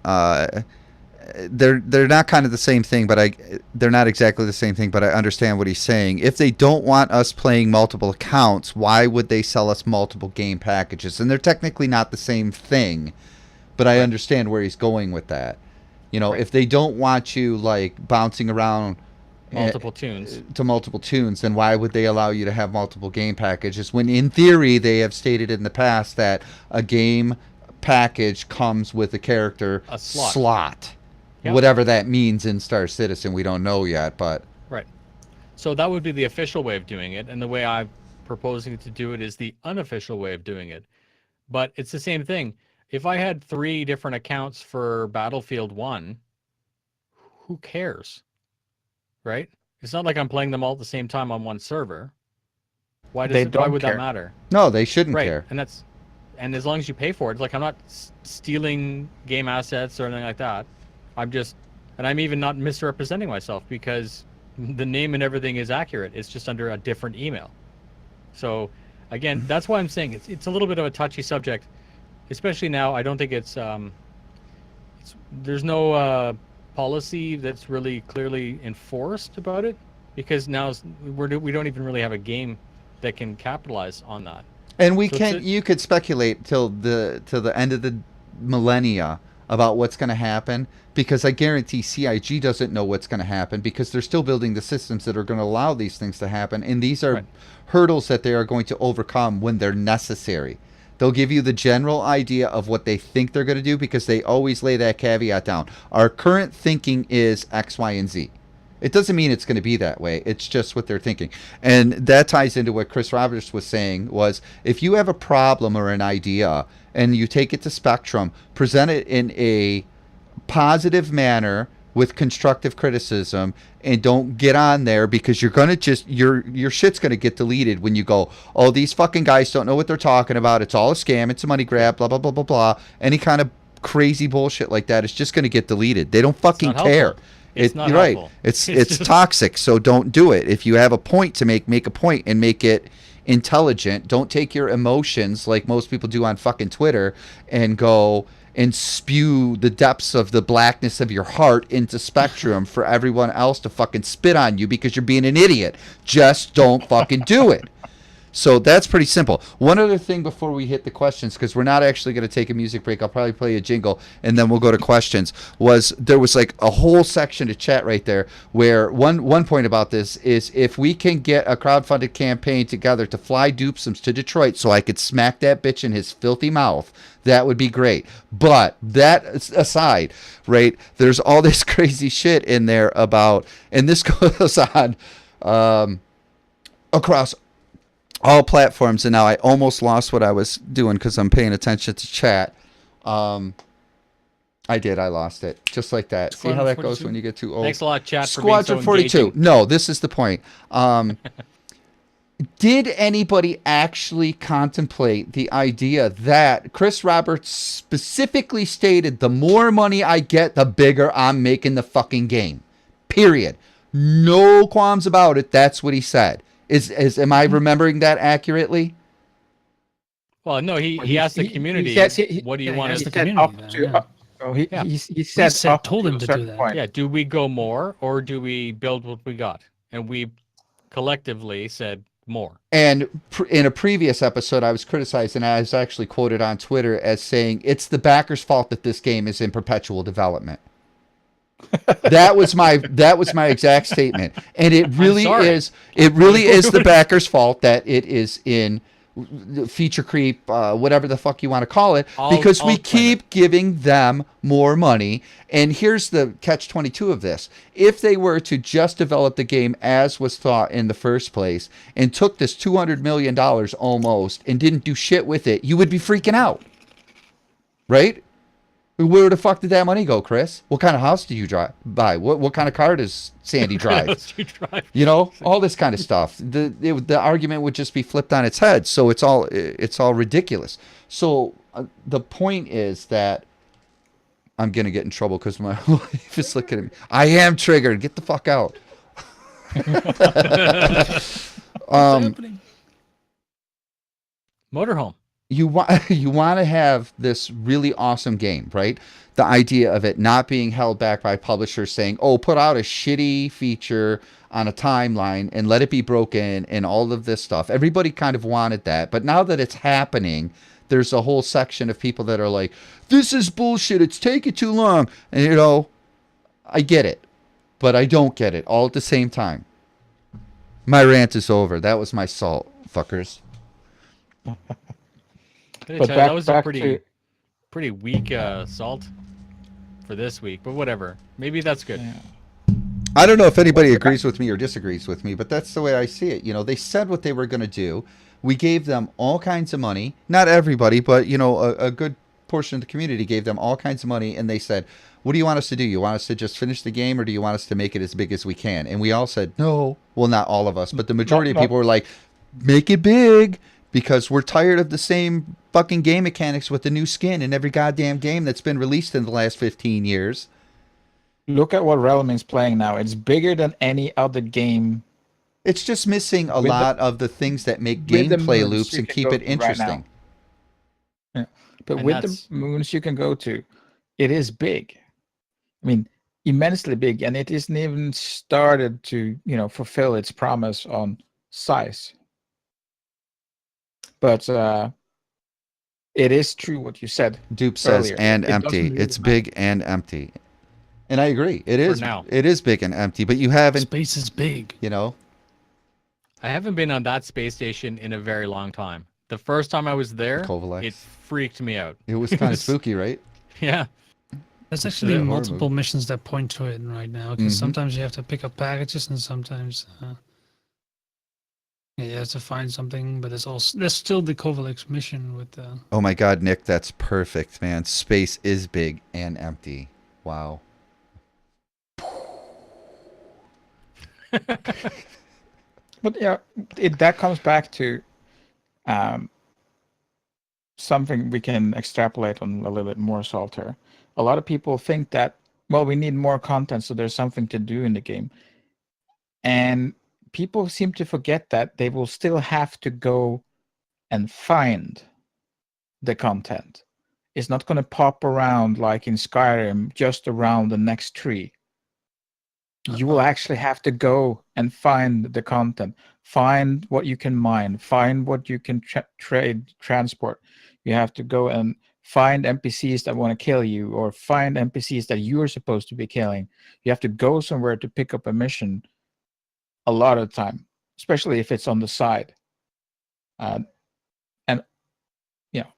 Speaker 4: they're not kind of the same thing, but they're not exactly the same thing, but I understand what he's saying. If they don't want us playing multiple accounts, why would they sell us multiple game packages? And they're technically not the same thing, but I understand where he's going with that. If they don't want you like bouncing around
Speaker 5: Multiple tunes.
Speaker 4: to multiple tunes, then why would they allow you to have multiple game packages when in theory they have stated in the past that a game package comes with a character
Speaker 5: A slot. Yep.
Speaker 4: Whatever that means in Star Citizen, we don't know yet, but
Speaker 5: Right. So that would be the official way of doing it, and the way I'm proposing to do it is the unofficial way of doing it. But it's the same thing. If I had 3 different accounts for Battlefield 1, who cares? Right? It's not like I'm playing them all at the same time on one server. Why
Speaker 6: They
Speaker 5: why
Speaker 6: don't
Speaker 5: would
Speaker 6: care.
Speaker 5: that matter?
Speaker 4: No, they shouldn't
Speaker 5: Right,
Speaker 4: care.
Speaker 5: and as long as you pay for it, it's like I'm not stealing game assets or anything like that. I'm even not misrepresenting myself because the name and everything is accurate. It's just under a different email. So, again, that's why I'm saying it's a little bit of a touchy subject, especially now. I don't think there's no policy that's really clearly enforced about it, because now we don't even really have a game that can capitalize on that.
Speaker 4: And you could speculate till the end of the millennia about what's going to happen, because I guarantee CIG doesn't know what's going to happen, because they're still building the systems that are going to allow these things to happen, and these are hurdles that they are going to overcome when they're necessary. They'll give you the general idea of what they think they're going to do, because they always lay that caveat down. Our current thinking is X, Y, and Z. It doesn't mean it's going to be that way. It's just what they're thinking. And that ties into what Chris Roberts was saying, was if you have a problem or an idea and you take it to Spectrum, present it in a positive manner with constructive criticism, and don't get on there, because you're going to just, your shit's going to get deleted when you go, oh, these fucking guys don't know what they're talking about. It's all a scam. It's a money grab, blah, blah, blah, blah, blah. Any kind of crazy bullshit like that is just going to get deleted. They don't fucking care.
Speaker 5: It's not
Speaker 4: you're right.
Speaker 5: helpful.
Speaker 4: It's toxic, so don't do it. If you have a point to make a point and make it intelligent. Don't take your emotions like most people do on fucking Twitter and go and spew the depths of the blackness of your heart into Spectrum for everyone else to fucking spit on you because you're being an idiot. Just don't fucking do it. So that's pretty simple. One other thing before we hit the questions, because we're not actually going to take a music break. I'll probably play a jingle and then we'll go to questions. There was like a whole section to chat right there where one point about this is, if we can get a crowdfunded campaign together to fly Dupsums to Detroit so I could smack that bitch in his filthy mouth, that would be great. But that aside, right, there's all this crazy shit in there about, and this goes on across all platforms, and now I almost lost what I was doing because I'm paying attention to chat. I lost it. Just like that. See how that goes when you get too old?
Speaker 5: Thanks a lot, chat,
Speaker 4: Squadron
Speaker 5: for being so
Speaker 4: 42.
Speaker 5: engaging.
Speaker 4: No, this is the point. Did anybody actually contemplate the idea that Chris Roberts specifically stated, the more money I get, the bigger I'm making the fucking game? Period. No qualms about it. That's what he said. Am I remembering that accurately?
Speaker 5: Well, no, he asked the community, what do you want us
Speaker 3: the
Speaker 5: to
Speaker 3: community then, yeah.
Speaker 6: He said
Speaker 3: told him to do that.
Speaker 6: Point.
Speaker 5: Yeah, do we go more or do we build what we got? And we collectively said more.
Speaker 4: And in a previous episode, I was criticized, and I was actually quoted on Twitter as saying, it's the backers' fault that this game is in perpetual development. That was my exact statement, and it really is the backers' fault that it is in feature creep, whatever the fuck you want to call it, because we keep giving them more money. And here's the catch-22 of this: if they were to just develop the game as was thought in the first place and took this $200 million almost and didn't do shit with it, you would be freaking out, right? Where the fuck did that money go, Chris? What kind of house do you buy? What kind of car does Sandy drive? You know, all this kind of stuff. The argument would just be flipped on its head. So it's all ridiculous. So the point is that I'm gonna get in trouble because my wife is looking at me. I am triggered. Get the fuck out.
Speaker 5: Motorhome.
Speaker 4: You want to have this really awesome game, right? The idea of it not being held back by publishers saying, oh, put out a shitty feature on a timeline and let it be broken and all of this stuff. Everybody kind of wanted that. But now that it's happening, there's a whole section of people that are like, this is bullshit. It's taking too long. And, you know, I get it, but I don't get it all at the same time. My rant is over. That was my salt, fuckers.
Speaker 5: But that was a pretty weak salt for this week, but whatever. Maybe that's good.
Speaker 6: Yeah.
Speaker 4: I don't know if anybody agrees with me or disagrees with me, but that's the way I see it. You know, they said what they were going to do. We gave them all kinds of money. Not everybody, but, you know, a good portion of the community gave them all kinds of money, and they said, what do you want us to do? You want us to just finish the game, or do you want us to make it as big as we can? And we all said no. Well, not all of us, but the majority of people were like, make it big, because we're tired of the same fucking game mechanics with the new skin in every goddamn game that's been released in the last 15 years.
Speaker 6: Look at what Rellim is playing now. It's bigger than any other game.
Speaker 4: It's just missing a lot of the things that make gameplay loops and keep it interesting.
Speaker 6: Yeah. But
Speaker 5: And
Speaker 6: with the moons you can go to, it is big. I mean, immensely big, and it isn't even started to, fulfill its promise on size. But it is true what you said.
Speaker 4: Dupe says,
Speaker 6: earlier.
Speaker 4: and
Speaker 6: It
Speaker 4: empty.
Speaker 6: doesn't really
Speaker 4: It's big and empty. And I agree. It is.
Speaker 5: now.
Speaker 4: It is big and empty, but you haven't,
Speaker 3: Space is big.
Speaker 5: I haven't been on that space station in a very long time. The first time I was there,
Speaker 4: Kovalex.
Speaker 5: it freaked me out.
Speaker 4: It was kind of spooky, right?
Speaker 5: Yeah.
Speaker 3: There's actually
Speaker 4: a horror
Speaker 3: multiple
Speaker 4: movie.
Speaker 3: missions that point to it right now, because
Speaker 4: Mhm.
Speaker 3: sometimes you have to pick up packages, and sometimes you have to find something. But there's still the Kovalex mission with the.
Speaker 4: Oh my God, Nick, that's perfect, man. Space is big and empty. Wow.
Speaker 6: But yeah, that comes back to something we can extrapolate on a little bit more, Salter. A lot of people think that, well, we need more content, so there's something to do in the game. And people seem to forget that they will still have to go and find the content. It's not going to pop around like in Skyrim, just around the next tree. You will actually have to go and find the content, find what you can mine, find what you can transport. You have to go and find NPCs that want to kill you, or find NPCs that you are supposed to be killing. You have to go somewhere to pick up a mission a lot of the time, especially if it's on the side. And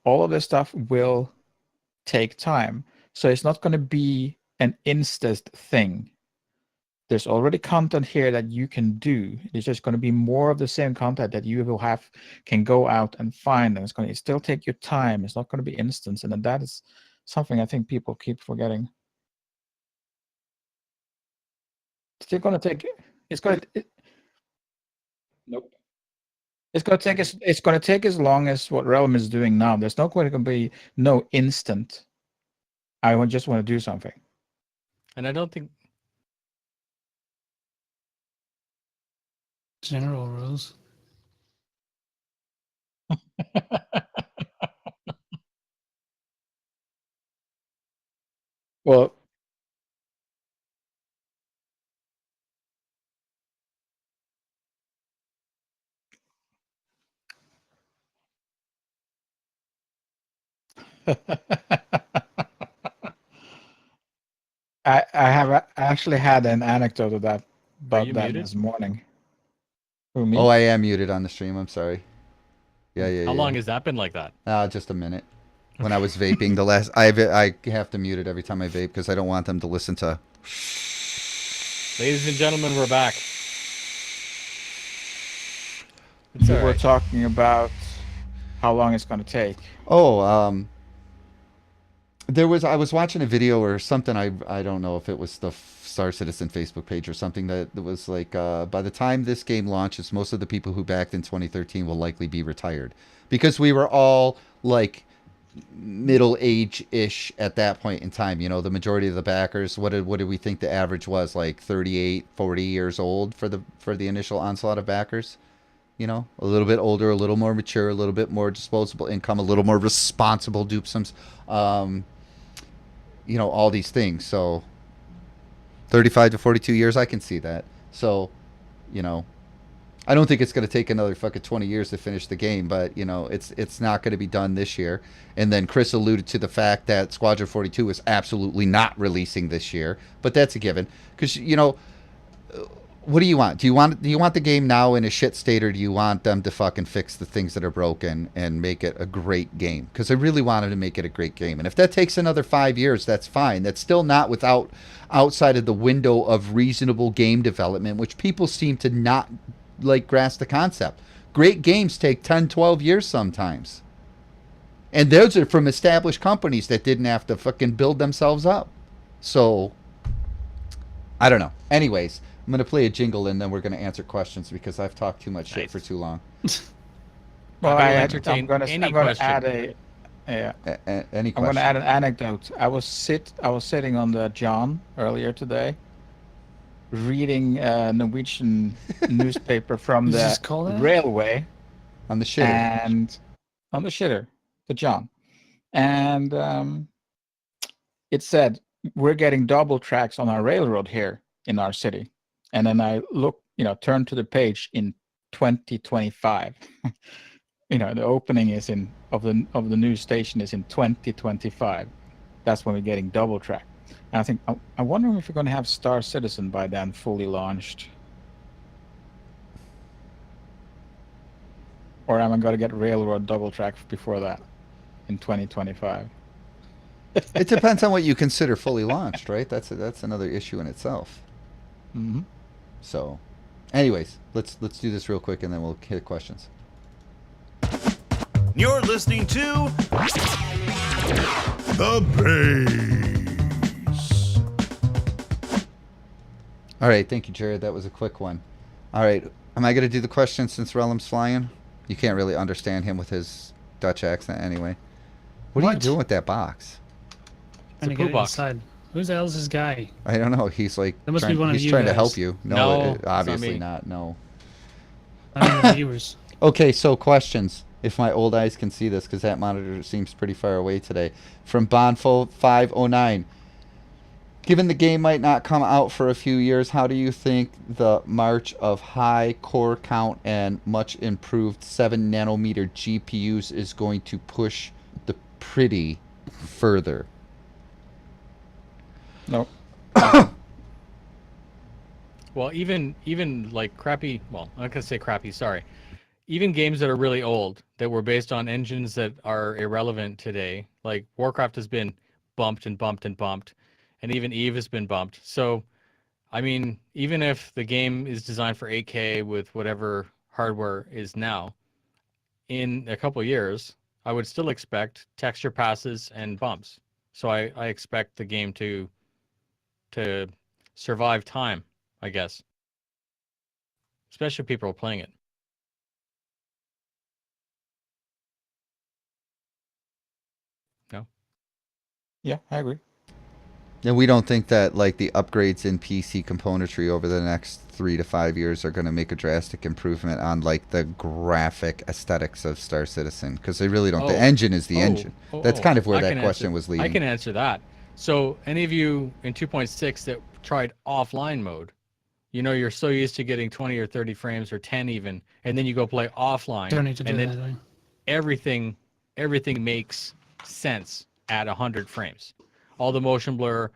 Speaker 6: all of this stuff will take time. So it's not going to be an instant thing. There's already content here that you can do. It's just going to be more of the same content that you can go out and find, and it's going to still take your time. It's not going to be instant, and that is something I think people keep forgetting. It's still going to take. Nope. It's going to take as long as what Rellim is doing now. There's not going to be no instant. I just want to do something.
Speaker 5: And I don't think
Speaker 3: General rules.
Speaker 6: Well, I actually had an anecdote of that about
Speaker 5: you
Speaker 6: that
Speaker 5: muted?
Speaker 6: this morning. Who, me?
Speaker 4: Oh, I am muted on the stream. I'm sorry. Yeah.
Speaker 5: how long has that been like that?
Speaker 4: Just a minute. When I was vaping, I have to mute it every time I vape because I don't want them to listen to.
Speaker 5: Ladies and gentlemen, we're back.
Speaker 6: We were talking about how long it's going to take.
Speaker 4: Oh, I was watching a video or something. I don't know if it was the Star Citizen Facebook page or something that was like, by the time this game launches, most of the people who backed in 2013 will likely be retired, because we were all like middle age-ish at that point in time. The majority of the backers, what did we think the average was, like 38, 40 years old for the initial onslaught of backers? A little bit older, a little more mature, a little bit more disposable income, a little more responsible dupesomes, all these things. So 35 to 42 years, I can see that. So, I don't think it's going to take another fucking 20 years to finish the game, but, it's not going to be done this year. And then Chris alluded to the fact that Squadron 42 is absolutely not releasing this year, but that's a given. Because, what do you want? Do you want the game now in a shit state, or do you want them to fucking fix the things that are broken and make it a great game? Because I really wanted to make it a great game. And if that takes another 5 years, that's fine. That's still not outside of the window of reasonable game development, which people seem to not grasp the concept. Great games take 10, 12 years sometimes. And those are from established companies that didn't have to fucking build themselves up. So, I don't know. Anyways, I'm going to play a jingle and then we're going to answer questions because I've talked too much shit for too long.
Speaker 6: Well,
Speaker 5: I will
Speaker 6: I'm
Speaker 5: entertain
Speaker 6: gonna
Speaker 5: any
Speaker 6: add
Speaker 5: question.
Speaker 6: yeah.
Speaker 4: Any
Speaker 6: I'm going to
Speaker 4: questions?
Speaker 6: add an anecdote. I was sitting on the John earlier today, reading a Norwegian newspaper from
Speaker 3: Is
Speaker 6: the
Speaker 3: this called that?
Speaker 6: railway,
Speaker 4: On the shitter.
Speaker 6: and on the shitter, the John, and it said we're getting double tracks on our railroad here in our city, and then I turned to the page in 2025. The opening is of the news station is in 2025. That's when we're getting double track. And I think I'm wondering if we're going to have Star Citizen by then fully launched, or am I going to get Railroad double track before that in 2025?
Speaker 4: It depends on what you consider fully launched, right? That's another issue in itself.
Speaker 6: Mm-hmm.
Speaker 4: So, anyways, let's do this real quick and then we'll hit questions.
Speaker 9: You're listening to
Speaker 1: The Base.
Speaker 4: All right, thank you, Jared. That was a quick one. All right, am I going to do the question since Rellim's flying? You can't really understand him with his Dutch accent anyway. What are you
Speaker 3: What?
Speaker 4: doing with that box?
Speaker 3: Trying to
Speaker 5: poo
Speaker 3: get it
Speaker 5: box.
Speaker 3: inside. Who's the hell's this guy?
Speaker 4: I don't know. He's like
Speaker 3: That must be one of
Speaker 4: he's
Speaker 3: you
Speaker 4: trying to
Speaker 3: guys.
Speaker 4: help you.
Speaker 5: No,
Speaker 4: No,
Speaker 5: it's not
Speaker 4: obviously
Speaker 5: me.
Speaker 4: not. No.
Speaker 3: I mean, the viewers.
Speaker 4: Okay, so questions. If my old eyes can see this, because that monitor seems pretty far away today. From Bonfo509. Given the game might not come out for a few years, how do you think the march of high core count and much improved 7 nanometer GPUs is going to push the pretty further?
Speaker 6: No.
Speaker 5: Well, even like crappy. Well, I'm not gonna say crappy. Sorry. Even games that are really old that were based on engines that are irrelevant today, like Warcraft has been bumped and bumped and bumped, and even Eve has been bumped. So, I mean, even if the game is designed for 8K with whatever hardware is now, in a couple of years, I would still expect texture passes and bumps. So I expect the game to survive time, I guess. Especially if people are playing it. No?
Speaker 6: Yeah, I agree.
Speaker 4: And we don't think that like the upgrades in PC componentry over the next 3 to 5 years are going to make a drastic improvement on like the graphic aesthetics of Star Citizen, because they really don't. The engine is the engine. That's kind of where that question was leading.
Speaker 5: I can answer that. So any of you in 2.6 that tried offline mode, you're so used to getting 20 or 30 frames or 10 even, and then you go play offline,
Speaker 3: Don't need to do
Speaker 5: and
Speaker 3: that.
Speaker 5: then everything makes sense at 100 frames. All the motion blur,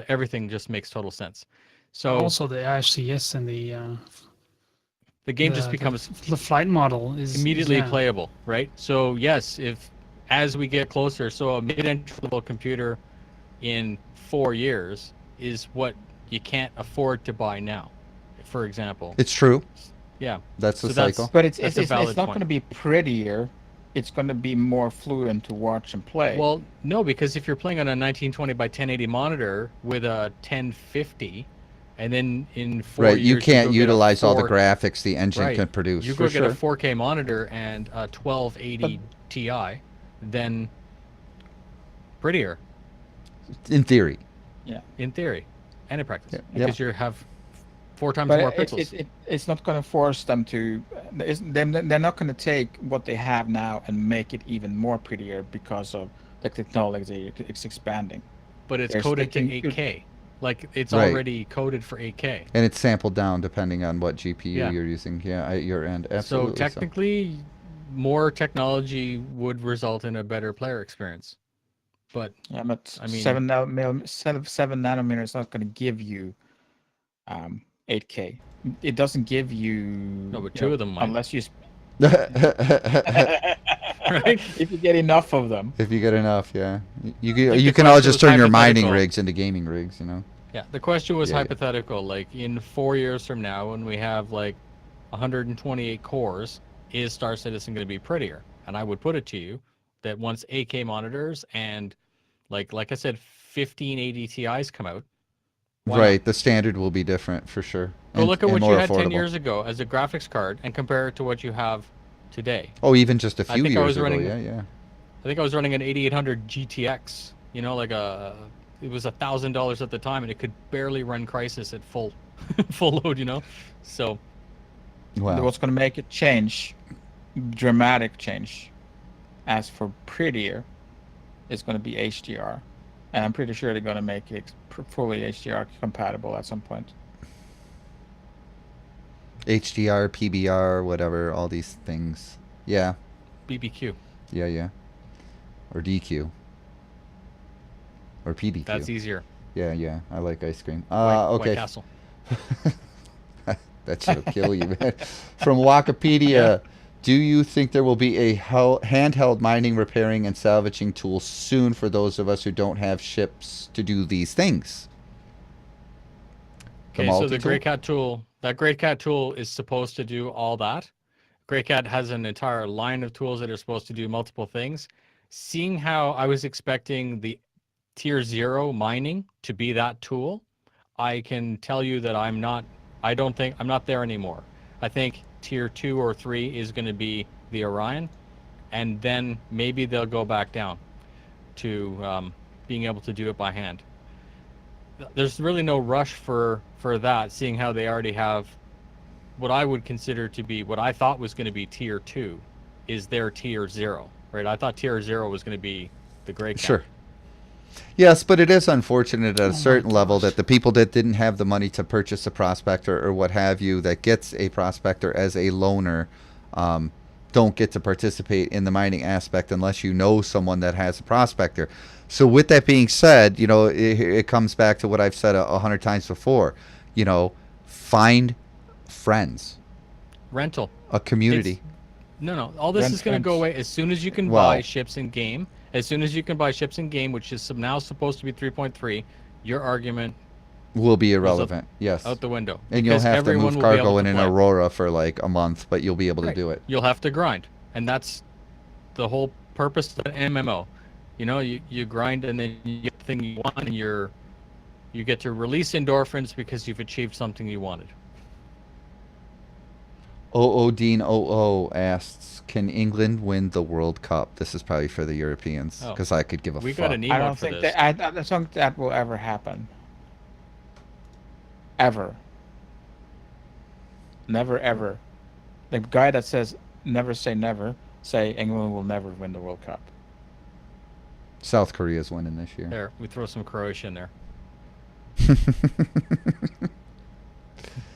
Speaker 5: everything just makes total sense. So
Speaker 3: Also, the IFCS and
Speaker 5: the game just becomes
Speaker 3: the flight model is
Speaker 5: immediately
Speaker 3: yeah.
Speaker 5: playable, right? So yes, as we get closer, so a mid-entry level computer in 4 years is what you can't afford to buy now, for example.
Speaker 4: It's true.
Speaker 5: Yeah.
Speaker 4: That's the
Speaker 5: So
Speaker 4: cycle.
Speaker 6: But it's
Speaker 5: That's a valid
Speaker 6: not
Speaker 5: point.
Speaker 6: going to be prettier. It's going to be more fluent to watch and play.
Speaker 5: Well, no, because if you're playing on a 1920 by 1080 monitor with a 1050, and then in 4 years
Speaker 4: you can't
Speaker 5: go get a
Speaker 4: utilize all the
Speaker 5: 4
Speaker 4: graphics the engine
Speaker 5: right,
Speaker 4: can produce.
Speaker 5: You
Speaker 4: for
Speaker 5: go get
Speaker 4: sure.
Speaker 5: a 4K monitor and a 1280 Ti, then prettier
Speaker 4: In theory.
Speaker 5: in theory and in practice,
Speaker 4: Yeah.
Speaker 5: because you have 4 times
Speaker 6: but
Speaker 5: more pixels.
Speaker 6: it's not going to force them to. They're not going to take what they have now and make it even more prettier because of the technology. It's expanding.
Speaker 5: But it's
Speaker 6: they're
Speaker 5: coded to
Speaker 6: sticking to-
Speaker 5: 8K. Like it's
Speaker 4: Right.
Speaker 5: already coded for 8K.
Speaker 4: And it's sampled down depending on what GPU
Speaker 5: Yeah.
Speaker 4: you're using. Yeah, at your end. Absolutely.
Speaker 5: So technically, more technology would result in a better player experience. But
Speaker 6: Yeah, but
Speaker 5: I mean-
Speaker 6: 7 nanometer is not going to give you 8K. It doesn't give you.
Speaker 5: No, but
Speaker 6: you
Speaker 5: two
Speaker 6: know,
Speaker 5: of them might.
Speaker 6: unless you.
Speaker 5: right?
Speaker 6: If you get enough of them.
Speaker 4: If you get enough, yeah. You
Speaker 5: Like
Speaker 4: you
Speaker 5: the
Speaker 4: can all
Speaker 5: question
Speaker 4: just
Speaker 5: was
Speaker 4: turn your mining
Speaker 5: hypothetical.
Speaker 4: rigs into gaming rigs, you know.
Speaker 5: Yeah, the question was
Speaker 4: Yeah, yeah.
Speaker 5: hypothetical. Like in 4 years from now, when we have like 128 cores, is Star Citizen going to be prettier? And I would put it to you that once 8K monitors and like I said, 1580 Ti's come out. Why
Speaker 4: Right,
Speaker 5: not?
Speaker 4: the standard will be different for sure.
Speaker 5: Go look at what you
Speaker 4: more
Speaker 5: had 10
Speaker 4: affordable.
Speaker 5: years ago as a graphics card and compare it to what you have today.
Speaker 4: Oh, even just a
Speaker 5: I
Speaker 4: few
Speaker 5: think I
Speaker 4: years
Speaker 5: was
Speaker 4: ago,
Speaker 5: running-
Speaker 4: yeah.
Speaker 5: I think I was running an 8800 GTX. You know, like it was $1,000 at the time, and it could barely run Crysis at full full load. You know, so
Speaker 4: Wow.
Speaker 6: What's going to make it change, dramatic change, as for prettier, is going to be HDR. And I'm pretty sure they're going to make it fully HDR compatible at some point.
Speaker 4: HDR, PBR, whatever, all these things. Yeah.
Speaker 5: BBQ.
Speaker 4: Yeah. Or DQ. Or PDQ.
Speaker 5: That's easier.
Speaker 4: Yeah. I like ice cream.
Speaker 5: White
Speaker 4: Okay.
Speaker 5: Castle.
Speaker 4: That should kill you, man. From Wikipedia, do you think there will be a handheld mining, repairing, and salvaging tool soon for those of us who don't have ships to do these things?
Speaker 5: Okay, so the Grey Cat tool, that Grey Cat tool is supposed to do all that. Grey Cat has an entire line of tools that are supposed to do multiple things. Seeing how I was expecting the tier 0 mining to be that tool, I can tell you that I'm not there anymore. I think tier 2 or 3 is going to be the Orion, and then maybe they'll go back down to being able to do it by hand. There's really no rush for that, seeing how they already have what I would consider to be what I thought was going to be tier 2 is their tier 0, right? I thought tier 0 was going to be the Grey Cat.
Speaker 4: Sure. Yes, but it is unfortunate at a certain level that the people that didn't have the money to purchase a prospector or what have you that gets a prospector as a loaner don't get to participate in the mining aspect unless you know someone that has a prospector. So with that being said, you know, it comes back to what I've said 100 times before. You know, find friends.
Speaker 5: Rental.
Speaker 4: A community.
Speaker 5: No. All this is going to go away as soon as you can buy ships in game. As soon as you can buy ships in game, which is now supposed to be 3.3, your argument
Speaker 4: will be irrelevant. Yes.
Speaker 5: Out the window.
Speaker 4: And you'll have to move cargo in an Aurora for like a month, but you'll be able to do it.
Speaker 5: You'll have to grind. And that's the whole purpose of an MMO. You know, you grind and then you get the thing you want and you get to release endorphins because you've achieved something you wanted.
Speaker 4: Dean OO asks, can England win the World Cup? This is probably for the Europeans, because I could give a fuck.
Speaker 5: We got an email
Speaker 6: I don't think I don't think that will ever happen. Ever. Never, ever. The guy that says never say never, say England will never win the World Cup.
Speaker 4: South Korea's winning this year.
Speaker 5: There, we throw some Croatia in there.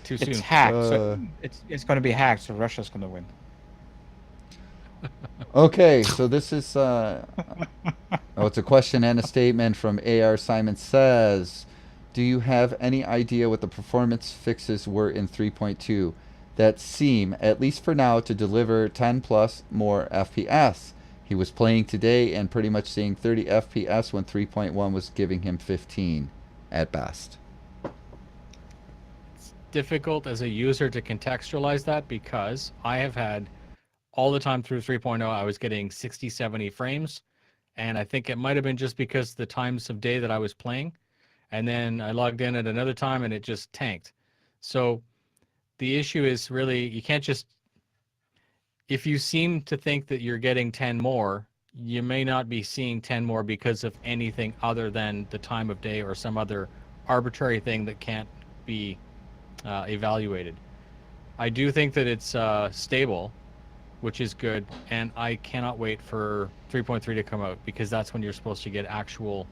Speaker 5: Too soon.
Speaker 6: It's hacked. So it's going to be hacked, so Russia's going to win.
Speaker 4: Okay, so this is it's a question and a statement from AR Simon says, do you have any idea what the performance fixes were in 3.2 that seem, at least for now, to deliver 10 plus more FPS? He was playing today and pretty much seeing 30 FPS when 3.1 was giving him 15 at best.
Speaker 5: Difficult as a user to contextualize that because I have had all the time through 3.0 I was getting 60-70 frames, and I think it might have been just because the times of day that I was playing, and then I logged in at another time and it just tanked. So the issue is really you can't just, if you seem to think that you're getting 10 more, you may not be seeing 10 more because of anything other than the time of day or some other arbitrary thing that can't be evaluated. I do think that it's stable, which is good, and I cannot wait for 3.3 to come out because that's when you're supposed to get actual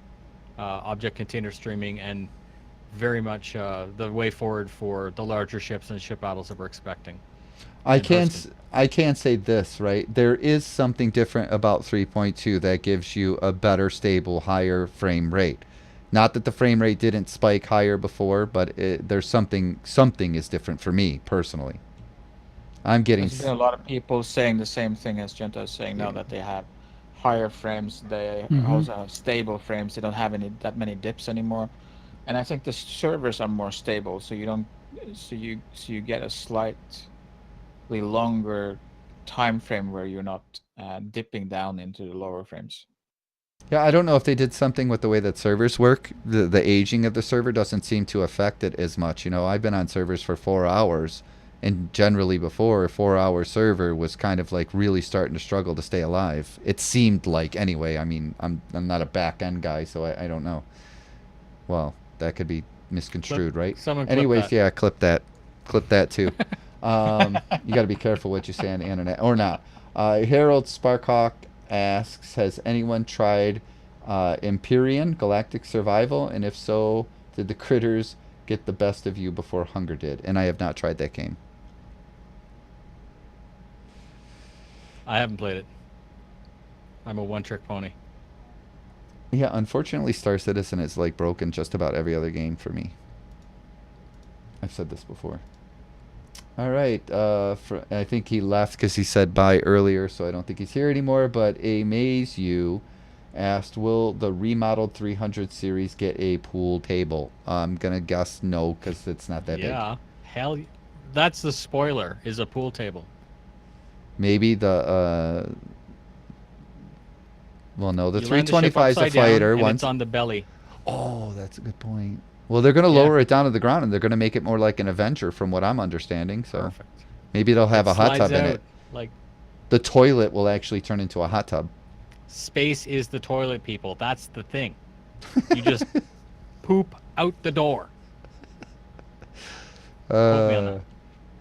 Speaker 5: object container streaming and very much the way forward for the larger ships and ship battles that we're expecting.
Speaker 4: I can say this, right? There is something different about 3.2 that gives you a better, stable, higher frame rate. Not that the frame rate didn't spike higher before, but there's something is different for me personally. I'm getting
Speaker 6: There's been a lot of people saying the same thing as Juntau is saying now, that they have higher frames, they also have stable frames, they don't have that many dips anymore. And I think the servers are more stable, so you get a slightly longer time frame where you're not dipping down into the lower frames.
Speaker 4: Yeah, I don't know if they did something with the way that servers work. The aging of the server doesn't seem to affect it as much. You know, I've been on servers for 4 hours, and generally before a 4 hour server was kind of like really starting to struggle to stay alive. It seemed like anyway. I mean, I'm not a back end guy, so I don't know. Well, that could be misconstrued, right?
Speaker 5: Someone clip
Speaker 4: Anyways,
Speaker 5: that.
Speaker 4: yeah, clip that too. You got to be careful what you say on the internet or not. Harold Sparkhawk asks, has anyone tried Empyrean Galactic Survival? And if so, did the critters get the best of you before hunger did? And I have not tried that game.
Speaker 5: I haven't played it. I'm a one-trick pony.
Speaker 4: Yeah, unfortunately, Star Citizen is like broken just about every other game for me. I've said this before. All right. I think he left because he said bye earlier, so I don't think he's here anymore. But Amaze You asked, will the remodeled 300 series get a pool table? I'm going to guess no, because it's not that big.
Speaker 5: Yeah. Hell, that's the spoiler, is a pool table.
Speaker 4: Maybe the... well, no, the
Speaker 5: You land the
Speaker 4: 325 is
Speaker 5: ship
Speaker 4: a
Speaker 5: upside down,
Speaker 4: fighter.
Speaker 5: and
Speaker 4: Once...
Speaker 5: it's on the belly.
Speaker 4: Oh, that's a good point. Well, they're going to lower it down to the ground, and they're going to make it more like an Avenger, from what I'm understanding. So
Speaker 5: Perfect.
Speaker 4: maybe they'll have a hot
Speaker 5: Slides
Speaker 4: tub in
Speaker 5: out,
Speaker 4: it.
Speaker 5: like,
Speaker 4: The toilet will actually turn into a hot tub.
Speaker 5: space is the toilet, people. That's the thing. You just poop out the door. Quote me on that.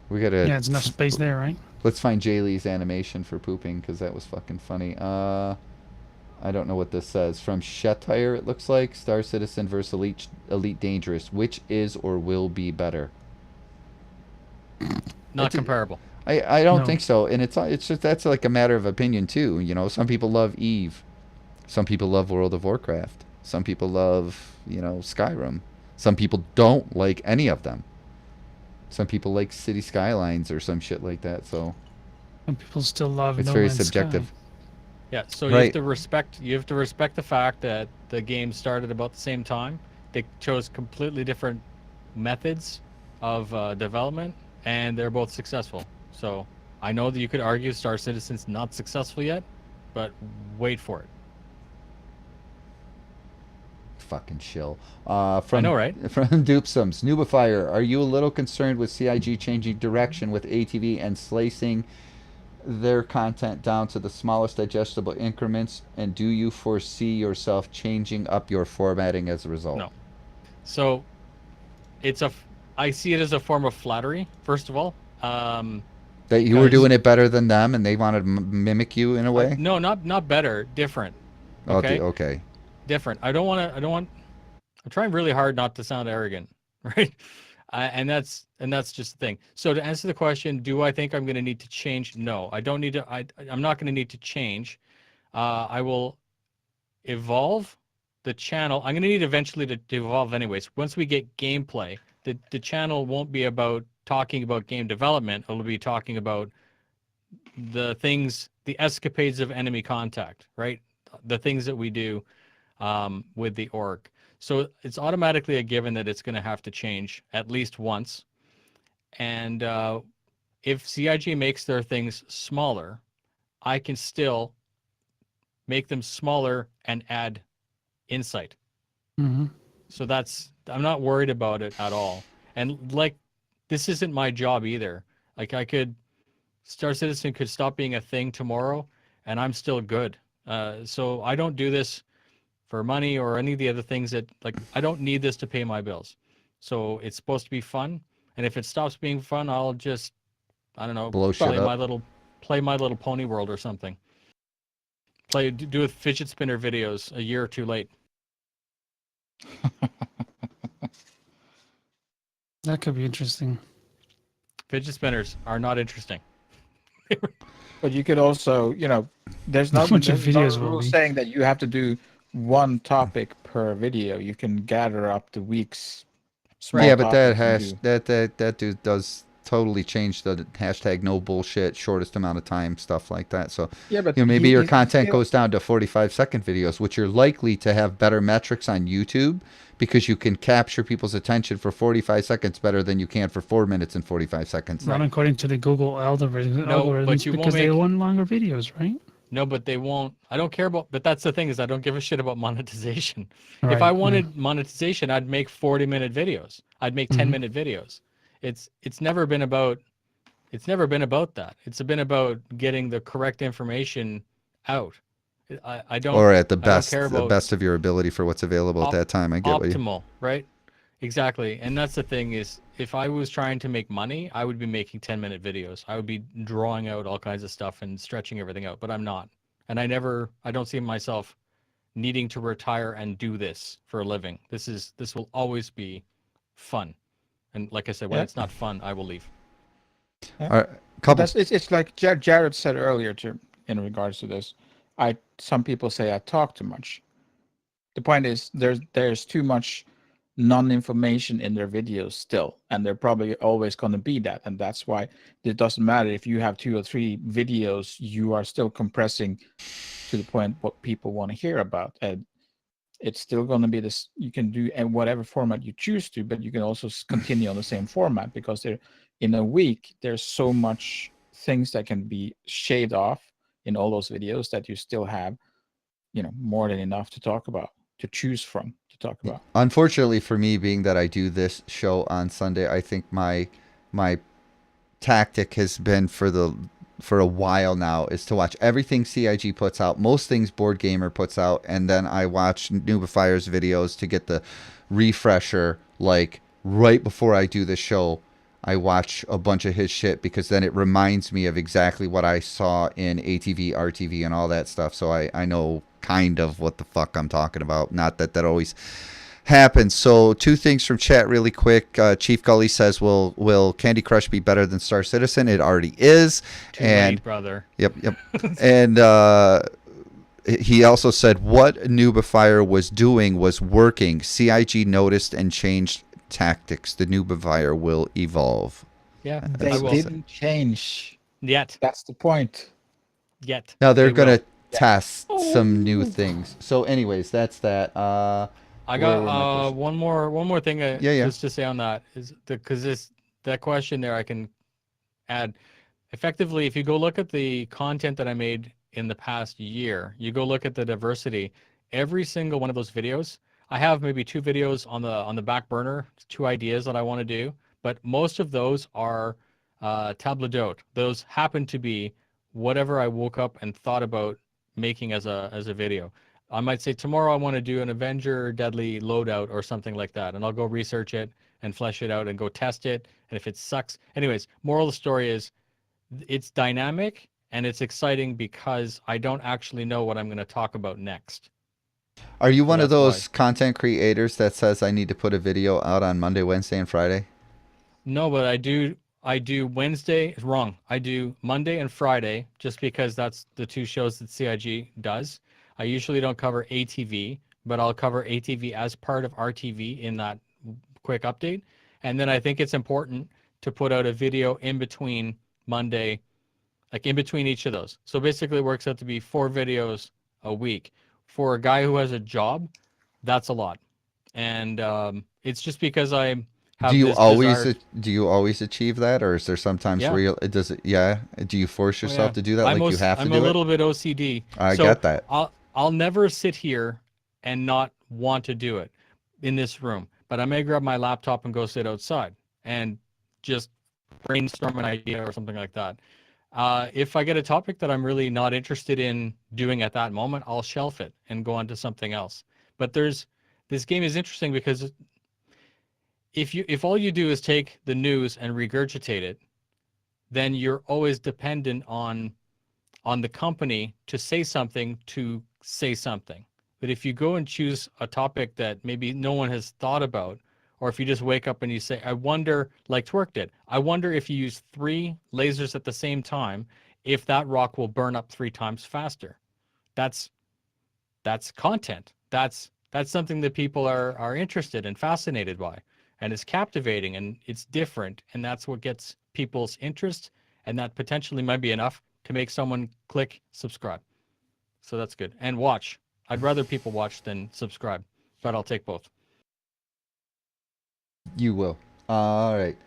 Speaker 4: We gotta.
Speaker 3: Yeah, it's enough space there, right?
Speaker 4: Let's find Jay Lee's animation for pooping, because that was fucking funny. I don't know what this says. From Shetire, it looks like Star Citizen versus Elite Dangerous. Which is or will be better?
Speaker 5: Not comparable.
Speaker 4: I don't
Speaker 3: No.
Speaker 4: think so, and it's just that's like a matter of opinion too. You know, some people love Eve, some people love World of Warcraft, some people love Skyrim, some people don't like any of them. Some people like City Skylines or some shit like that. So
Speaker 3: Some people still love
Speaker 4: it's
Speaker 3: No
Speaker 4: very
Speaker 3: Man's
Speaker 4: subjective.
Speaker 3: Sky.
Speaker 5: Yeah, so you have to respect. You have to respect the fact that the game started about the same time. They chose completely different methods of development, and they're both successful. So I know that you could argue Star Citizen's not successful yet, but wait for it.
Speaker 4: Fucking shill.
Speaker 5: I know, right?
Speaker 4: From Dupsums. Nubifier, are you a little concerned with CIG changing direction with ATV and slicing their content down to the smallest digestible increments? And do you foresee yourself changing up your formatting as a result?
Speaker 5: No. So I see it as a form of flattery, first of all.
Speaker 4: That you were doing it better than them and they wanted to mimic you in a way?
Speaker 5: No, not better, different. Okay.
Speaker 4: Okay.
Speaker 5: Different. I'm trying really hard not to sound arrogant, right? And that's just the thing. So to answer the question, do I think I'm going to need to change? No, I don't need to. I'm not going to need to change. I will evolve the channel. I'm going to need eventually to evolve anyways. Once we get gameplay, the channel won't be about talking about game development. It'll be talking about the things, the escapades of enemy contact, right? The things that we do with the org. So it's automatically a given that it's going to have to change at least once. And if CIG makes their things smaller, I can still make them smaller and add insight.
Speaker 3: Mm-hmm.
Speaker 5: So I'm not worried about it at all. And like, this isn't my job either. Like Star Citizen could stop being a thing tomorrow and I'm still good. So I don't do this for money or any of the other things that, like, I don't need this to pay my bills. So it's supposed to be fun. And if it stops being fun, I'll just, I don't know, play my little pony world or something. Do with fidget spinner videos a year or two late.
Speaker 3: That could be interesting.
Speaker 5: Fidget spinners are not interesting.
Speaker 6: But you could also, there's no rule saying that you have to do one topic per video. You can gather up the week's small
Speaker 4: Yeah, but
Speaker 6: topics
Speaker 4: that dude does totally change the hashtag no bullshit, shortest amount of time, stuff like that. So
Speaker 6: yeah, but
Speaker 4: maybe your content goes down to 45-second videos, which you're likely to have better metrics on YouTube because you can capture people's attention for 45 seconds better than you can for 4 minutes and 45 seconds.
Speaker 3: Not according to the Google algorithms,
Speaker 5: No, but you
Speaker 3: because
Speaker 5: won't
Speaker 3: they want longer videos, right?
Speaker 5: No, but they won't. I don't care about. But that's the thing is, I don't give a shit about monetization. If
Speaker 3: Right,
Speaker 5: I
Speaker 3: yeah.
Speaker 5: wanted monetization, I'd make 40-minute videos. I'd make 10-minute videos. It's never been about. It's never been about that. It's been about getting the correct information out. I don't.
Speaker 4: Or at the
Speaker 5: I don't care
Speaker 4: the
Speaker 5: about
Speaker 4: best of your ability for what's available at that time. I get what you.
Speaker 5: optimal, right? Exactly. And that's the thing is, if I was trying to make money, I would be making 10-minute videos. I would be drawing out all kinds of stuff and stretching everything out, but I'm not. And I don't see myself needing to retire and do this for a living. This will always be fun. And like I said, when
Speaker 6: Yeah.
Speaker 5: it's not fun, I will leave.
Speaker 6: Yeah.
Speaker 4: All right,
Speaker 6: But
Speaker 4: couple.
Speaker 6: it's like Jared said earlier in regards to this. Some people say I talk too much. The point is there's too much non-information in their videos still, and they're probably always going to be that, and that's why it doesn't matter if you have 2 or 3 videos, you are still compressing to the point what people want to hear about, and it's still going to be this. You can do in whatever format you choose to, but you can also continue on the same format, because there in a week there's so much things that can be shaved off in all those videos that you still have more than enough to talk about, to choose from, to talk about.
Speaker 4: Unfortunately for me, being that I do this show on Sunday, I think my tactic has been for a while now is to watch everything CIG puts out, most things Board Gamer puts out, and then I watch Noobifier's videos to get the refresher. Like right before I do the show, I watch a bunch of his shit, because then it reminds me of exactly what I saw in ATV, RTV, and all that stuff. So I know kind of what the fuck I'm talking about. Not that always happens. So 2 things from chat really quick. Chief Gully says, will Candy Crush be better than Star Citizen? It already is.
Speaker 5: Too
Speaker 4: And
Speaker 5: late, brother.
Speaker 4: Yep. And he also said what Noobifier was doing was working. CIG noticed and changed tactics. The Noobifier will evolve.
Speaker 5: Yeah,
Speaker 6: They
Speaker 5: I will.
Speaker 6: didn't change.
Speaker 5: Yet.
Speaker 6: That's the point.
Speaker 5: Yet.
Speaker 4: Now they're
Speaker 5: They
Speaker 4: going
Speaker 5: will.
Speaker 4: to test some new things. So anyways, that's that.
Speaker 5: I
Speaker 4: where
Speaker 5: got
Speaker 4: were my questions?
Speaker 5: one more thing
Speaker 4: Yeah.
Speaker 5: just to say on that is because that question there I can add effectively. If you go look at the content that I made in the past year, you go look at the diversity. Every single one of those videos, I have maybe 2 videos on the back burner, 2 ideas that I want to do, but most of those are table d'hote. Those happen to be whatever I woke up and thought about making as a video. I might say tomorrow I want to do an Avenger Deadly loadout or something like that, and I'll go research it and flesh it out and go test it. And if it sucks, anyways, moral of the story is it's dynamic and it's exciting because I don't actually know what I'm going to talk about next.
Speaker 4: Are you one of
Speaker 5: that's
Speaker 4: those
Speaker 5: why.
Speaker 4: content creators that says I need to put a video out on Monday, Wednesday, and Friday?
Speaker 5: No, but I do Wednesday. Wrong. I do Monday and Friday just because that's the 2 shows that CIG does. I usually don't cover ATV, but I'll cover ATV as part of RTV in that quick update. And then I think it's important to put out a video in between Monday, like in between each of those. So basically it works out to be 4 videos a week. For a guy who has a job, that's a lot. And it's just because I have
Speaker 4: Do you
Speaker 5: this
Speaker 4: always
Speaker 5: desire.
Speaker 4: do you always achieve that, or is there sometimes
Speaker 5: Yeah.
Speaker 4: where does it? Yeah. Do you force
Speaker 5: Oh,
Speaker 4: yourself
Speaker 5: yeah.
Speaker 4: to do that? Like you have to
Speaker 5: I'm
Speaker 4: do
Speaker 5: a
Speaker 4: it?
Speaker 5: little bit OCD.
Speaker 4: I
Speaker 5: So
Speaker 4: get that.
Speaker 5: I'll never sit here and not want to do it in this room. But I may grab my laptop and go sit outside and just brainstorm an idea or something like that. If I get a topic that I'm really not interested in doing at that moment, I'll shelf it and go on to something else. But this game is interesting because if all you do is take the news and regurgitate it, then you're always dependent on the company to say something. But if you go and choose a topic that maybe no one has thought about, or if you just wake up and you say, I wonder, like Twerk did, I wonder if you use 3 lasers at the same time, if that rock will burn up 3 times faster. That's content. That's something that people are interested and fascinated by, and it's captivating and it's different, and that's what gets people's interest, and that potentially might be enough to make someone click subscribe. So that's good. And watch. I'd rather people watch than subscribe, but I'll take both.
Speaker 4: You will. All right.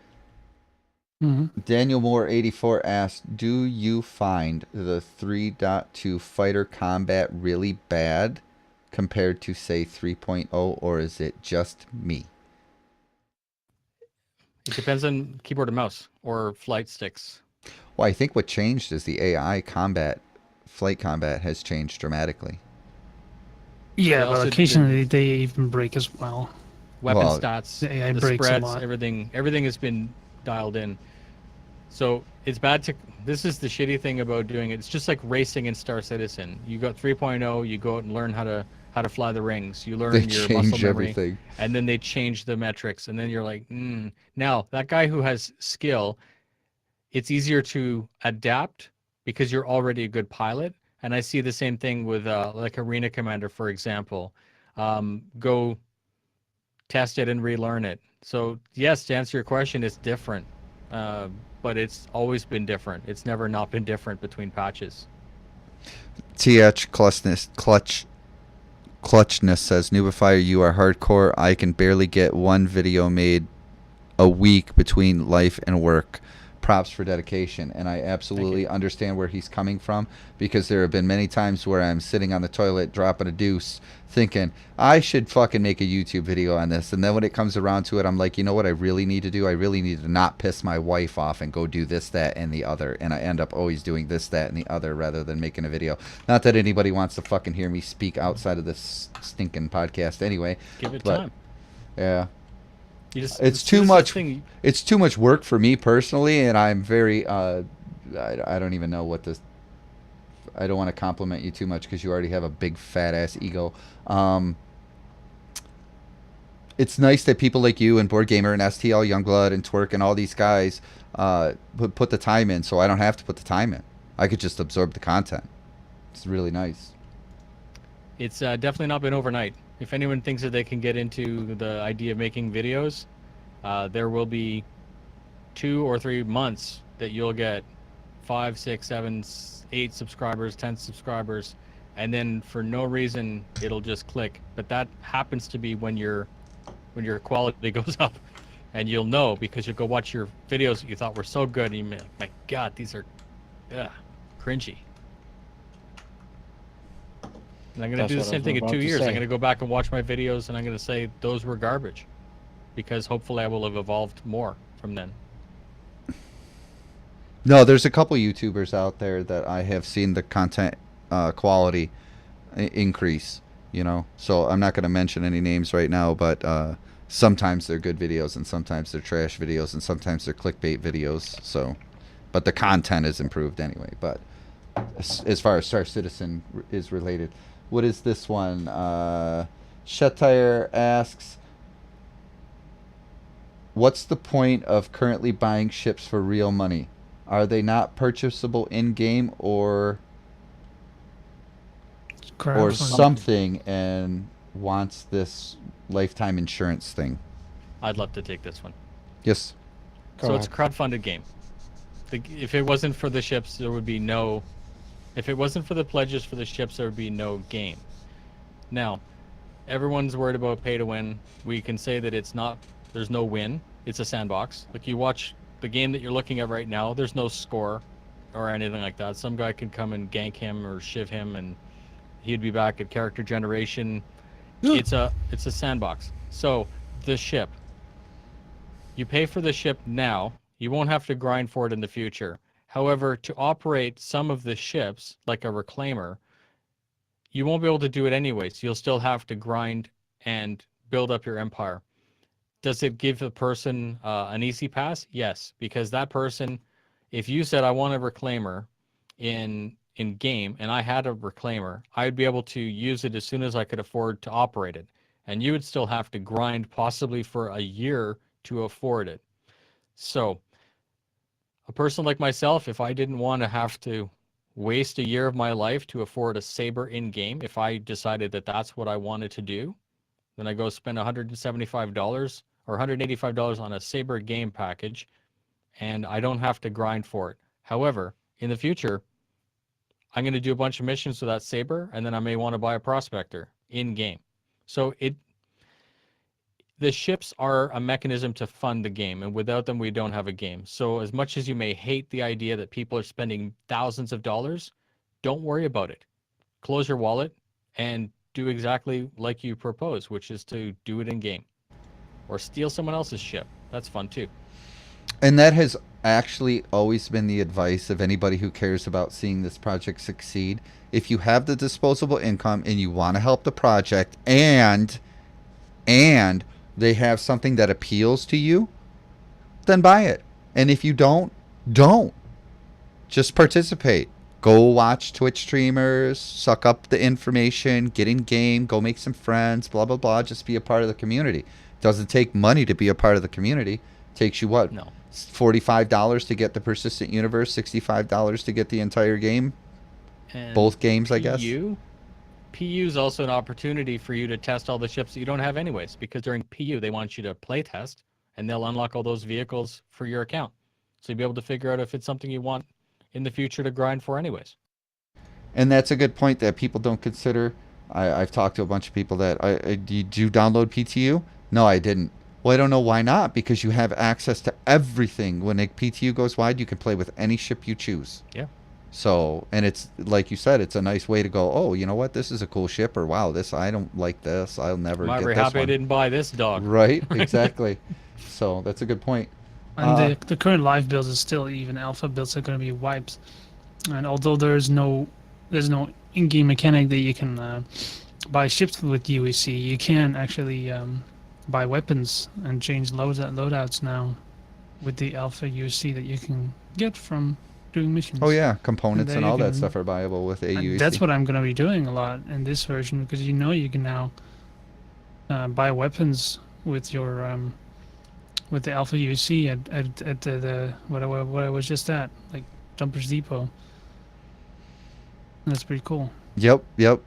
Speaker 4: Daniel Moore 84 asked, "Do you find the 3.2 fighter combat really bad compared to say 3.0, or is it just me?"
Speaker 5: It depends on keyboard and mouse or flight sticks.
Speaker 4: Well, I think what changed is the AI combat, flight combat has changed dramatically.
Speaker 3: Yeah,
Speaker 5: They
Speaker 3: but
Speaker 5: also
Speaker 3: occasionally they even break as well.
Speaker 5: weapon
Speaker 4: Well,
Speaker 5: stats,
Speaker 3: The AI
Speaker 5: the
Speaker 3: breaks a
Speaker 5: spreads,
Speaker 3: lot.
Speaker 5: everything has been dialed in. So it's bad to. This is the shitty thing about doing it. It's just like racing in Star Citizen. You got 3.0, you go out and learn how to fly the rings. You learn
Speaker 4: They
Speaker 5: your muscle
Speaker 4: change
Speaker 5: memory,
Speaker 4: everything.
Speaker 5: and then they change the metrics, and then you're like, Now that guy who has skill, it's easier to adapt because you're already a good pilot. And I see the same thing with like Arena Commander, for example. Go test it and relearn it. So yes, to answer your question, it's different, but it's always been different. It's never not been different between patches.
Speaker 4: TH Clutchness says, "Noobify, you are hardcore. I can barely get one video made a week between life and work. Props for dedication." And I absolutely understand where he's coming from, because there have been many times where I'm sitting on the toilet dropping a deuce thinking I should fucking make a YouTube video on this, and then when it comes around to it, I'm like, you know what I really need to do? I really need to not piss my wife off and go do this, that, and the other, and I end up always doing this, that, and the other rather than making a video. Not that anybody wants to fucking hear me speak outside of this stinking podcast anyway.
Speaker 5: Give it
Speaker 4: but,
Speaker 5: time.
Speaker 4: Yeah.
Speaker 5: It's too much.
Speaker 4: It's too much work for me personally, and I'm very I don't even know what this. I don't want to compliment you too much because you already have a big fat ass ego. It's nice that people like you and Board Gamer and STL Youngblood and Twerk and all these guys put the time in, so I don't have to put the time in. I could just absorb the content. It's really nice.
Speaker 5: It's definitely not been overnight. If anyone thinks that they can get into the idea of making videos, there will be 2 or 3 months that you'll get 5, 6, 7, 8 subscribers, 10 subscribers, and then for no reason it'll just click. But that happens to be when your quality goes up, and you'll know because you'll go watch your videos that you thought were so good, and you're like, my God, these are cringy. And I'm going to do the same thing in 2 years. I'm going to go back and watch my videos, and I'm going to say those were garbage, because hopefully I will have evolved more from then.
Speaker 4: No, there's a couple YouTubers out there that I have seen the content quality increase, you know. So I'm not going to mention any names right now, but sometimes they're good videos, and sometimes they're trash videos, and sometimes they're clickbait videos. So, but the content is improved anyway. But as far as Star Citizen is related, what is this one? Shetire asks, "What's the point of currently buying ships for real money? Are they not purchasable in-game or something, and wants this lifetime insurance thing?"
Speaker 5: I'd love to take this one.
Speaker 4: Yes.
Speaker 5: So it's a crowdfunded game. If it wasn't for the ships, there would be no... If it wasn't for the pledges for the ships, there would be no game. Now, everyone's worried about pay to win. We can say that it's not... There's no win. It's a sandbox. Like, you watch the game that you're looking at right now, there's no score or anything like that. Some guy could come and gank him or shiv him, and he'd be back at character generation. It's a sandbox. So the ship, you pay for the ship now. You won't have to grind for it in the future. However, to operate some of the ships, like a reclaimer, you won't be able to do it anyway. So you'll still have to grind and build up your empire. Does it give a person an easy pass? Yes, because that person, if you said I want a reclaimer in game and I had a reclaimer, I'd be able to use it as soon as I could afford to operate it. And you would still have to grind possibly for a year to afford it. So a person like myself, if I didn't want to have to waste a year of my life to afford a saber in game, if I decided that that's what I wanted to do, then I go spend $175 or $185 on a saber game package, and I don't have to grind for it. However, in the future, I'm going to do a bunch of missions with that saber, and then I may want to buy a prospector in game. So the ships are a mechanism to fund the game, and without them, we don't have a game. So as much as you may hate the idea that people are spending thousands of dollars, don't worry about it. Close your wallet and do exactly like you propose, which is to do it in game or steal someone else's ship. That's fun too.
Speaker 4: And that has actually always been the advice of anybody who cares about seeing this project succeed. If you have the disposable income and you want to help the project and they have something that appeals to you, then buy it. And if you don't just participate. Go watch Twitch streamers, suck up the information, get in game, go make some friends, blah blah blah. Just be a part of the community. It doesn't take money to be a part of the community. It takes you what?
Speaker 5: No.
Speaker 4: $45 to get the persistent universe, $65 to get the entire game.
Speaker 5: And
Speaker 4: Both games, I guess.
Speaker 5: PU is also an opportunity for you to test all the ships that you don't have anyways, because during PU they want you to play test, and they'll unlock all those vehicles for your account. So you'll be able to figure out if it's something you want in the future to grind for anyways.
Speaker 4: And that's a good point that people don't consider. I've talked to a bunch of people that, did you download PTU? No, I didn't. Well, I don't know why not, because you have access to everything. When a PTU goes wide, you can play with any ship you choose.
Speaker 5: Yeah.
Speaker 4: So, and it's, like you said, it's a nice way to go, oh, you know what, this is a cool ship, or wow, I don't like this, I'll never
Speaker 5: I'm
Speaker 4: get
Speaker 5: very
Speaker 4: this
Speaker 5: happy I
Speaker 4: one.
Speaker 5: didn't buy this dog.
Speaker 4: Right, exactly. So, that's a good point.
Speaker 3: And the current live builds is still even alpha builds are going to be wiped. And although there's no in-game mechanic that you can buy ships with UEC, you can actually buy weapons and change loadouts now with the alpha UEC that you can get from doing missions.
Speaker 4: Oh yeah, components and
Speaker 3: you
Speaker 4: all that
Speaker 3: can-
Speaker 4: stuff are buyable with AUEC.
Speaker 3: That's what I'm going to be doing a lot in this version, because you can now buy weapons with your with the alpha UC at the what I was just at, like Jumper's Depot. That's pretty cool.
Speaker 4: Yep.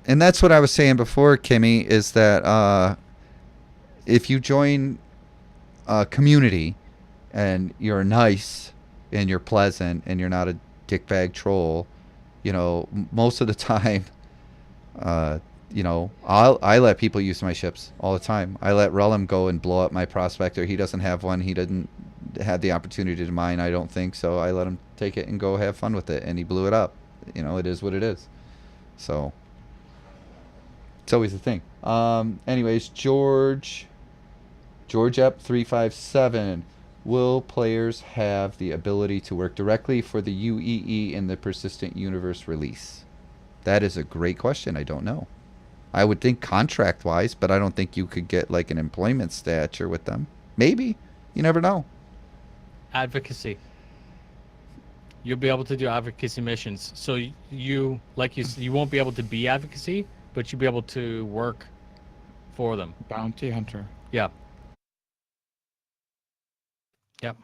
Speaker 4: And that's what I was saying before, Kimmy, is that if you join a community and you're nice and you're pleasant and you're not a dickbag troll, most of the time, I let people use my ships all the time. I let Rellim go and blow up my prospector. He doesn't have one. He didn't have the opportunity to mine, I don't think. So I let him take it and go have fun with it, and he blew it up. It is what it is. So it's always a thing. Anyways, George Ep357. Will players have the ability to work directly for the UEE in the Persistent Universe release? That is a great question. I don't know. I would think contract-wise, but I don't think you could get like an employment stature with them. Maybe. You never know.
Speaker 5: Advocacy. You'll be able to do advocacy missions. So you won't be able to be advocacy, but you'll be able to work for them.
Speaker 6: Bounty hunter.
Speaker 5: Yeah. Yep.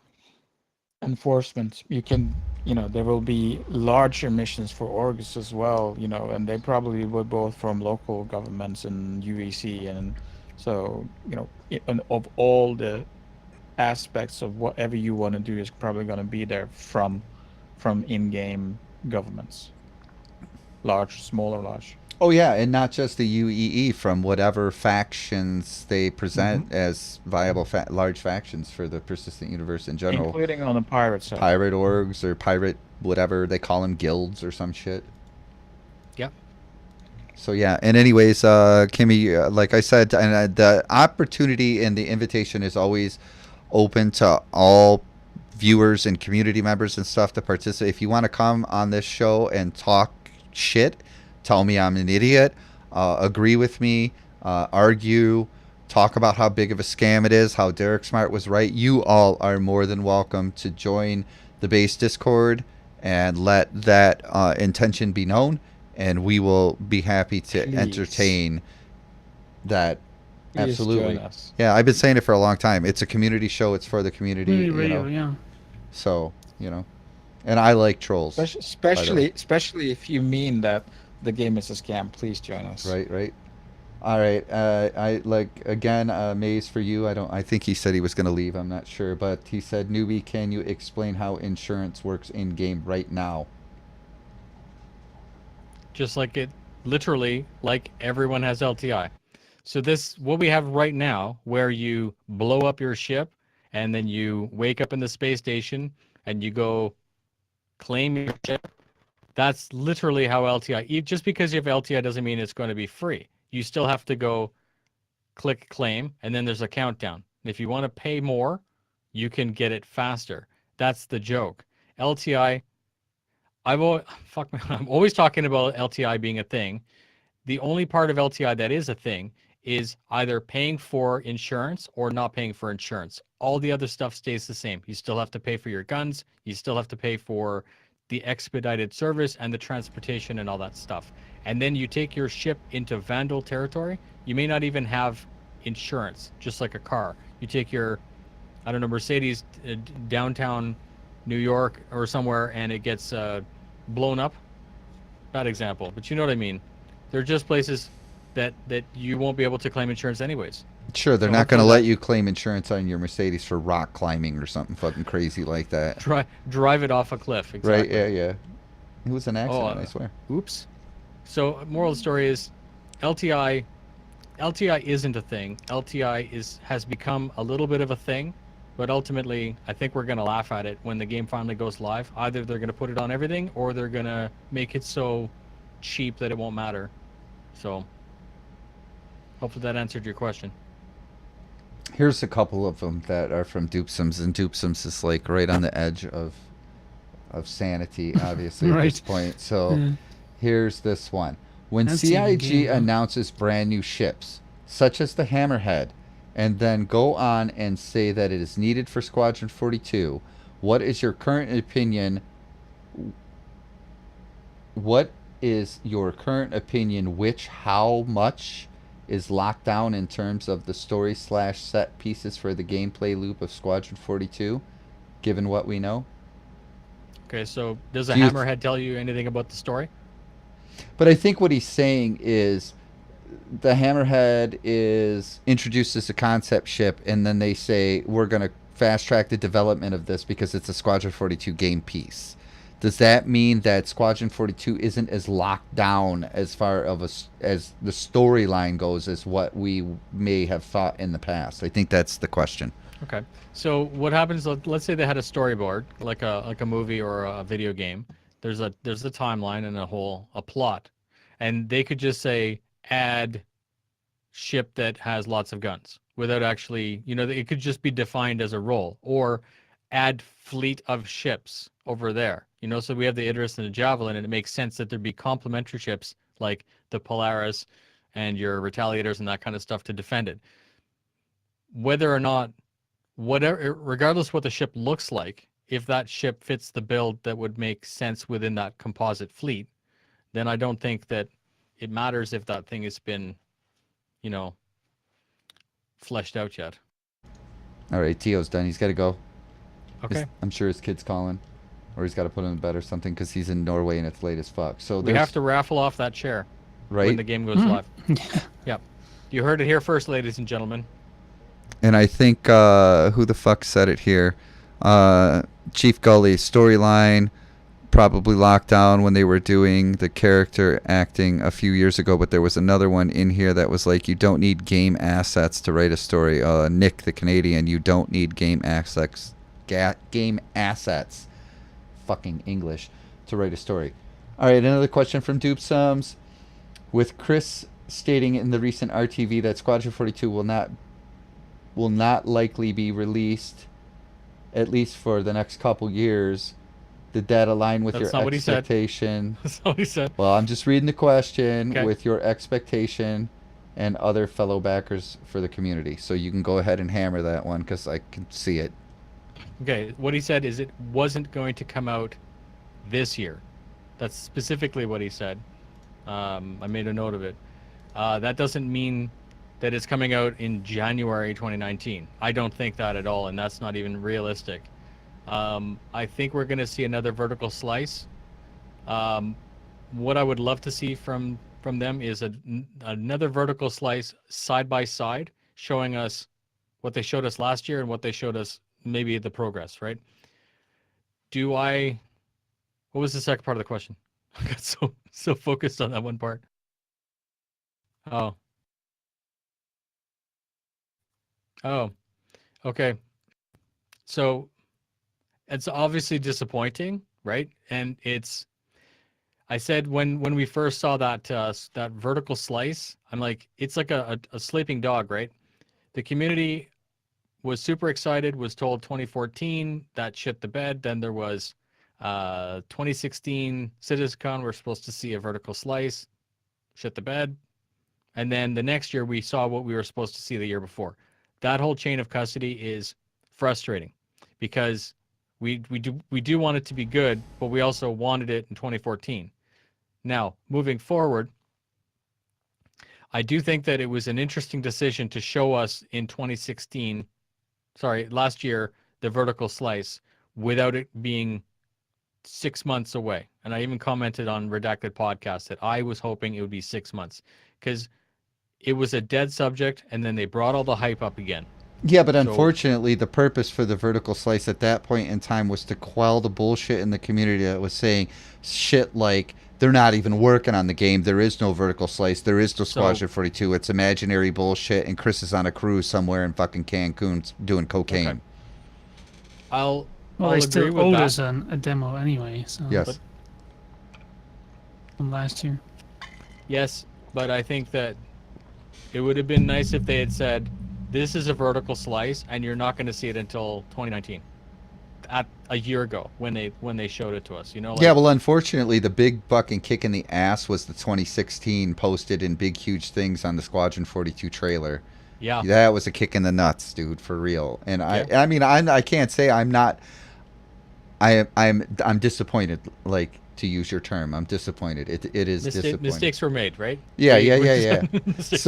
Speaker 6: Enforcement. You can, there will be larger missions for orgs as well, and they probably were both from local governments and UEC, and so, and of all the aspects of whatever you want to do is probably going to be there from in-game governments, large, small, or large.
Speaker 4: Oh yeah, and not just the UEE, from whatever factions they present as viable large factions for the Persistent Universe in general.
Speaker 6: Including on the pirate side.
Speaker 4: Pirate orgs or pirate whatever they call them, guilds or some shit.
Speaker 5: Yep.
Speaker 4: So yeah, and anyways, Kimmy, like I said, and the opportunity and the invitation is always open to all viewers and community members and stuff to participate. If you want to come on this show and talk shit, tell me I'm an idiot, agree with me, argue, talk about how big of a scam it is, how Derek Smart was right, you all are more than welcome to join the base Discord and let that intention be known, and we will be happy to entertain that.
Speaker 6: Please
Speaker 4: Absolutely.
Speaker 6: join us.
Speaker 4: Yeah, I've been saying it for a long time. It's a community show. It's for the community.
Speaker 3: Community radio, yeah.
Speaker 4: So, and I like trolls.
Speaker 6: Especially if you mean that the game is a scam, please join us.
Speaker 4: Right. All right. I like, again, Maze, for you. I think he said he was going to leave. I'm not sure, but he said, newbie, can you explain how insurance works in game right now?
Speaker 5: Just like literally, like everyone has LTI. So this, what we have right now, where you blow up your ship and then you wake up in the space station and you go claim your ship, that's literally how LTI, just because you have LTI doesn't mean it's going to be free. You still have to go click claim, and then there's a countdown. If you want to pay more, you can get it faster. That's the joke. LTI, I'm always talking about LTI being a thing. The only part of LTI that is a thing is either paying for insurance or not paying for insurance. All the other stuff stays the same. You still have to pay for your guns. You still have to pay for the expedited service and the transportation and all that stuff. And then you take your ship into Vandal territory. You may not even have insurance, just like a car. You take your, I don't know, Mercedes downtown New York or somewhere, and it gets blown up. Bad example, but you know what I mean. They're just places that you won't be able to claim insurance anyways.
Speaker 4: Sure, they're
Speaker 5: So
Speaker 4: not going to
Speaker 5: hopefully
Speaker 4: let you claim insurance on your Mercedes for rock climbing or something fucking crazy like that.
Speaker 5: drive it off a cliff. Exactly.
Speaker 4: Right? Yeah, yeah. It was an accident, I swear.
Speaker 5: Oops. So moral of the story is LTI isn't a thing. LTI has become a little bit of a thing, but ultimately I think we're going to laugh at it when the game finally goes live. Either they're going to put it on everything or they're going to make it so cheap that it won't matter. So hopefully that answered your question.
Speaker 4: Here's a couple of them that are from Dupsums, and Dupsums is like right on the edge of sanity, obviously, at this point. So here's this one. When
Speaker 3: That's
Speaker 4: CIG
Speaker 3: even game, huh?
Speaker 4: announces brand new ships, such as the Hammerhead, and then go on and say that it is needed for Squadron 42, what is your current opinion? What is your current opinion? How much is locked down in terms of the story / set pieces for the gameplay loop of Squadron 42, given what we know?
Speaker 5: Okay, so does the
Speaker 4: Do you
Speaker 5: Hammerhead tell you anything about the story?
Speaker 4: But I think what he's saying is the Hammerhead is introduced as a concept ship, and then they say we're going to fast track the development of this because it's a Squadron 42 game piece. Does that mean that Squadron 42 isn't as locked down as far as the storyline goes as what we may have thought in the past? I think that's the question.
Speaker 5: Okay. So what happens? Let's say they had a storyboard, like a movie or a video game. There's a timeline and a plot, and they could just say add ship that has lots of guns without actually, it could just be defined as a role, or add fleet of ships over there. So we have the Idris and the Javelin, and it makes sense that there'd be complementary ships like the Polaris and your Retaliators and that kind of stuff to defend it. Whether or not, regardless what the ship looks like, if that ship fits the build that would make sense within that composite fleet, then I don't think that it matters if that thing has been, fleshed out yet.
Speaker 4: All right, Tio's done. He's got to go.
Speaker 5: Okay.
Speaker 4: I'm sure his kid's calling, or he's got to put him in bed or something because he's in Norway and it's late as fuck. So
Speaker 5: we have to raffle off that chair when the game goes live. Yep. You heard it here first, ladies and gentlemen.
Speaker 4: And I think who the fuck said it here? Chief Gully storyline probably locked down when they were doing the character acting a few years ago, but there was another one in here that was like, you don't need game assets to write a story. Nick the Canadian, you don't need game assets. Fucking English to write a story. All right, another question from Dupsums. With Chris stating in the recent RTV that Squadron 42 will not likely be released, at least for the next couple years, did that align with your expectation?
Speaker 5: That's not what he said.
Speaker 4: Well, I'm just reading the question.
Speaker 5: Okay.
Speaker 4: With your expectation and other fellow backers for the community. So you can go ahead and hammer that one because I can see it.
Speaker 5: Okay, what he said is it wasn't going to come out this year. That's specifically what he said. I made a note of it. That doesn't mean that it's coming out in January 2019. I don't think that at all, and that's not even realistic. I think we're going to see another vertical slice. What I would love to see from them is another vertical slice side by side, showing us what they showed us last year and what they showed us maybe the progress, right? What was the second part of the question? I got so focused on that one part. Oh. Oh, okay. So it's obviously disappointing, right? And I said when we first saw that vertical slice, I'm like, it's like a sleeping dog, right? The community was super excited, was told 2014 that shit the bed. Then there was 2016 CitizenCon, we're supposed to see a vertical slice, shit the bed. And then the next year we saw what we were supposed to see the year before. That whole chain of custody is frustrating because we do want it to be good, but we also wanted it in 2014. Now, moving forward, I do think that it was an interesting decision to show us in 2016, sorry, last year, the vertical slice without it being 6 months away. And I even commented on Redacted Podcast that I was hoping it would be 6 months because it was a dead subject and then they brought all the hype up again.
Speaker 4: Yeah, but
Speaker 5: So-
Speaker 4: unfortunately, the purpose for the vertical slice at that point in time was to quell the bullshit in the community that was saying shit like they're not even working on the game. There is no vertical slice. There is no Squadron 42. It's imaginary bullshit, and Chris is on a cruise somewhere in fucking Cancun doing cocaine.
Speaker 5: Okay. I'll
Speaker 3: Well,
Speaker 5: I'll
Speaker 3: they
Speaker 5: agree
Speaker 3: still
Speaker 5: with
Speaker 3: owed
Speaker 5: that.
Speaker 3: us a demo anyway. So
Speaker 4: Yes.
Speaker 3: from last year.
Speaker 5: Yes, but I think that it would have been nice if they had said, this is a vertical slice and you're not going to see it until 2019. At a year ago when they showed it to us, you know? Like,
Speaker 4: Yeah, well, unfortunately, the big fucking kick in the ass was the 2016 posted in big, huge things on the Squadron 42 trailer.
Speaker 5: yeah.
Speaker 4: That was a kick in the nuts, dude, for real. And
Speaker 5: Yeah.
Speaker 4: I mean, I can't say I'm not. I'm disappointed. Like, to use your term, I'm disappointed. It is disappointing.
Speaker 5: Mistakes were made, right?
Speaker 4: Yeah.
Speaker 5: Mistakes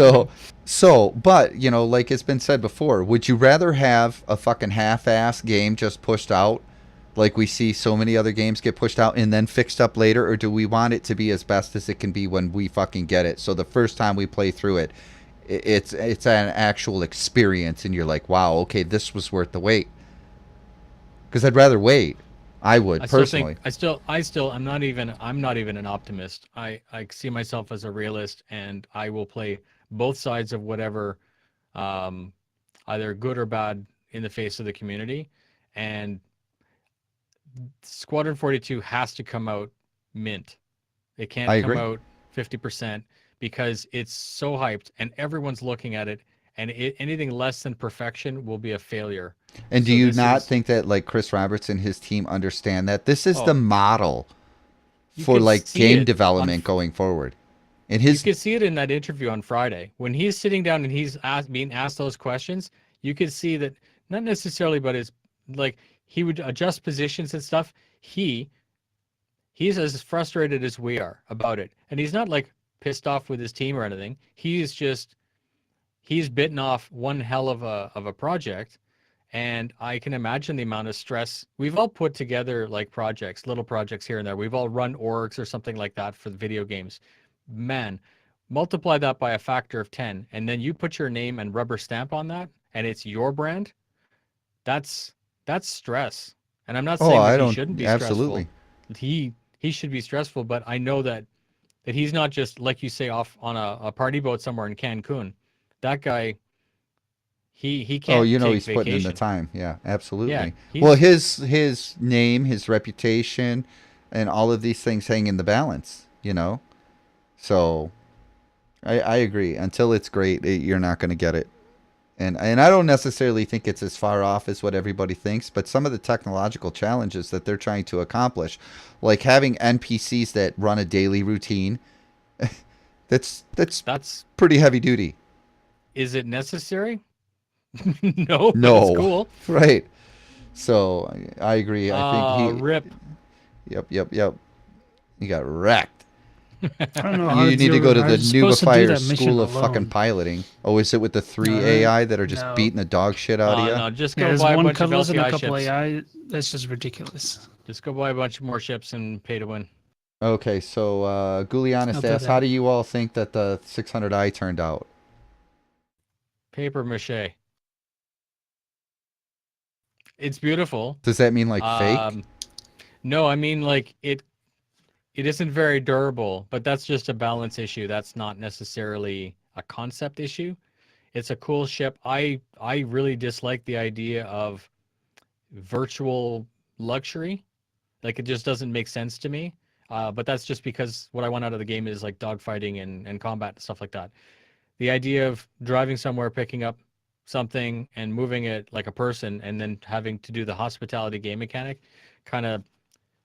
Speaker 4: So, but you know, like it's been said before, would you rather have a fucking half-ass game just pushed out, like we see so many other games get pushed out and then fixed up later, or do we want it to be as best as it can be when we fucking get it? So the first time we play through it, it's an actual experience, and you're like, wow, okay, this was worth the wait. Because I'd rather wait. I would personally.
Speaker 5: I'm not even an optimist. I see myself as a realist, and I will play both sides of whatever, either good or bad, in the face of the community. And Squadron 42 has to come out mint. It can't
Speaker 4: I
Speaker 5: come
Speaker 4: agree.
Speaker 5: out 50% because it's so hyped and everyone's looking at it. And anything less than perfection will be a failure.
Speaker 4: And do
Speaker 5: So
Speaker 4: you
Speaker 5: this
Speaker 4: not
Speaker 5: is-
Speaker 4: think that like Chris Roberts and his team understand that this is
Speaker 5: Oh.
Speaker 4: the model
Speaker 5: You
Speaker 4: for
Speaker 5: could
Speaker 4: like
Speaker 5: see
Speaker 4: game
Speaker 5: it
Speaker 4: development going forward? And
Speaker 5: You
Speaker 4: his
Speaker 5: could see it in that interview on Friday when he's sitting down and he's being asked those questions. You could see that not necessarily, but it's like he would adjust positions and stuff. He's as frustrated as we are about it, and he's not like pissed off with his team or anything. He's bitten off one hell of a project, and I can imagine the amount of stress. We've all put together like projects, little projects here and there. We've all run orgs or something like that for the video games. Man, multiply that by a factor of 10, and then you put your name and rubber stamp on that, and it's your brand. That's stress. And I'm not saying
Speaker 4: I
Speaker 5: that
Speaker 4: don't
Speaker 5: he shouldn't be
Speaker 4: absolutely.
Speaker 5: stressful. He should be stressful, but I know that he's not just, like you say, off on a party boat somewhere in Cancun. That guy, he can't.
Speaker 4: Oh, you know
Speaker 5: take
Speaker 4: he's putting in the
Speaker 5: vacation.
Speaker 4: time. Yeah, absolutely.
Speaker 5: Yeah,
Speaker 4: Well, his name, his reputation, and all of these things hang in the balance. You know, so I agree. Until it's great, you're not going to get it. And I don't necessarily think it's as far off as what everybody thinks, but some of the technological challenges that they're trying to accomplish, like having NPCs that run a daily routine, that's pretty heavy duty.
Speaker 5: Is it necessary? No.
Speaker 4: No.
Speaker 5: It's cool.
Speaker 4: Right. So I agree. I think he.
Speaker 5: Rip.
Speaker 4: Yep. You got wrecked.
Speaker 3: I don't know how
Speaker 4: You need to go to
Speaker 3: I
Speaker 4: the
Speaker 3: was supposed to do
Speaker 4: Nubifier
Speaker 3: that mission
Speaker 4: School of
Speaker 3: alone.
Speaker 4: fucking piloting. Oh, is it with the 3
Speaker 3: No,
Speaker 4: AI that are just
Speaker 3: no.
Speaker 4: beating the dog shit out of you?
Speaker 5: No, just
Speaker 3: Yeah,
Speaker 5: go
Speaker 3: there's
Speaker 5: buy a
Speaker 3: one
Speaker 5: bunch of
Speaker 3: colors and a
Speaker 5: LCI
Speaker 3: couple
Speaker 5: ships.
Speaker 3: AI. That's just ridiculous.
Speaker 5: Just go buy a bunch more ships and pay to win.
Speaker 4: Okay, so Gulianis
Speaker 3: I'll do
Speaker 4: asks,
Speaker 3: that.
Speaker 4: how do you all think that the 600i turned out?
Speaker 5: Paper mache. It's beautiful.
Speaker 4: Does that mean like fake?
Speaker 5: No, I mean like it isn't very durable, but that's just a balance issue. That's not necessarily a concept issue. It's a cool ship. I really dislike the idea of virtual luxury. Like it just doesn't make sense to me. But that's just because what I want out of the game is like dogfighting and combat and stuff like that. The idea of driving somewhere, picking up something and moving it like a person and then having to do the hospitality game mechanic kind of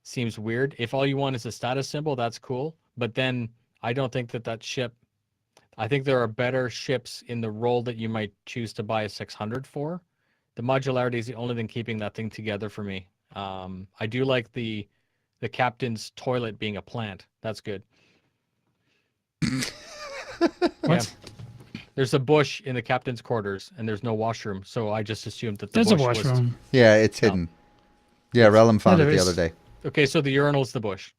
Speaker 5: seems weird. If all you want is a status symbol, that's cool. But then I don't think that ship, I think there are better ships in the role that you might choose to buy a 600 for. The modularity is the only thing keeping that thing together for me. I do like the captain's toilet being a plant. That's good. Yeah. There's a bush in the captain's quarters, and there's no washroom, so I just assumed that the
Speaker 3: There's a
Speaker 5: bush was...
Speaker 3: washroom.
Speaker 4: Yeah, it's hidden. Yeah, Rellim found
Speaker 3: Yeah,
Speaker 4: it
Speaker 3: there
Speaker 4: the
Speaker 3: is.
Speaker 4: other day.
Speaker 5: Okay, so the urinal's the bush.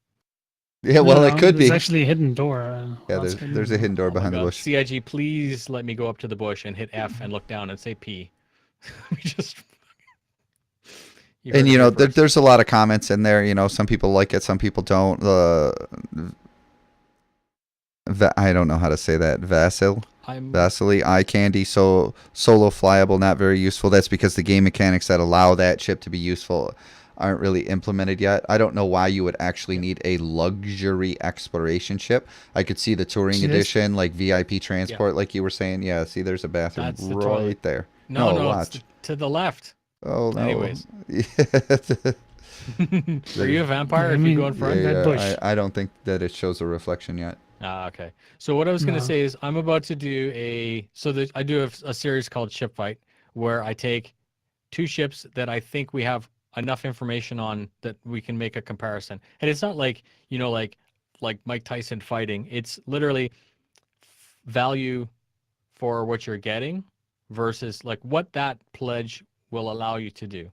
Speaker 4: Yeah, well, it could
Speaker 3: There's
Speaker 4: be.
Speaker 3: actually a hidden door.
Speaker 4: Yeah, there's a hidden door
Speaker 5: Oh my
Speaker 4: behind the
Speaker 5: God.
Speaker 4: bush.
Speaker 5: CIG, please let me go up to the bush and hit F and look down and say P. We just...
Speaker 4: And
Speaker 5: heard
Speaker 4: you
Speaker 5: it
Speaker 4: know,
Speaker 5: here first.
Speaker 4: there's a lot of comments in there. You know, some people like it, some people don't. I don't know how to say that. Vasily, eye candy, so solo flyable, not very useful. That's because the game mechanics that allow that ship to be useful aren't really implemented yet. I don't know why you would actually need a luxury exploration ship. I could see the touring
Speaker 3: See this?
Speaker 4: edition, like VIP transport, like you were saying. Yeah, see, there's a bathroom
Speaker 5: That's the
Speaker 4: right
Speaker 5: toilet.
Speaker 4: there.
Speaker 5: No, it's
Speaker 4: watch.
Speaker 5: to the left.
Speaker 4: Oh no.
Speaker 5: Anyways.
Speaker 4: Yeah.
Speaker 5: Are you a vampire
Speaker 3: I
Speaker 5: if
Speaker 3: mean,
Speaker 5: you go in front?
Speaker 3: that bush.
Speaker 4: I don't think that it shows a reflection yet.
Speaker 5: Okay. So what I was going to
Speaker 3: No.
Speaker 5: say is I'm about to do I do a series called Ship Fight where I take two ships that I think we have enough information on that we can make a comparison. And it's not like, you know, like Mike Tyson fighting. It's literally value for what you're getting versus like what that pledge will allow you to do.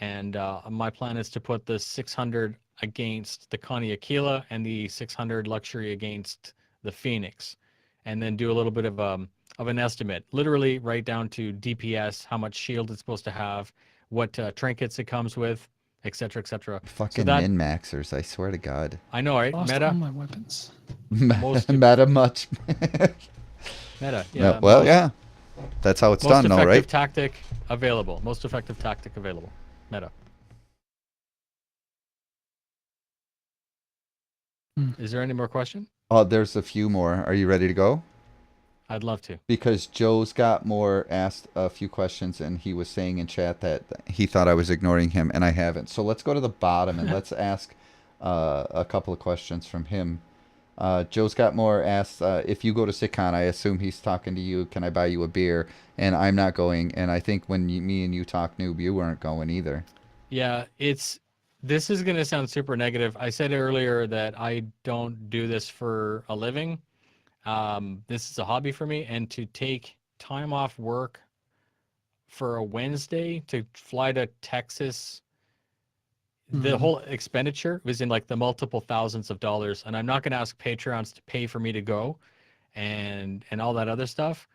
Speaker 5: And my plan is to put the 600 against the Connie Aquila and the 600 luxury against the Phoenix, and then do a little bit of an estimate, literally right down to DPS, how much shield it's supposed to have, what trinkets it comes with, etc., etc.
Speaker 4: Fucking
Speaker 5: that-
Speaker 4: min-maxers, I swear to God.
Speaker 5: I know, right?
Speaker 3: Lost
Speaker 5: Meta,
Speaker 3: all my weapons.
Speaker 4: Meta much.
Speaker 5: meta.
Speaker 4: Yeah,
Speaker 5: Yeah.
Speaker 4: well, yeah. That's how it's
Speaker 5: Most
Speaker 4: done, though,
Speaker 5: effective
Speaker 4: right?
Speaker 5: tactic available. Most effective tactic available. Meta. Is there any more question?
Speaker 4: Oh, there's a few more. Are you ready to go?
Speaker 5: I'd love to.
Speaker 4: Because Joe's got more asked a few questions, and he was saying in chat that he thought I was ignoring him, and I haven't. So let's go to the bottom, and let's ask a couple of questions from him. Joe's got more asked, if you go to SitCon, I assume he's talking to you, can I buy you a beer? And I'm not going, and I think when me and you talk noob, you weren't going either.
Speaker 5: Yeah, this is going to sound super negative. I said earlier that I don't do this for a living. This is a hobby for me, and to take time off work for a Wednesday to fly to Texas, the whole expenditure was in like the multiple thousands of dollars, and I'm not going to ask Patreons to pay for me to go and all that other stuff.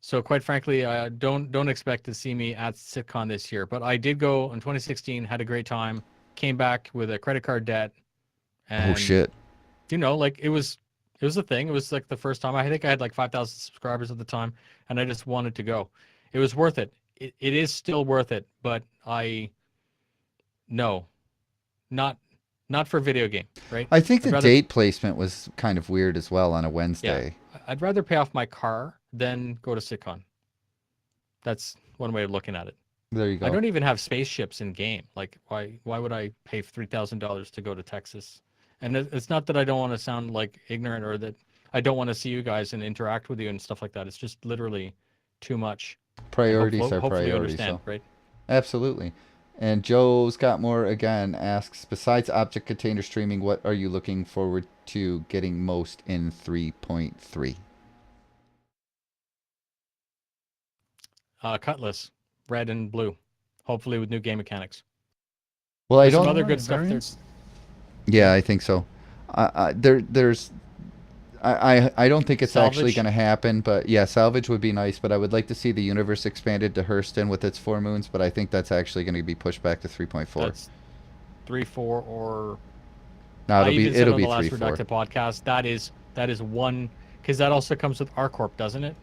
Speaker 5: So quite frankly, don't expect to see me at SitCon this year. But I did go in 2016, had a great time, came back with a credit card debt. And,
Speaker 4: Oh, shit.
Speaker 5: You know, like it was a thing. It was like the first time. I think I had like 5,000 subscribers at the time, and I just wanted to go. It was worth it. It is still worth it, but no, not for video game, right?
Speaker 4: I think
Speaker 5: I'd
Speaker 4: the
Speaker 5: rather-
Speaker 4: date placement was kind of weird as well on a Wednesday.
Speaker 5: I'd rather pay off my car than go to SitCon. That's one way of looking at it.
Speaker 4: There you go.
Speaker 5: I don't even have spaceships in game. Like, why would I pay $3,000 to go to Texas? And it's not that I don't want to sound like ignorant or that I don't want to see you guys and interact with you and stuff like that. It's just literally too much.
Speaker 4: Priorities
Speaker 5: Hopefully
Speaker 4: are
Speaker 5: you
Speaker 4: priorities.
Speaker 5: understand,
Speaker 4: So.
Speaker 5: right?
Speaker 4: Absolutely. And Joe Scott Moore again asks, besides object container streaming, what are you looking forward to getting most in 3.3?
Speaker 5: Cutlass, red and blue, hopefully with new game mechanics.
Speaker 4: Well, I
Speaker 5: There's some
Speaker 4: don't.
Speaker 5: other good stuff there.
Speaker 3: Variants?
Speaker 4: Yeah, I think so. I don't think it's actually
Speaker 5: Salvage?
Speaker 4: going to happen, but yeah, salvage would be nice. But I would like to see the universe expanded to Hurston with its 4 moons. But I think that's actually going to be pushed back to 3.4.
Speaker 5: That's 3.4 or
Speaker 4: No,
Speaker 5: I even said
Speaker 4: it'll
Speaker 5: on
Speaker 4: be
Speaker 5: the last
Speaker 4: 3.4.
Speaker 5: Redacted podcast that is one because that also comes with R Corp, doesn't it?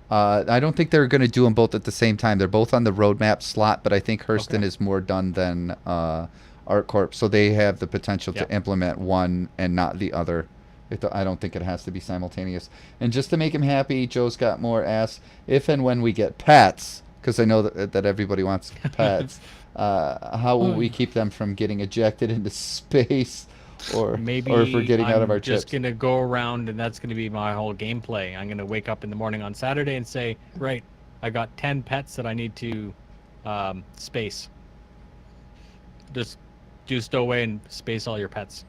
Speaker 4: I don't think they're going to do them both at the same time. They're both on the roadmap slot, but I think Hurston
Speaker 5: Okay.
Speaker 4: is more done than ArtCorp, so they have the potential
Speaker 5: Yeah.
Speaker 4: to implement one and not the other. I don't think it has to be simultaneous. And just to make him happy, Joe's got more asks. If and when we get pets, because I know that everybody wants pets, how will we keep them from getting ejected into space, or
Speaker 5: Maybe
Speaker 4: or if we're getting out of our
Speaker 5: I'm just
Speaker 4: chips?
Speaker 5: gonna go around and that's gonna be my whole gameplay. I'm gonna wake up in the morning on Saturday and say, right, I got 10 pets that I need to space. Just stow away and space all your pets.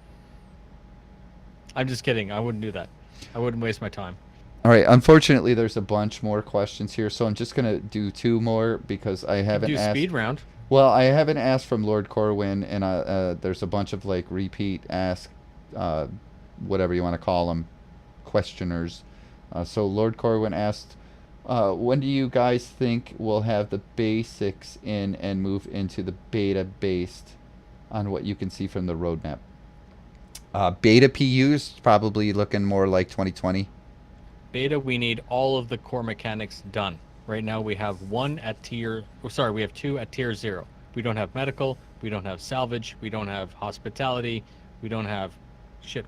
Speaker 5: I'm just kidding. I wouldn't do that. I wouldn't waste my time.
Speaker 4: All right. Unfortunately, there's a bunch more questions here, so I'm just gonna do two more because I haven't
Speaker 5: Do
Speaker 4: asked.
Speaker 5: speed round.
Speaker 4: Well, I haven't asked from Lord Corwin, and there's a bunch of like repeat ask, whatever you want to call them, questioners. So Lord Corwin asked, when do you guys think we'll have the basics in and move into the beta based on what you can see from the roadmap? Beta PUs probably looking more like 2020.
Speaker 5: Beta, we need all of the core mechanics done. Right now we have one at tier, we have two at tier 0. We don't have medical, we don't have salvage, we don't have hospitality, we don't have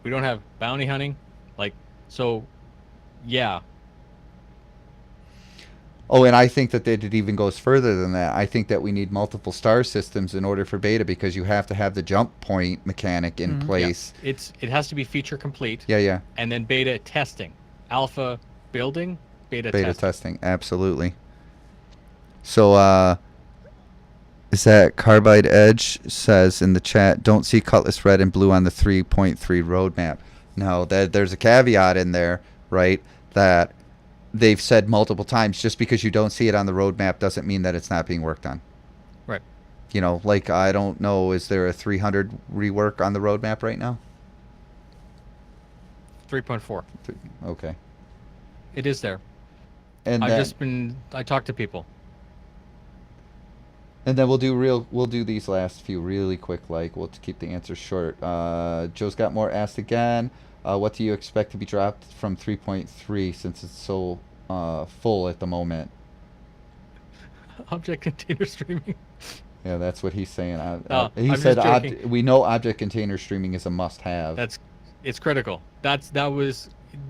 Speaker 5: we don't have bounty hunting. Like, so, yeah.
Speaker 4: Oh, and I think that it even goes further than that. I think that we need multiple star systems in order for beta, because you have to have the jump point mechanic in place.
Speaker 5: Yeah. It has to be feature complete.
Speaker 4: Yeah.
Speaker 5: And then beta testing. Alpha building, beta
Speaker 4: testing. Absolutely. So, is that Carbide Edge says in the chat, don't see Cutlass Red and Blue on the 3.3 roadmap. No, there's a caveat in there, right? That they've said multiple times, just because you don't see it on the roadmap doesn't mean that it's not being worked on.
Speaker 5: Right.
Speaker 4: You know, like, I don't know, is there a 300 rework on the roadmap right now?
Speaker 5: 3.4.
Speaker 4: Okay.
Speaker 5: It is there.
Speaker 4: And
Speaker 5: I talked to people.
Speaker 4: And then we'll do these last few really quick, like, we'll keep the answers short. Joe's got more asked again. What do you expect to be dropped from 3.3 since it's so full at the moment?
Speaker 5: Object container streaming.
Speaker 4: Yeah, that's what he's saying.
Speaker 5: I'm
Speaker 4: said
Speaker 5: just joking.
Speaker 4: we know object container streaming is a must-have.
Speaker 5: It's critical.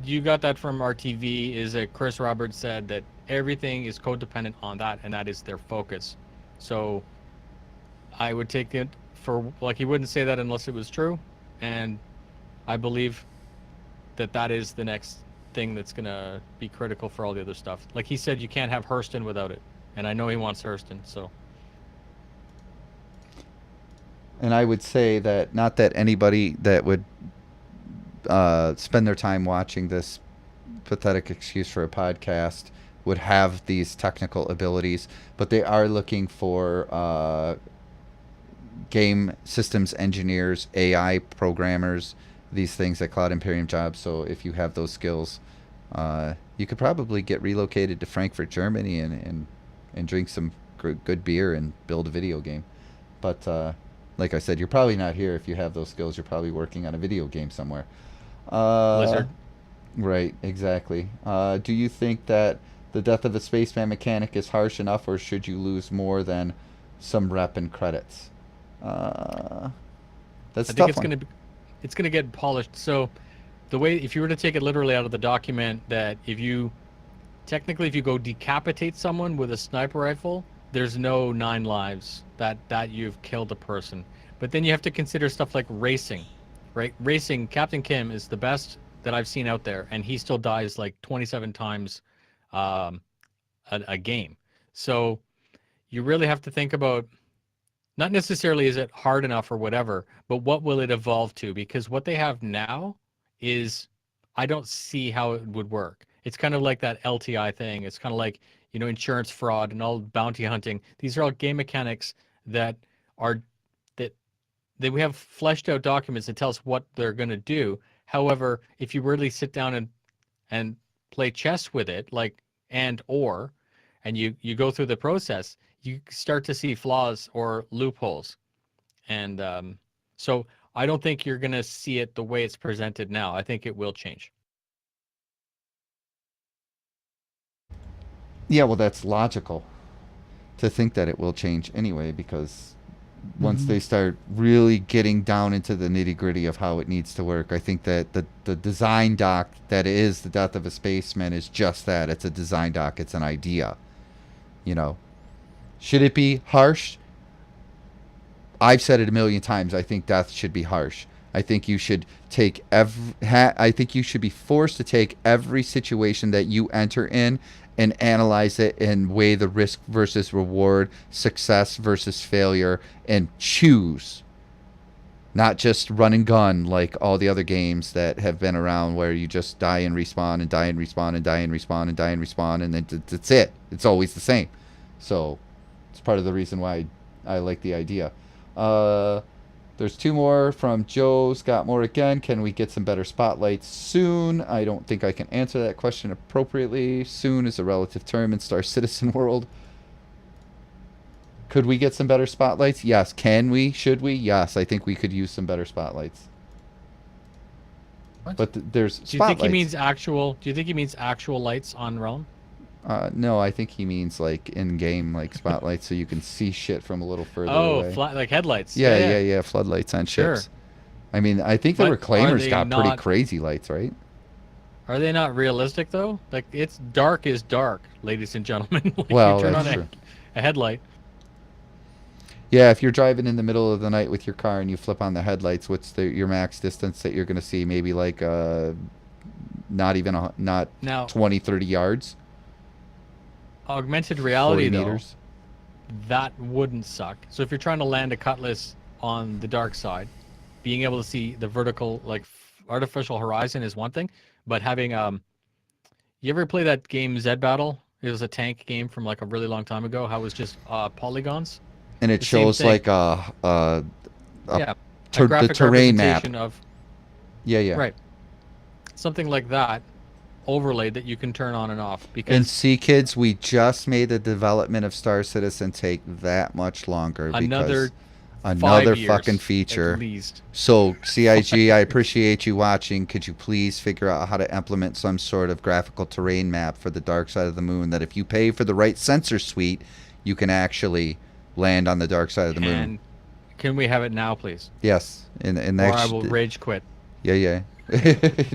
Speaker 5: You got that from RTV. Is that Chris Roberts said that everything is codependent on that, and that is their focus. So I would take it for, like, he wouldn't say that unless it was true, and I believe that is the next thing that's gonna be critical for all the other stuff. Like he said, you can't have Hurston without it, and I know he wants Hurston. So.
Speaker 4: And I would say that not that anybody that would spend their time watching this pathetic excuse for a podcast would have these technical abilities, but they are looking for game systems engineers, AI programmers, these things at Cloud Imperium jobs. So if you have those skills, you could probably get relocated to Frankfurt, Germany, and drink some good beer and build a video game. But like I said, you're probably not here if you have those skills. You're probably working on a video game somewhere.
Speaker 5: Blizzard.
Speaker 4: Right, exactly. Do you think that the death of a spaceman mechanic is harsh enough, or should you lose more than some rep and credits? That's
Speaker 5: I
Speaker 4: a
Speaker 5: think
Speaker 4: tough
Speaker 5: it's gonna get polished. So the way, if you were to take it literally out of the document, that if you go decapitate someone with a sniper rifle, there's no 9 lives that you've killed a person. But then you have to consider stuff like racing, right? Racing, Captain Kim is the best that I've seen out there, and he still dies like 27 times a game. So you really have to think about, not necessarily is it hard enough or whatever, but what will it evolve to? Because what they have now is, I don't see how it would work. It's kind of like that LTI thing. It's kind of like, insurance fraud and all bounty hunting. These are all game mechanics that we have fleshed out documents that tell us what they're going to do. However, if you really sit down and play chess with it, like, and you go through the process, you start to see flaws or loopholes. And so I don't think you're going to see it the way it's presented now. I think it will change.
Speaker 4: Yeah, well, that's logical to think that it will change anyway, because once they start really getting down into the nitty-gritty of how it needs to work, I think that the design doc that is The Death of a Spaceman is just that. It's a design doc. It's an idea. You know, should it be harsh? I've said it a million times. I think death should be harsh. I think you should take I think you should be forced to take every situation that you enter in and analyze it and weigh the risk versus reward, success versus failure, and choose. Not just run and gun like all the other games that have been around where you just die and respawn and die and respawn and die and respawn and die and respawn, and then that's it. It's always the same. So it's part of the reason why I like the idea. There's two more from Joe's got more again. Can we get some better spotlights soon? I don't think I can answer that question appropriately. Soon is a relative term in Star Citizen world. Could we get some better spotlights? Yes. Can we? Should we? Yes. I think we could use some better spotlights.
Speaker 3: What?
Speaker 4: But there's spotlights.
Speaker 5: Do you think he means actual? Do you think he means actual lights on Rellim?
Speaker 4: No, I think he means like in-game like spotlights, so you can see shit from a little further away.
Speaker 5: Oh, like headlights.
Speaker 4: Yeah. Floodlights on ships.
Speaker 5: Sure.
Speaker 4: I mean, I think the
Speaker 5: But
Speaker 4: Reclaimers
Speaker 5: are
Speaker 4: got
Speaker 5: they
Speaker 4: pretty
Speaker 5: not-
Speaker 4: crazy lights, right?
Speaker 5: Are they not realistic though? Like it's dark is dark, ladies and gentlemen. Like,
Speaker 4: Well,
Speaker 5: you turn
Speaker 4: that's
Speaker 5: on
Speaker 4: true.
Speaker 5: a headlight.
Speaker 4: Yeah, if you're driving in the middle of the night with your car and you flip on the headlights, what's your max distance that you're going to see? Maybe like not even not
Speaker 5: Now,
Speaker 4: 20, 30 yards,
Speaker 5: augmented
Speaker 4: 40
Speaker 5: reality though,
Speaker 4: meters.
Speaker 5: that wouldn't suck. So if you're trying to land a cutlass on the dark side, being able to see the vertical, like artificial horizon is one thing, but having you ever play that game Zed Battle? It was a tank game from like a really long time ago. How it was just polygons.
Speaker 4: And it
Speaker 5: the same
Speaker 4: shows
Speaker 5: thing.
Speaker 4: like
Speaker 5: Yeah,
Speaker 4: the
Speaker 5: a graphic
Speaker 4: terrain map.
Speaker 5: representation of
Speaker 4: Yeah.
Speaker 5: right, something like that overlaid that you can turn on and off.
Speaker 4: And
Speaker 5: Because
Speaker 4: see, kids, we just made the development of Star Citizen take that much longer.
Speaker 5: another
Speaker 4: because
Speaker 5: 5 years,
Speaker 4: fucking feature.
Speaker 5: at least.
Speaker 4: So, CIG, I appreciate you watching. Could you please figure out how to implement some sort of graphical terrain map for the dark side of the moon that if you pay for the right sensor suite, you can actually land on the dark side of the moon?
Speaker 5: And can we have it now, please?
Speaker 4: Yes. And
Speaker 5: Or I
Speaker 4: actually,
Speaker 5: will rage quit.
Speaker 4: Yeah.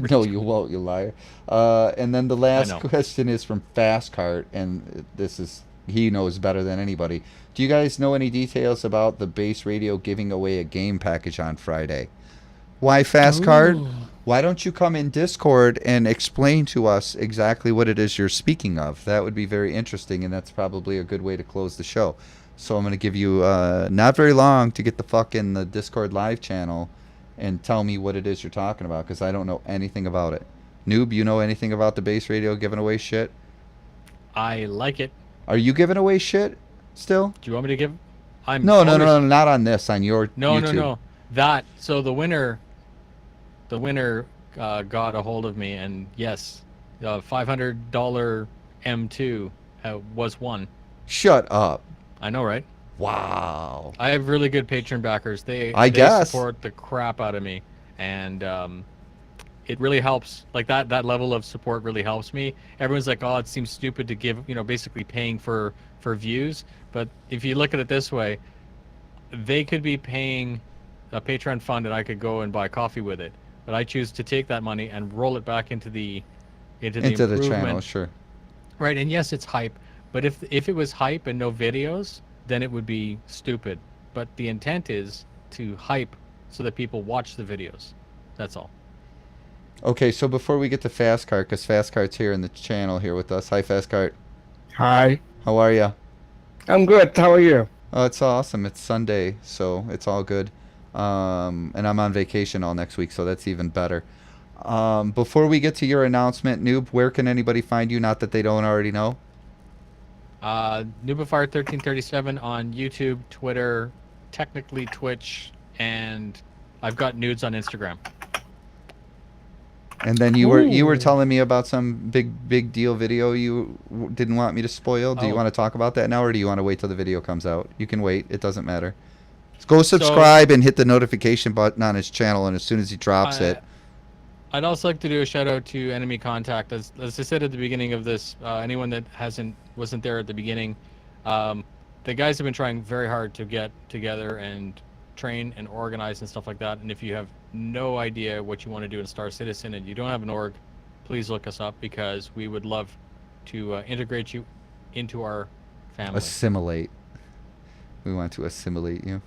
Speaker 4: No, you won't, you liar. And then the last
Speaker 5: know.
Speaker 4: question is from Fastcart, and this is, he knows better than anybody. Do you guys know any details about the Base Radio giving away a game package on Friday? Why, Fastcart?
Speaker 3: Ooh.
Speaker 4: Why don't you come in Discord and explain to us exactly what it is you're speaking of? That would be very interesting, and that's probably a good way to close the show. So I'm going to give you not very long to get the fuck in the Discord live channel and tell me what it is you're talking about, because I don't know anything about it. Noob, you know anything about the Base Radio giving away shit?
Speaker 5: I like it.
Speaker 4: Are you giving away shit still?
Speaker 5: Do you want me to give? I'm
Speaker 4: No,
Speaker 5: always-
Speaker 4: not on this, on your YouTube.
Speaker 5: No. That so the winner got a hold of me, and yes, $500 M2 was won.
Speaker 4: Shut up.
Speaker 5: I know, right?
Speaker 4: Wow.
Speaker 5: I have really good patron backers. They
Speaker 4: guess.
Speaker 5: support the crap out of me, and it really helps. Like that level of support really helps me. Everyone's like, oh, it seems stupid to give, basically paying for views. But if you look at it this way, they could be paying a Patreon fund, and I could go and buy coffee with it. But I choose to take that money and roll it back into the
Speaker 4: Into the channel, sure.
Speaker 5: Right, and yes, it's hype. But if it was hype and no videos, then it would be stupid. But the intent is to hype so that people watch the videos. That's all.
Speaker 4: Okay, so before we get to Fastcart, because Fastcart's here in the channel here with us. Hi, Fastcart.
Speaker 9: Hi.
Speaker 4: How are you?
Speaker 9: I'm good. How are you?
Speaker 4: Oh, it's awesome. It's Sunday, so it's all good. And I'm on vacation all next week, so that's even better. Before we get to your announcement, Noob, where can anybody find you? Not that they don't already know.
Speaker 5: Noobifier1337 on YouTube, Twitter, technically Twitch, and I've got nudes on Instagram.
Speaker 4: And then you were
Speaker 3: Ooh.
Speaker 4: telling me about some big deal video you didn't want me to spoil. Do you
Speaker 5: Oh.
Speaker 4: want to talk about that now, or do you want to wait till the video comes out? You can wait. It doesn't matter. Go subscribe and hit the notification button on his channel, and as soon as he drops it,
Speaker 5: I'd also like to do a shout out to Enemy Contact. As I said at the beginning of this, anyone that wasn't there at the beginning, the guys have been trying very hard to get together and train and organize and stuff like that. And if you have no idea what you want to do in Star Citizen and you don't have an org, please look us up because we would love to integrate you into our family.
Speaker 4: Assimilate. We want to assimilate you.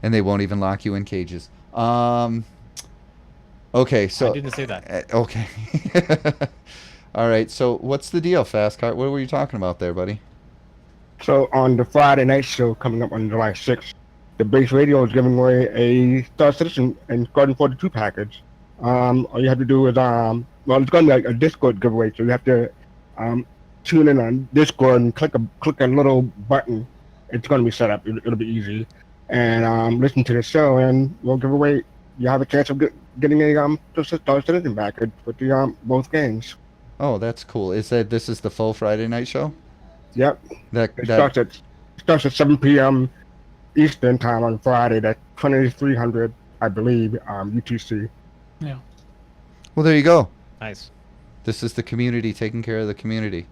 Speaker 4: And they won't even lock you in cages. Okay, so
Speaker 5: I didn't say that.
Speaker 4: Okay. All right. So what's the deal, Fastcart? What were you talking about there, buddy?
Speaker 9: So on the Friday night show coming up on July 6th, the Base Radio is giving away a Star Citizen and Garden 42 package. All you have to do is well, it's going to be like a Discord giveaway, so you have to tune in on Discord and click a little button. It's going to be set up. It'll be easy, and listen to the show, and we'll give away. You have a chance of getting a Star Citizen package with the both games.
Speaker 4: Oh, that's cool. This is the full Friday night show?
Speaker 9: Yep. It starts at 7 p.m. Eastern time on Friday. That's 2300, I believe, UTC.
Speaker 3: Yeah.
Speaker 4: Well, there you go.
Speaker 5: Nice.
Speaker 4: This is the community taking care of the community.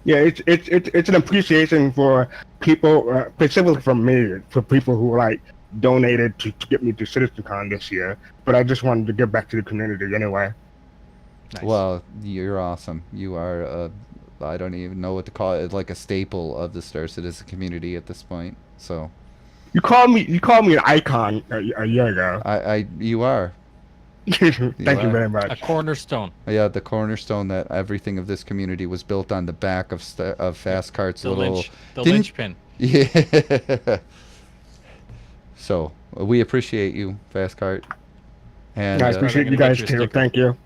Speaker 9: Yeah, it's an appreciation for people, specifically from me, for people who like donated to get me to CitizenCon this year. But I just wanted to give back to the community anyway.
Speaker 5: Nice.
Speaker 4: Well, you're awesome. You are I don't even know what to call it, like a staple of the Star Citizen community at this point. So
Speaker 9: you called me an icon a year ago.
Speaker 4: You are.
Speaker 9: Thank you very much.
Speaker 5: A cornerstone.
Speaker 4: Yeah, the cornerstone that everything of this community was built on the back of Fastcart's little
Speaker 5: linchpin.
Speaker 4: Yeah. So we appreciate you, Fastcart. And
Speaker 9: I appreciate you guys too. Thank you.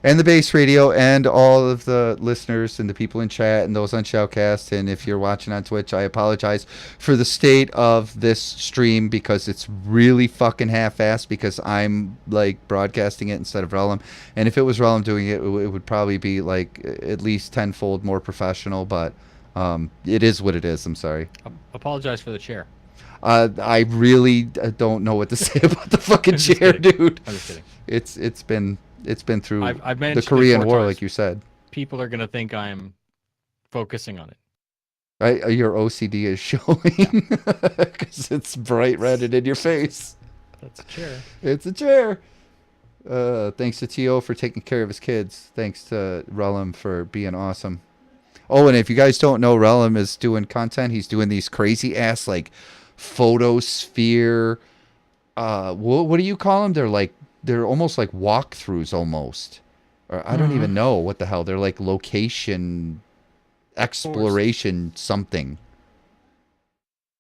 Speaker 4: And the Base Radio and all of the listeners and the people in chat and those on Shoutcast. And if you're watching on Twitch, I apologize for the state of this stream because it's really fucking half-assed because I'm like broadcasting it instead of Rellim. And if it was Rellim doing it, it would probably be like at least tenfold more professional. But it is what it is. I'm sorry.
Speaker 5: Apologize for the chair.
Speaker 4: I really don't know what to say about the fucking chair, dude.
Speaker 5: I'm just kidding.
Speaker 4: It's been through
Speaker 5: I've
Speaker 4: the Korean War, like you said.
Speaker 5: People are gonna think I'm focusing on it.
Speaker 4: Your OCD is showing because it's bright red and in your face.
Speaker 5: That's a chair.
Speaker 4: It's a chair. Thanks to T.O. for taking care of his kids. Thanks to Rellim for being awesome. Oh, and if you guys don't know, Rellim is doing content. He's doing these crazy ass like photosphere. What do you call them? They're almost like walkthroughs almost. Or I don't even know what the hell. They're like location exploration something.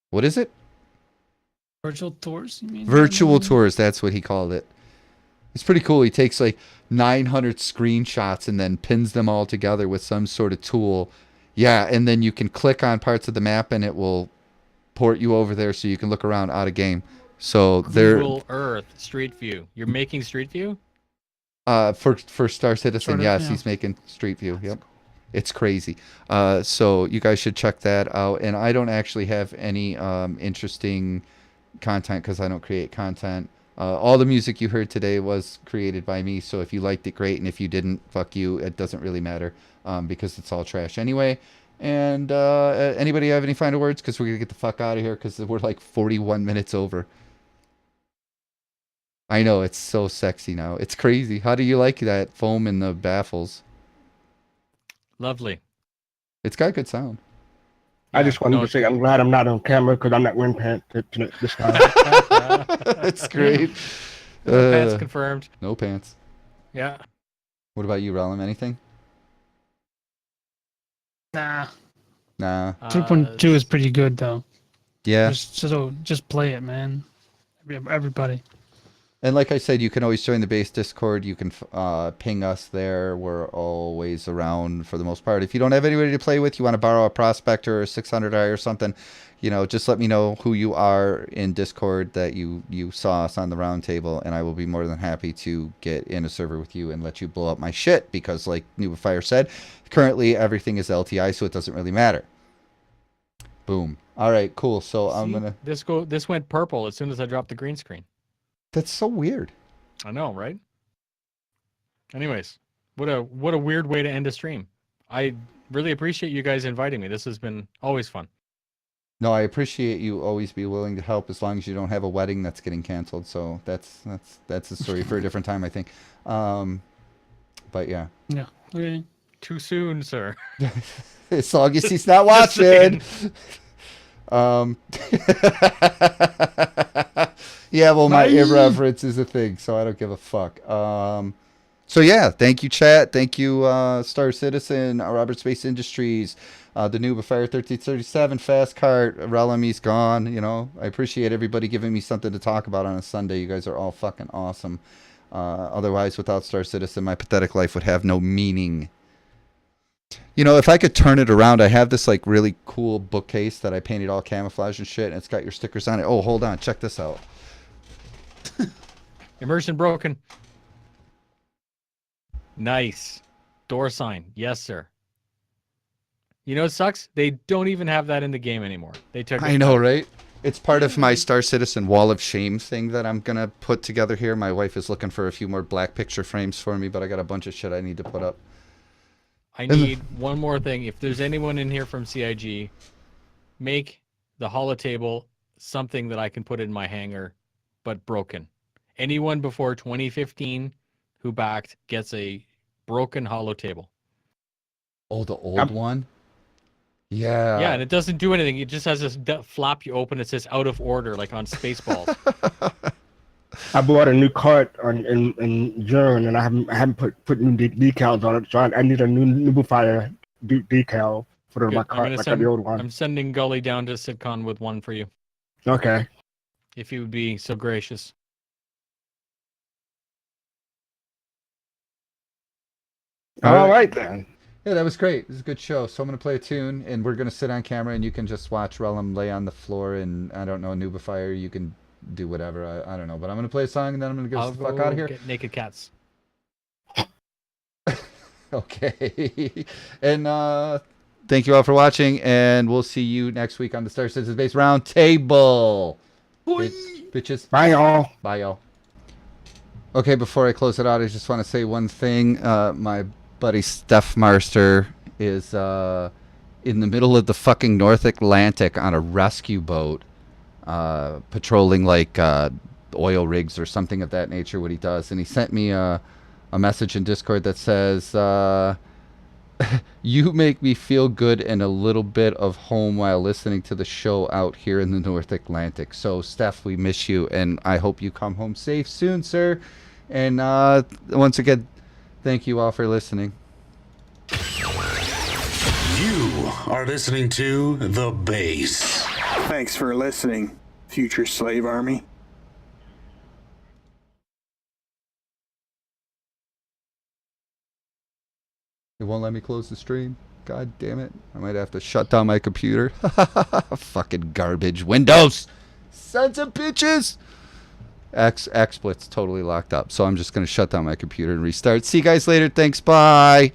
Speaker 4: What is it?
Speaker 3: Virtual tours, you mean?
Speaker 4: Virtual tours, that's what he called it. It's pretty cool. He takes like 900 screenshots and then pins them all together with some sort of tool. Yeah, and then you can click on parts of the map and it will port you over there so you can look around out of game. So
Speaker 5: Google Earth Street View. You're making Street View?
Speaker 4: For Star Citizen, yes, he's making Street View. Yep. It's crazy. So you guys should check that out. And I don't actually have any interesting content because I don't create content. All the music you heard today was created by me. So if you liked it, great. And if you didn't, fuck you. It doesn't really matter because it's all trash anyway. And anybody have any final words? Because we're going to get the fuck out of here because we're like 41 minutes over. I know, it's so sexy now. It's crazy. How do you like that foam in the baffles?
Speaker 5: Lovely.
Speaker 4: It's got good sound.
Speaker 9: I just wanted to say I'm glad I'm not on camera because I'm not wearing pants this time.
Speaker 4: That's great.
Speaker 5: No pants confirmed.
Speaker 4: No pants.
Speaker 5: Yeah.
Speaker 4: What about you, Rellim? Anything?
Speaker 3: Nah.
Speaker 4: 2.2
Speaker 3: is pretty good though.
Speaker 4: Yeah.
Speaker 3: Just play it, man. Everybody.
Speaker 4: And like I said, you can always join the base Discord. You can ping us there. We're always around for the most part. If you don't have anybody to play with, you want to borrow a prospector or 600i or something, just let me know who you are in Discord that you saw us on the round table, and I will be more than happy to get in a server with you and let you blow up my shit because, like Nuba Fire said, currently everything is LTI, so it doesn't really matter. Boom. All right, cool. So I'm gonna.
Speaker 5: This went purple as soon as I dropped the green screen.
Speaker 4: That's so weird.
Speaker 5: I know, right? Anyways, what a weird way to end a stream. I really appreciate you guys inviting me. This has been always fun.
Speaker 4: No, I appreciate you always be willing to help as long as you don't have a wedding that's getting canceled. So that's a story for a different time, I think. But yeah.
Speaker 3: Yeah. Okay.
Speaker 5: Too soon, sir.
Speaker 4: As long as he's not watching. Yeah, well, my irreverence is a thing, so I don't give a fuck. So yeah, thank you, chat. Thank you, Star Citizen, Robert Space Industries, the Noob of Fire 1337, Fast Cart, Rellim, he's gone. You know, I appreciate everybody giving me something to talk about on a Sunday. You guys are all fucking awesome. Otherwise, without Star Citizen, my pathetic life would have no meaning. You know, if I could turn it around, I have this like really cool bookcase that I painted all camouflage and shit, and it's got your stickers on it. Oh, hold on, check this out.
Speaker 5: Immersion broken. Nice. Door sign. Yes, sir. You know what sucks? They don't even have that in the game anymore. They took
Speaker 4: I know, right? It's part of my Star Citizen Wall of Shame thing that I'm going to put together here. My wife is looking for a few more black picture frames for me, but I got a bunch of shit I need to put up.
Speaker 5: I need one more thing. If there's anyone in here from CIG, make the holotable something that I can put in my hangar, but broken. Anyone before 2015 who backed gets a broken holotable.
Speaker 4: Oh, the old one? Yeah.
Speaker 5: Yeah, and it doesn't do anything. It just has this flap you open. It says out of order, like on Spaceballs.
Speaker 9: I bought a new cart in June, and I haven't put new decals on it, so I need a new fire decal for my cart, like the old one.
Speaker 5: I'm sending Gully down to Sitcon with one for you.
Speaker 9: Okay.
Speaker 5: If you would be so gracious.
Speaker 9: All right then.
Speaker 4: Yeah, that was great. It was a good show. So I'm going to play a tune, and we're going to sit on camera, and you can just watch Rellim lay on the floor, and I don't know, Noobifier, you can do whatever. I don't know. But I'm going to play a song, and then I'm going to get the fuck out of here.
Speaker 5: Get naked cats.
Speaker 4: Okay. And thank you all for watching, and we'll see you next week on the Star Citizen Base Roundtable. Bitches.
Speaker 9: Bye, y'all.
Speaker 4: Bye, y'all. Okay, before I close it out, I just want to say one thing. My buddy Steph Marster is in the middle of the fucking North Atlantic on a rescue boat, patrolling like oil rigs or something of that nature, what he does. And he sent me a message in Discord that says, you make me feel good and a little bit of home while listening to the show out here in the North Atlantic. So, Steph, we miss you, and I hope you come home safe soon, sir. And once again, thank you all for listening.
Speaker 10: You are listening to The Base.
Speaker 1: Thanks for listening, future slave army.
Speaker 4: It won't let me close the stream. God damn it. I might have to shut down my computer. Fucking garbage. Windows! Sons of bitches! XSplit's totally locked up, so I'm just going to shut down my computer and restart. See you guys later. Thanks. Bye.